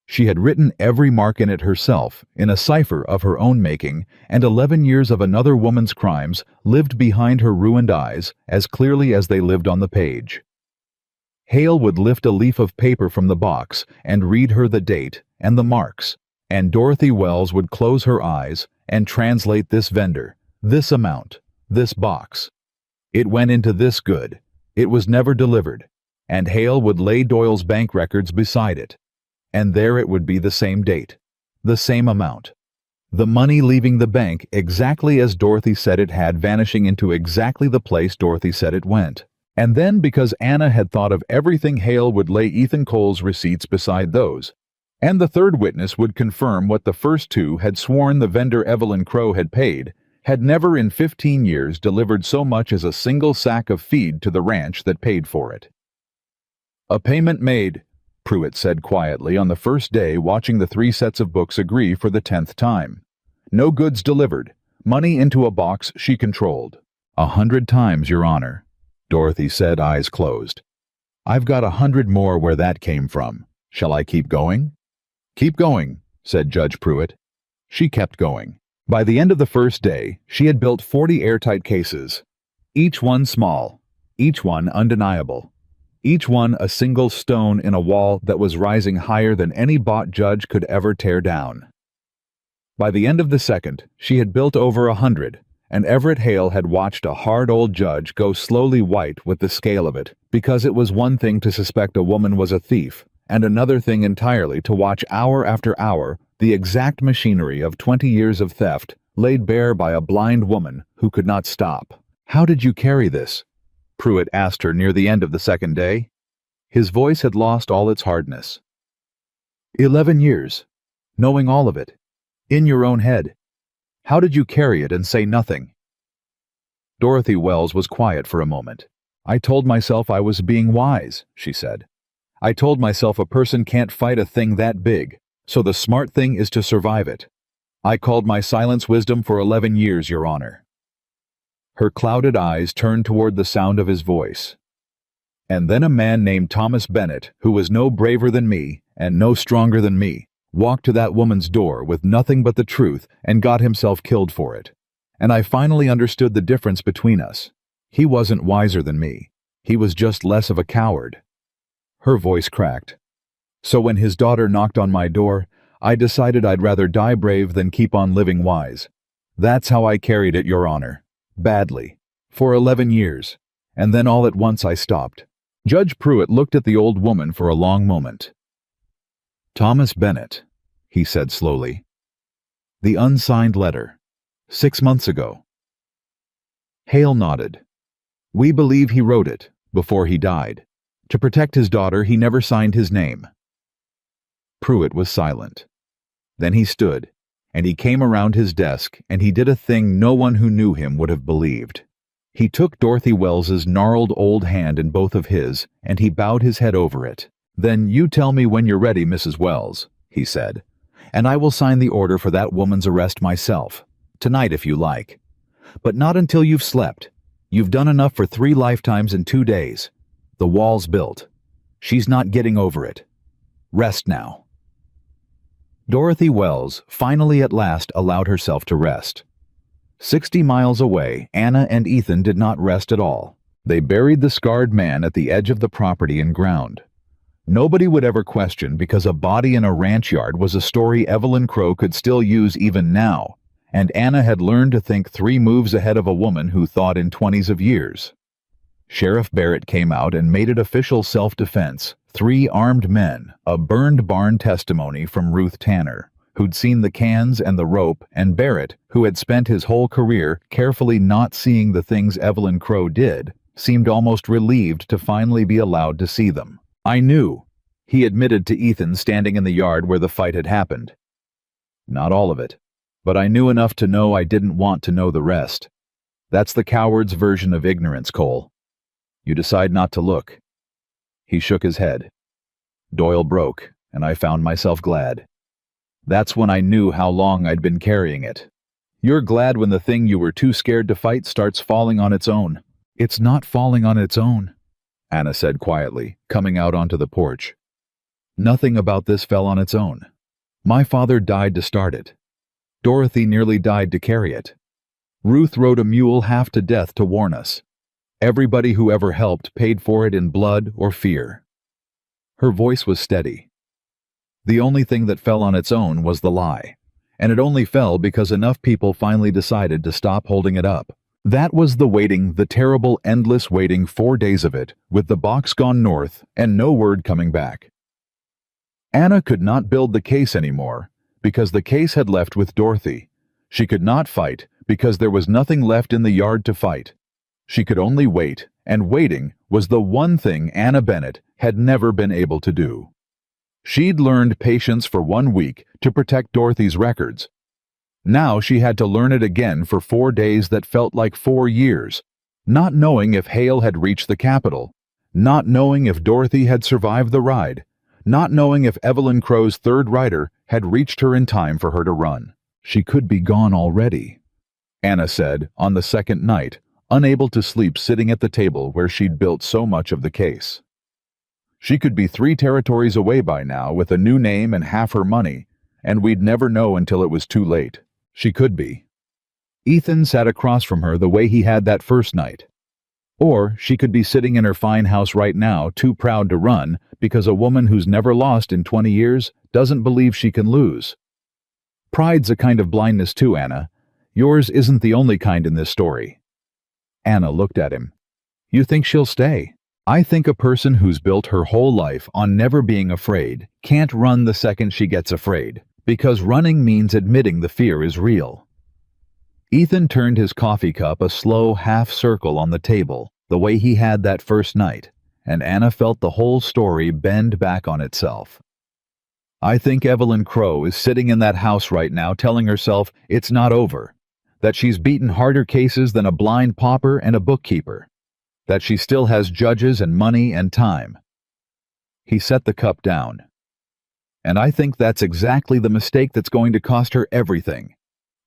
A: She had written every mark in it herself, in a cipher of her own making, and 11 years of another woman's crimes lived behind her ruined eyes as clearly as they lived on the page. Hale would lift a leaf of paper from the box and read her the date and the marks, and Dorothy Wells would close her eyes and translate this vendor, this amount, this box. It went into this good. It was never delivered, and Hale would lay Doyle's bank records beside it. And there it would be the same date, the same amount. The money leaving the bank exactly as Dorothy said it had, vanishing into exactly the place Dorothy said it went. And then, because Anna had thought of everything, Hale would lay Ethan Cole's receipts beside those. And the third witness would confirm what the first 2 had sworn the vendor Evelyn Crow had paid, had never in 15 years delivered so much as a single sack of feed to the ranch that paid for it. A payment made, Pruitt said quietly on the first day, watching the 3 sets of books agree for the 10th time. No goods delivered. Money into a box she controlled. 100 times, Your Honor, Dorothy said, eyes closed. I've got 100 more where that came from. Shall I keep going? Keep going, said Judge Pruitt. She kept going. By the end of the first day, she had built 40 airtight cases. Each one small. Each one undeniable. Each one a single stone in a wall that was rising higher than any bought judge could ever tear down. By the end of the second, she had built over 100, and Everett Hale had watched a hard old judge go slowly white with the scale of it, because it was one thing to suspect a woman was a thief, and another thing entirely to watch hour after hour the exact machinery of 20 years of theft laid bare by a blind woman who could not stop. "How did you carry this?" Pruitt asked her near the end of the second day. His voice had lost all its hardness. 11 years. Knowing all of it. In your own head. How did you carry it and say nothing? Dorothy Wells was quiet for a moment. "I told myself I was being wise," she said. "I told myself a person can't fight a thing that big, so the smart thing is to survive it. I called my silence wisdom for 11 years, Your Honor." Her clouded eyes turned toward the sound of his voice. "And then a man named Thomas Bennett, who was no braver than me and no stronger than me, walked to that woman's door with nothing but the truth and got himself killed for it. And I finally understood the difference between us. He wasn't wiser than me. He was just less of a coward." Her voice cracked. "So when his daughter knocked on my door, I decided I'd rather die brave than keep on living wise. That's how I carried it, Your Honor. Badly. For 11 years. And then all at once I stopped." Judge Pruitt looked at the old woman for a long moment. "Thomas Bennett," he said slowly. "The unsigned letter. 6 months ago." Hale nodded. "We believe he wrote it, before he died. To protect his daughter, he never signed his name." Pruitt was silent. Then he stood, and he came around his desk, and he did a thing no one who knew him would have believed. He took Dorothy Wells's gnarled old hand in both of his, and he bowed his head over it. "Then you tell me when you're ready, Mrs. Wells," he said, "and I will sign the order for that woman's arrest myself. Tonight, if you like. But not until you've slept. You've done enough for 3 lifetimes in 2 days. The wall's built. She's not getting over it. Rest now." Dorothy Wells finally at last allowed herself to rest. 60 miles away, Anna and Ethan did not rest at all. They buried the scarred man at the edge of the property in ground. Nobody would ever question, because a body in a ranch yard was a story Evelyn Crow could still use even now, and Anna had learned to think 3 moves ahead of a woman who thought in 20s of years. Sheriff Barrett came out and made it official self-defense. 3 armed men, a burned barn testimony from Ruth Tanner, who'd seen the cans and the rope, and Barrett, who had spent his whole career carefully not seeing the things Evelyn Crow did, seemed almost relieved to finally be allowed to see them. "I knew," he admitted to Ethan standing in the yard where the fight had happened. "Not all of it, but I knew enough to know I didn't want to know the rest. That's the coward's version of ignorance, Cole. You decide not to look." He shook his head. "Doyle broke, and I found myself glad. That's when I knew how long I'd been carrying it. You're glad when the thing you were too scared to fight starts falling on its own." "It's not falling on its own," Anna said quietly, coming out onto the porch. "Nothing about this fell on its own. My father died to start it. Dorothy nearly died to carry it. Ruth rode a mule half to death to warn us. Everybody who ever helped paid for it in blood or fear." Her voice was steady. "The only thing that fell on its own was the lie, and it only fell because enough people finally decided to stop holding it up. That was the waiting, the terrible, endless waiting 4 days of it, with the box gone north and no word coming back." Anna could not build the case anymore, because the case had left with Dorothy. She could not fight, because there was nothing left in the yard to fight. She could only wait, and waiting was the one thing Anna Bennett had never been able to do. She'd learned patience for 1 week to protect Dorothy's records. Now she had to learn it again for 4 days that felt like 4 years, not knowing if Hale had reached the capital, not knowing if Dorothy had survived the ride, not knowing if Evelyn Crow's 3rd rider had reached her in time for her to run. She could be gone already, Anna said on the second night, unable to sleep sitting at the table where she'd built so much of the case. She could be 3 territories away by now with a new name and half her money, and we'd never know until it was too late. She could be. Ethan sat across from her the way he had that first night. Or she could be sitting in her fine house right now, too proud to run, because a woman who's never lost in 20 years doesn't believe she can lose. Pride's a kind of blindness too, Anna. Yours isn't the only kind in this story. Anna looked at him. You think she'll stay? I think a person who's built her whole life on never being afraid can't run the second she gets afraid, because running means admitting the fear is real. Ethan turned his coffee cup a slow half-circle on the table, the way he had that first night, and Anna felt the whole story bend back on itself. I think Evelyn Crow is sitting in that house right now telling herself it's not over, that she's beaten harder cases than a blind pauper and a bookkeeper, that she still has judges and money and time. He set the cup down. And I think that's exactly the mistake that's going to cost her everything.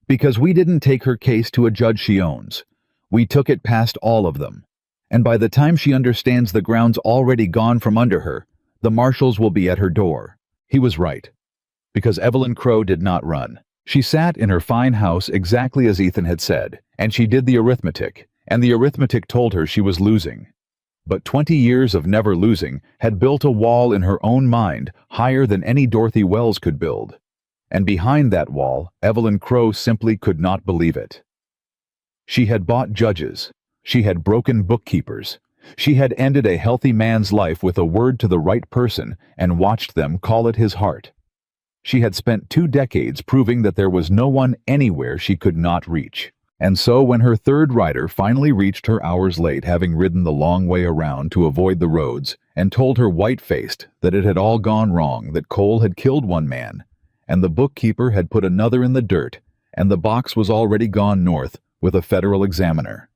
A: Because we didn't take her case to a judge she owns. We took it past all of them. And by the time she understands the ground's already gone from under her, the marshals will be at her door. He was right. Because Evelyn Crow did not run. She sat in her fine house exactly as Ethan had said, and she did the arithmetic, and the arithmetic told her she was losing. But 20 years of never losing had built a wall in her own mind higher than any Dorothy Wells could build. And behind that wall, Evelyn Crow simply could not believe it. She had bought judges. She had broken bookkeepers. She had ended a healthy man's life with a word to the right person and watched them call it his heart. She had spent 2 decades proving that there was no one anywhere she could not reach. And so when her third rider finally reached her hours late, having ridden the long way around to avoid the roads, and told her white-faced that it had all gone wrong, that Cole had killed one man, and the bookkeeper had put another in the dirt, and the box was already gone north with a federal examiner.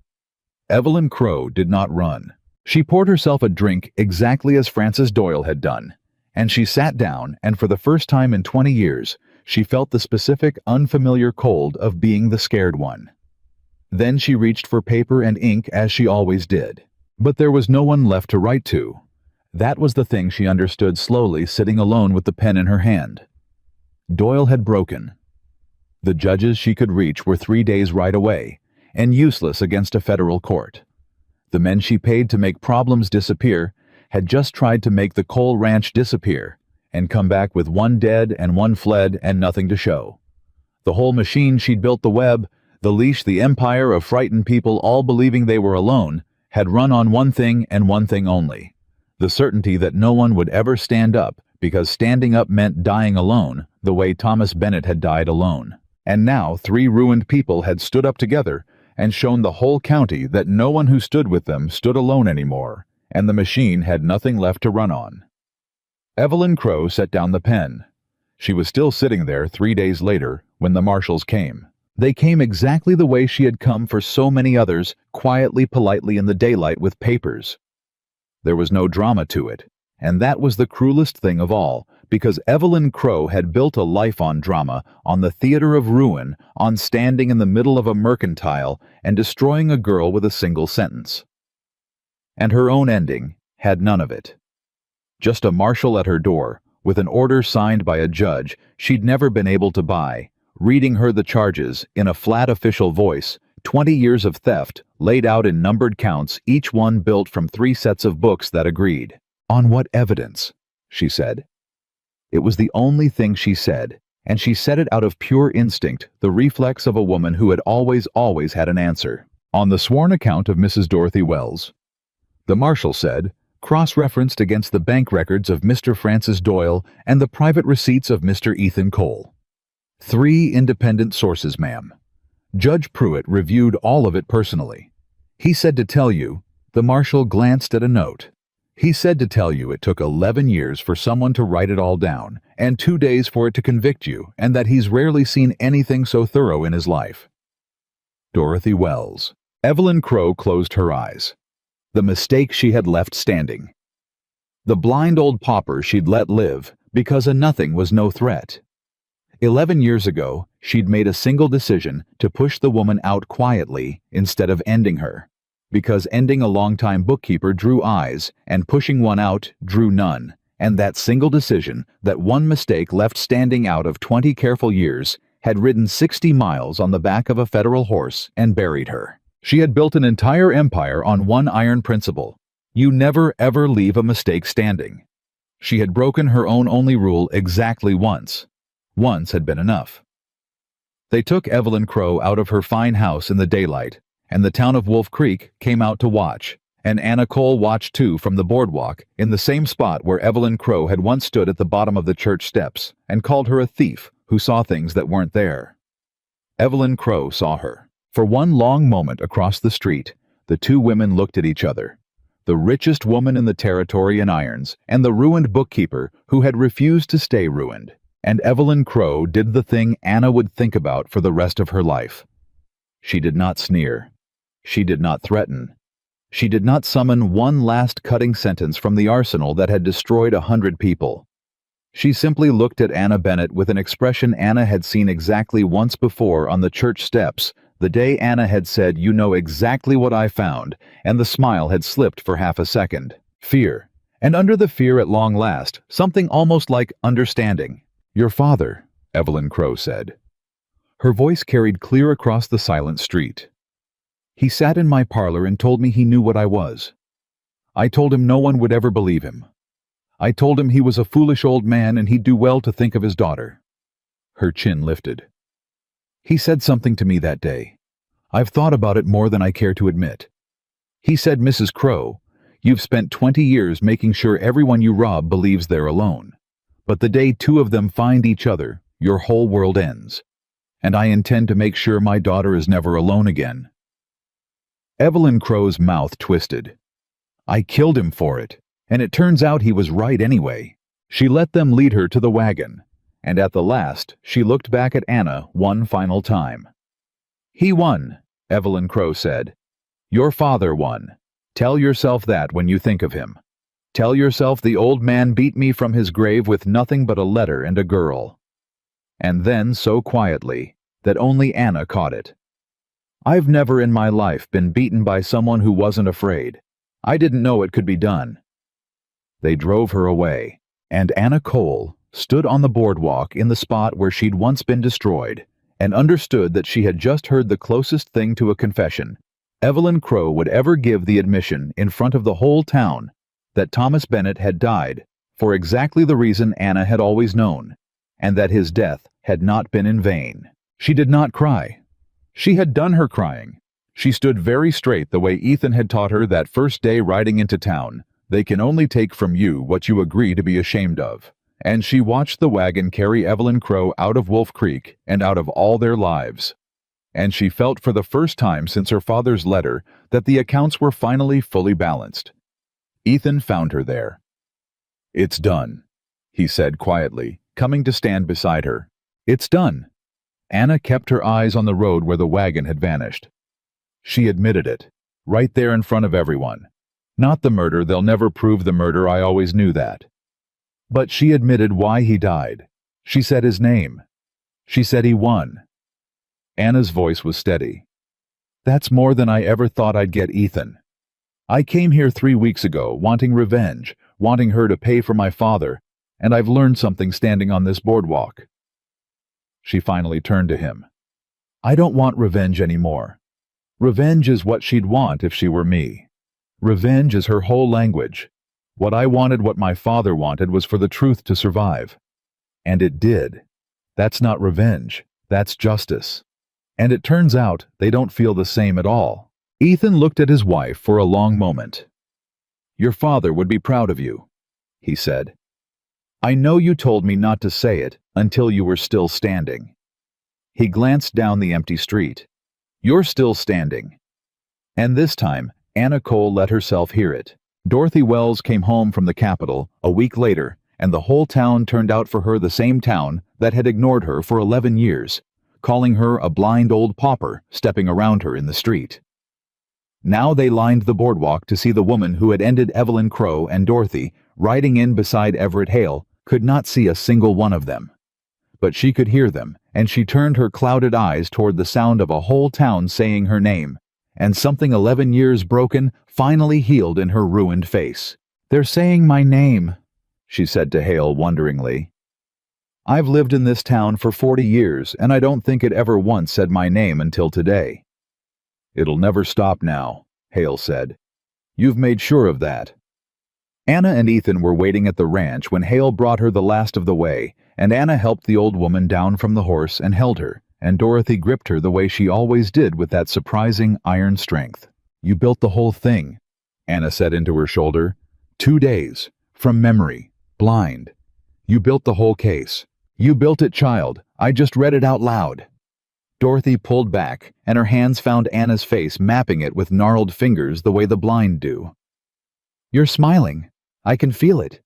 A: Evelyn Crow did not run. She poured herself a drink exactly as Frances Doyle had done, and she sat down, and for the first time in 20 years, she felt the specific, unfamiliar cold of being the scared one. Then she reached for paper and ink as she always did. But there was no one left to write to. That was the thing she understood slowly, sitting alone with the pen in her hand. Doyle had broken. The judges she could reach were 3 days' ride away, and useless against a federal court. The men she paid to make problems disappear had just tried to make the Cole Ranch disappear, and come back with 1 dead and 1 fled and nothing to show. The whole machine she'd built, the web, the leash, the empire of frightened people all believing they were alone, had run on one thing and one thing only: the certainty that no one would ever stand up, because standing up meant dying alone, the way Thomas Bennett had died alone. And now 3 ruined people had stood up together and shown the whole county that no one who stood with them stood alone anymore, and the machine had nothing left to run on. Evelyn Crow set down the pen. She was still sitting there 3 days later when the marshals came. They came exactly the way she had come for so many others, quietly, politely in the daylight with papers. There was no drama to it, and that was the cruelest thing of all, because Evelyn Crow had built a life on drama, on the theater of ruin, on standing in the middle of a mercantile and destroying a girl with a single sentence. And her own ending had none of it. Just a marshal at her door, with an order signed by a judge she'd never been able to buy, reading her the charges in a flat official voice, 20 years of theft laid out in numbered counts, each one built from 3 sets of books that agreed. On what evidence? She said. It was the only thing she said, and she said it out of pure instinct, the reflex of a woman who had always had an answer. On the sworn account of Mrs. Dorothy Wells. The marshal said, cross-referenced against the bank records of Mr. Francis Doyle and the private receipts of Mr. Ethan Cole. 3 independent sources, ma'am. Judge Pruitt reviewed all of it personally. He said to tell you, the marshal glanced at a note. He said to tell you it took 11 years for someone to write it all down, and 2 days for it to convict you, and that he's rarely seen anything so thorough in his life. Dorothy Wells. Evelyn Crow closed her eyes. The mistake she had left standing. The blind old pauper she'd let live, because a nothing was no threat. 11 years ago, she'd made a single decision to push the woman out quietly instead of ending her, because ending a longtime bookkeeper drew eyes, and pushing one out drew none, and that single decision, that one mistake left standing out of 20 careful years, had ridden 60 miles on the back of a federal horse and buried her. She had built an entire empire on one iron principle: you never ever leave a mistake standing. She had broken her own only rule exactly once. Once had been enough. They took Evelyn Crow out of her fine house in the daylight, and the town of Wolf Creek came out to watch, and Anna Cole watched too from the boardwalk, in the same spot where Evelyn Crow had once stood at the bottom of the church steps and called her a thief who saw things that weren't there. Evelyn Crow saw her. For one long moment across the street, the two women looked at each other. The richest woman in the territory in irons, and the ruined bookkeeper who had refused to stay ruined. And Evelyn Crow did the thing Anna would think about for the rest of her life. She did not sneer. She did not threaten. She did not summon one last cutting sentence from the arsenal that had destroyed 100 people. She simply looked at Anna Bennett with an expression Anna had seen exactly once before on the church steps, the day Anna had said, "You know exactly what I found," and the smile had slipped for half a second. Fear. And under the fear at long last, something almost like understanding. "Your father," Evelyn Crow said. Her voice carried clear across the silent street. "He sat in my parlor and told me he knew what I was. I told him no one would ever believe him. I told him he was a foolish old man and he'd do well to think of his daughter." Her chin lifted. "He said something to me that day. I've thought about it more than I care to admit. He said, 'Mrs. Crow, you've spent 20 years making sure everyone you rob believes they're alone. But the day two of them find each other, your whole world ends. And I intend to make sure my daughter is never alone again.'" Evelyn Crow's mouth twisted. "I killed him for it, and it turns out he was right anyway." She let them lead her to the wagon, and at the last she looked back at Anna one final time. "He won," Evelyn Crow said. "Your father won. Tell yourself that when you think of him. Tell yourself the old man beat me from his grave with nothing but a letter and a girl." And then, so quietly, that only Anna caught it. "I've never in my life been beaten by someone who wasn't afraid. I didn't know it could be done." They drove her away, and Anna Cole stood on the boardwalk in the spot where she'd once been destroyed, and understood that she had just heard the closest thing to a confession Evelyn Crow would ever give the admission in front of the whole town that Thomas Bennett had died for exactly the reason Anna had always known, and that his death had not been in vain. She did not cry. She had done her crying. She stood very straight the way Ethan had taught her that first day riding into town. They can only take from you what you agree to be ashamed of. And she watched the wagon carry Evelyn Crow out of Wolf Creek and out of all their lives. And she felt for the first time since her father's letter that the accounts were finally fully balanced. Ethan found her there. "It's done," he said quietly, coming to stand beside her. "It's done." Anna kept her eyes on the road where the wagon had vanished. She admitted it, right there in front of everyone. Not the murder, they'll never prove the murder, I always knew that. But she admitted why he died. She said his name. She said he won. Anna's voice was steady. "That's more than I ever thought I'd get, Ethan. I came here 3 weeks ago, wanting revenge, wanting her to pay for my father, and I've learned something standing on this boardwalk." She finally turned to him. "I don't want revenge anymore. Revenge is what she'd want if she were me. Revenge is her whole language. What I wanted, what my father wanted, was for the truth to survive. And it did. That's not revenge. That's justice. And it turns out they don't feel the same at all." Ethan looked at his wife for a long moment. "Your father would be proud of you," he said. "I know you told me not to say it until you were still standing." He glanced down the empty street. "You're still standing." And this time, Anna Cole let herself hear it. Dorothy Wells came home from the capital a week later, and the whole town turned out for her, the same town that had ignored her for 11 years, calling her a blind old pauper stepping around her in the street. Now they lined the boardwalk to see the woman who had ended Evelyn Crow, and Dorothy, riding in beside Everett Hale, could not see a single one of them. But she could hear them, and she turned her clouded eyes toward the sound of a whole town saying her name, and something 11 years broken finally healed in her ruined face. "They're saying my name," she said to Hale wonderingly. "I've lived in this town for 40 years, and I don't think it ever once said my name until today." "It'll never stop now," Hale said. "You've made sure of that." Anna and Ethan were waiting at the ranch when Hale brought her the last of the way, and Anna helped the old woman down from the horse and held her, and Dorothy gripped her the way she always did with that surprising iron strength. "You built the whole thing," Anna said into her shoulder. 2 days, from memory, blind. You built the whole case. You built it, child. I just read it out loud." Dorothy pulled back, and her hands found Anna's face, mapping it with gnarled fingers the way the blind do. "You're smiling. I can feel it.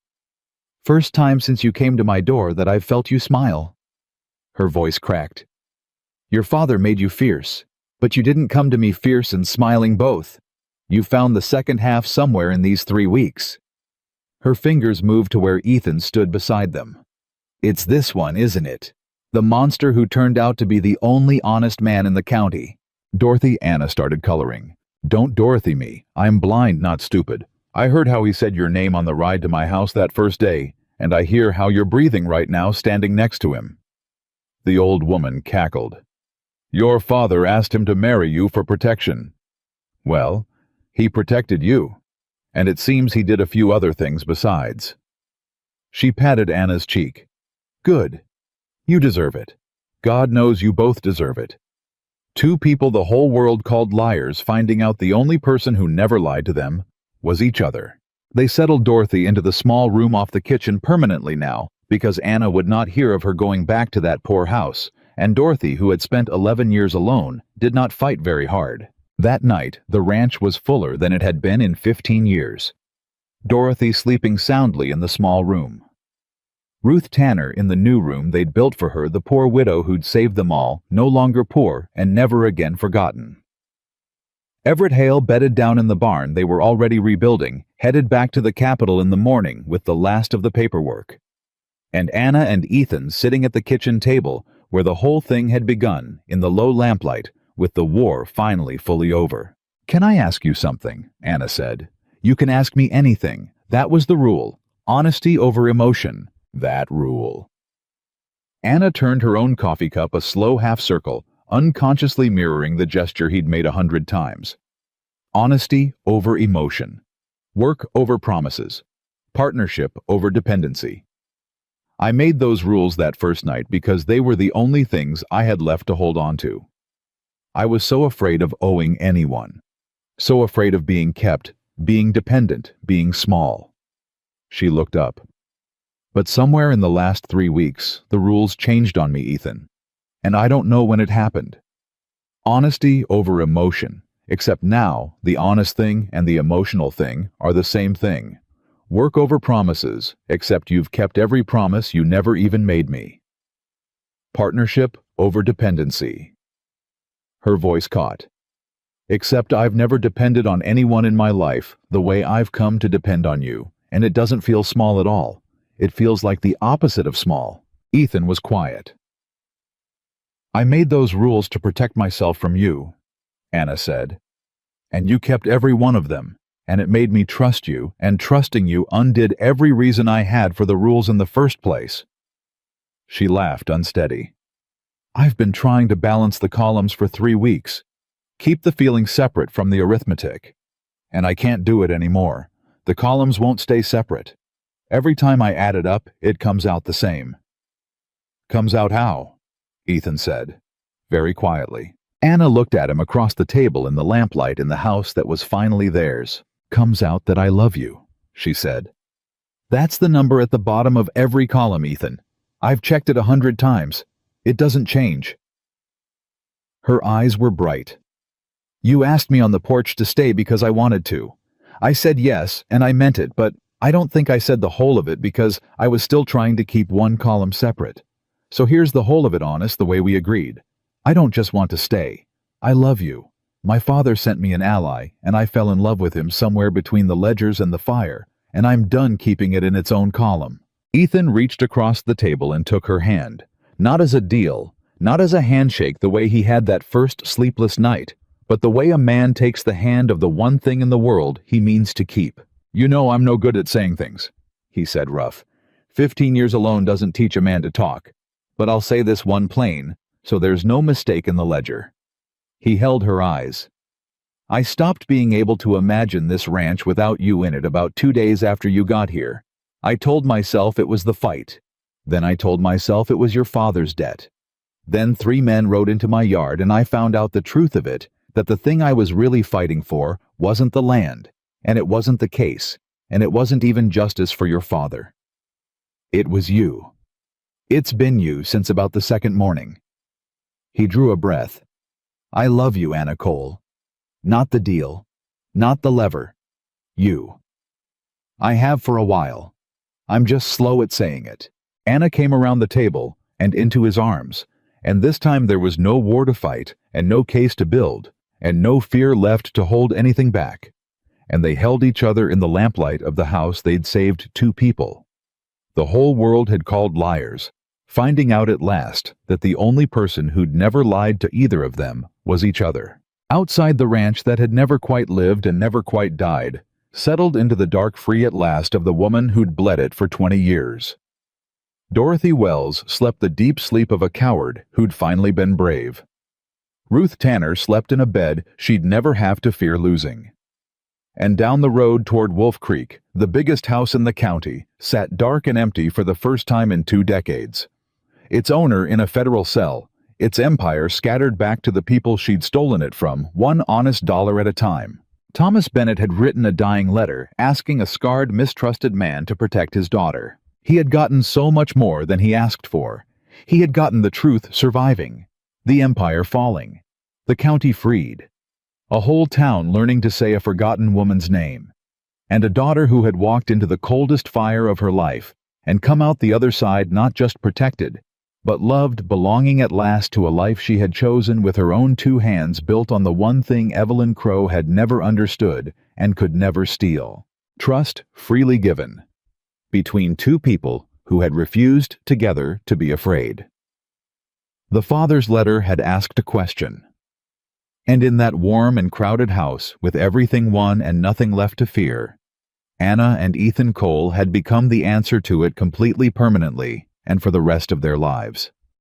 A: First time since you came to my door that I've felt you smile." Her voice cracked. "Your father made you fierce, but you didn't come to me fierce and smiling both. You found the second half somewhere in these 3 weeks." Her fingers moved to where Ethan stood beside them. "It's this one, isn't it? The monster who turned out to be the only honest man in the county." Anna started coloring. "Don't Dorothy me. I'm blind, not stupid. I heard how he said your name on the ride to my house that first day, and I hear how you're breathing right now standing next to him." The old woman cackled. "Your father asked him to marry you for protection. Well, he protected you, and it seems he did a few other things besides." She patted Anna's cheek. "Good. You deserve it. God knows you both deserve it. 2 people the whole world called liars finding out the only person who never lied to them was each other." They settled Dorothy into the small room off the kitchen permanently now, because Anna would not hear of her going back to that poor house, and Dorothy, who had spent 11 years alone, did not fight very hard. That night, the ranch was fuller than it had been in 15 years. Dorothy sleeping soundly in the small room. Ruth Tanner in the new room they'd built for her, the poor widow who'd saved them all, no longer poor and never again forgotten. Everett Hale bedded down in the barn they were already rebuilding, headed back to the capital in the morning with the last of the paperwork. And Anna and Ethan sitting at the kitchen table, where the whole thing had begun, in the low lamplight, with the war finally fully over. "Can I ask you something?" Anna said. "You can ask me anything. That was the rule. Honesty over emotion. That rule." Anna turned her own coffee cup a slow half-circle, unconsciously mirroring the gesture he'd made 100 times. Honesty over emotion. Work over promises. Partnership over dependency. I made those rules that first night because they were the only things I had left to hold on to. I was so afraid of owing anyone. So afraid of being kept, being dependent, being small. She looked up. "But somewhere in the last 3 weeks, the rules changed on me, Ethan. And I don't know when it happened. Honesty over emotion, except now the honest thing and the emotional thing are the same thing. Work over promises, except you've kept every promise you never even made me. Partnership over dependency." Her voice caught. "Except I've never depended on anyone in my life the way I've come to depend on you, and it doesn't feel small at all. It feels like the opposite of small." Ethan was quiet. "I made those rules to protect myself from you," Anna said. "And you kept every one of them, and it made me trust you, and trusting you undid every reason I had for the rules in the first place." She laughed unsteady. "I've been trying to balance the columns for 3 weeks. Keep the feeling separate from the arithmetic. And I can't do it anymore. The columns won't stay separate. Every time I add it up, it comes out the same." "Comes out how?" Ethan said, very quietly. Anna looked at him across the table in the lamplight in the house that was finally theirs. "Comes out that I love you," she said. "That's the number at the bottom of every column, Ethan. I've checked it 100 times. It doesn't change." Her eyes were bright. "You asked me on the porch to stay because I wanted to. I said yes, and I meant it, but I don't think I said the whole of it because I was still trying to keep one column separate. So here's the whole of it, honest, the way we agreed. I don't just want to stay. I love you. My father sent me an ally, and I fell in love with him somewhere between the ledgers and the fire, and I'm done keeping it in its own column." Ethan reached across the table and took her hand. Not as a deal, not as a handshake the way he had that first sleepless night, but the way a man takes the hand of the one thing in the world he means to keep. "You know I'm no good at saying things," he said rough. 15 years alone doesn't teach a man to talk. But I'll say this one plain, so there's no mistake in the ledger." He held her eyes. "I stopped being able to imagine this ranch without you in it about 2 days after you got here. I told myself it was the fight. Then I told myself it was your father's debt. Then 3 men rode into my yard and I found out the truth of it, that the thing I was really fighting for wasn't the land, and it wasn't the case, and it wasn't even justice for your father. It was you. It's been you since about the second morning." He drew a breath. I love you, Anna Cole. Not the deal. Not the lever. You. I have for a while. I'm just slow at saying it. Anna came around the table and into his arms, and this time there was no war to fight and no case to build, and no fear left to hold anything back. And they held each other in the lamplight of the house they'd saved 2 people. The whole world had called liars, finding out at last that the only person who'd never lied to either of them was each other. Outside the ranch that had never quite lived and never quite died, settled into the dark free at last of the woman who'd bled it for 20 years. Dorothy Wells slept the deep sleep of a coward who'd finally been brave. Ruth Tanner slept in a bed she'd never have to fear losing. And down the road toward Wolf Creek, the biggest house in the county, sat dark and empty for the first time in 2 decades. Its owner in a federal cell, its empire scattered back to the people she'd stolen it from, one honest dollar at a time. Thomas Bennett had written a dying letter asking a scarred, mistrusted man to protect his daughter. He had gotten so much more than he asked for. He had gotten the truth surviving, the empire falling, the county freed, a whole town learning to say a forgotten woman's name, and a daughter who had walked into the coldest fire of her life and come out the other side not just protected, but loved, belonging at last to a life she had chosen with her own 2 hands built on the one thing Evelyn Crow had never understood and could never steal: trust freely given, between 2 people who had refused together to be afraid. The father's letter had asked a question. And in that warm and crowded house, with everything won and nothing left to fear, Anna and Ethan Cole had become the answer to it completely, permanently, and for the rest of their lives.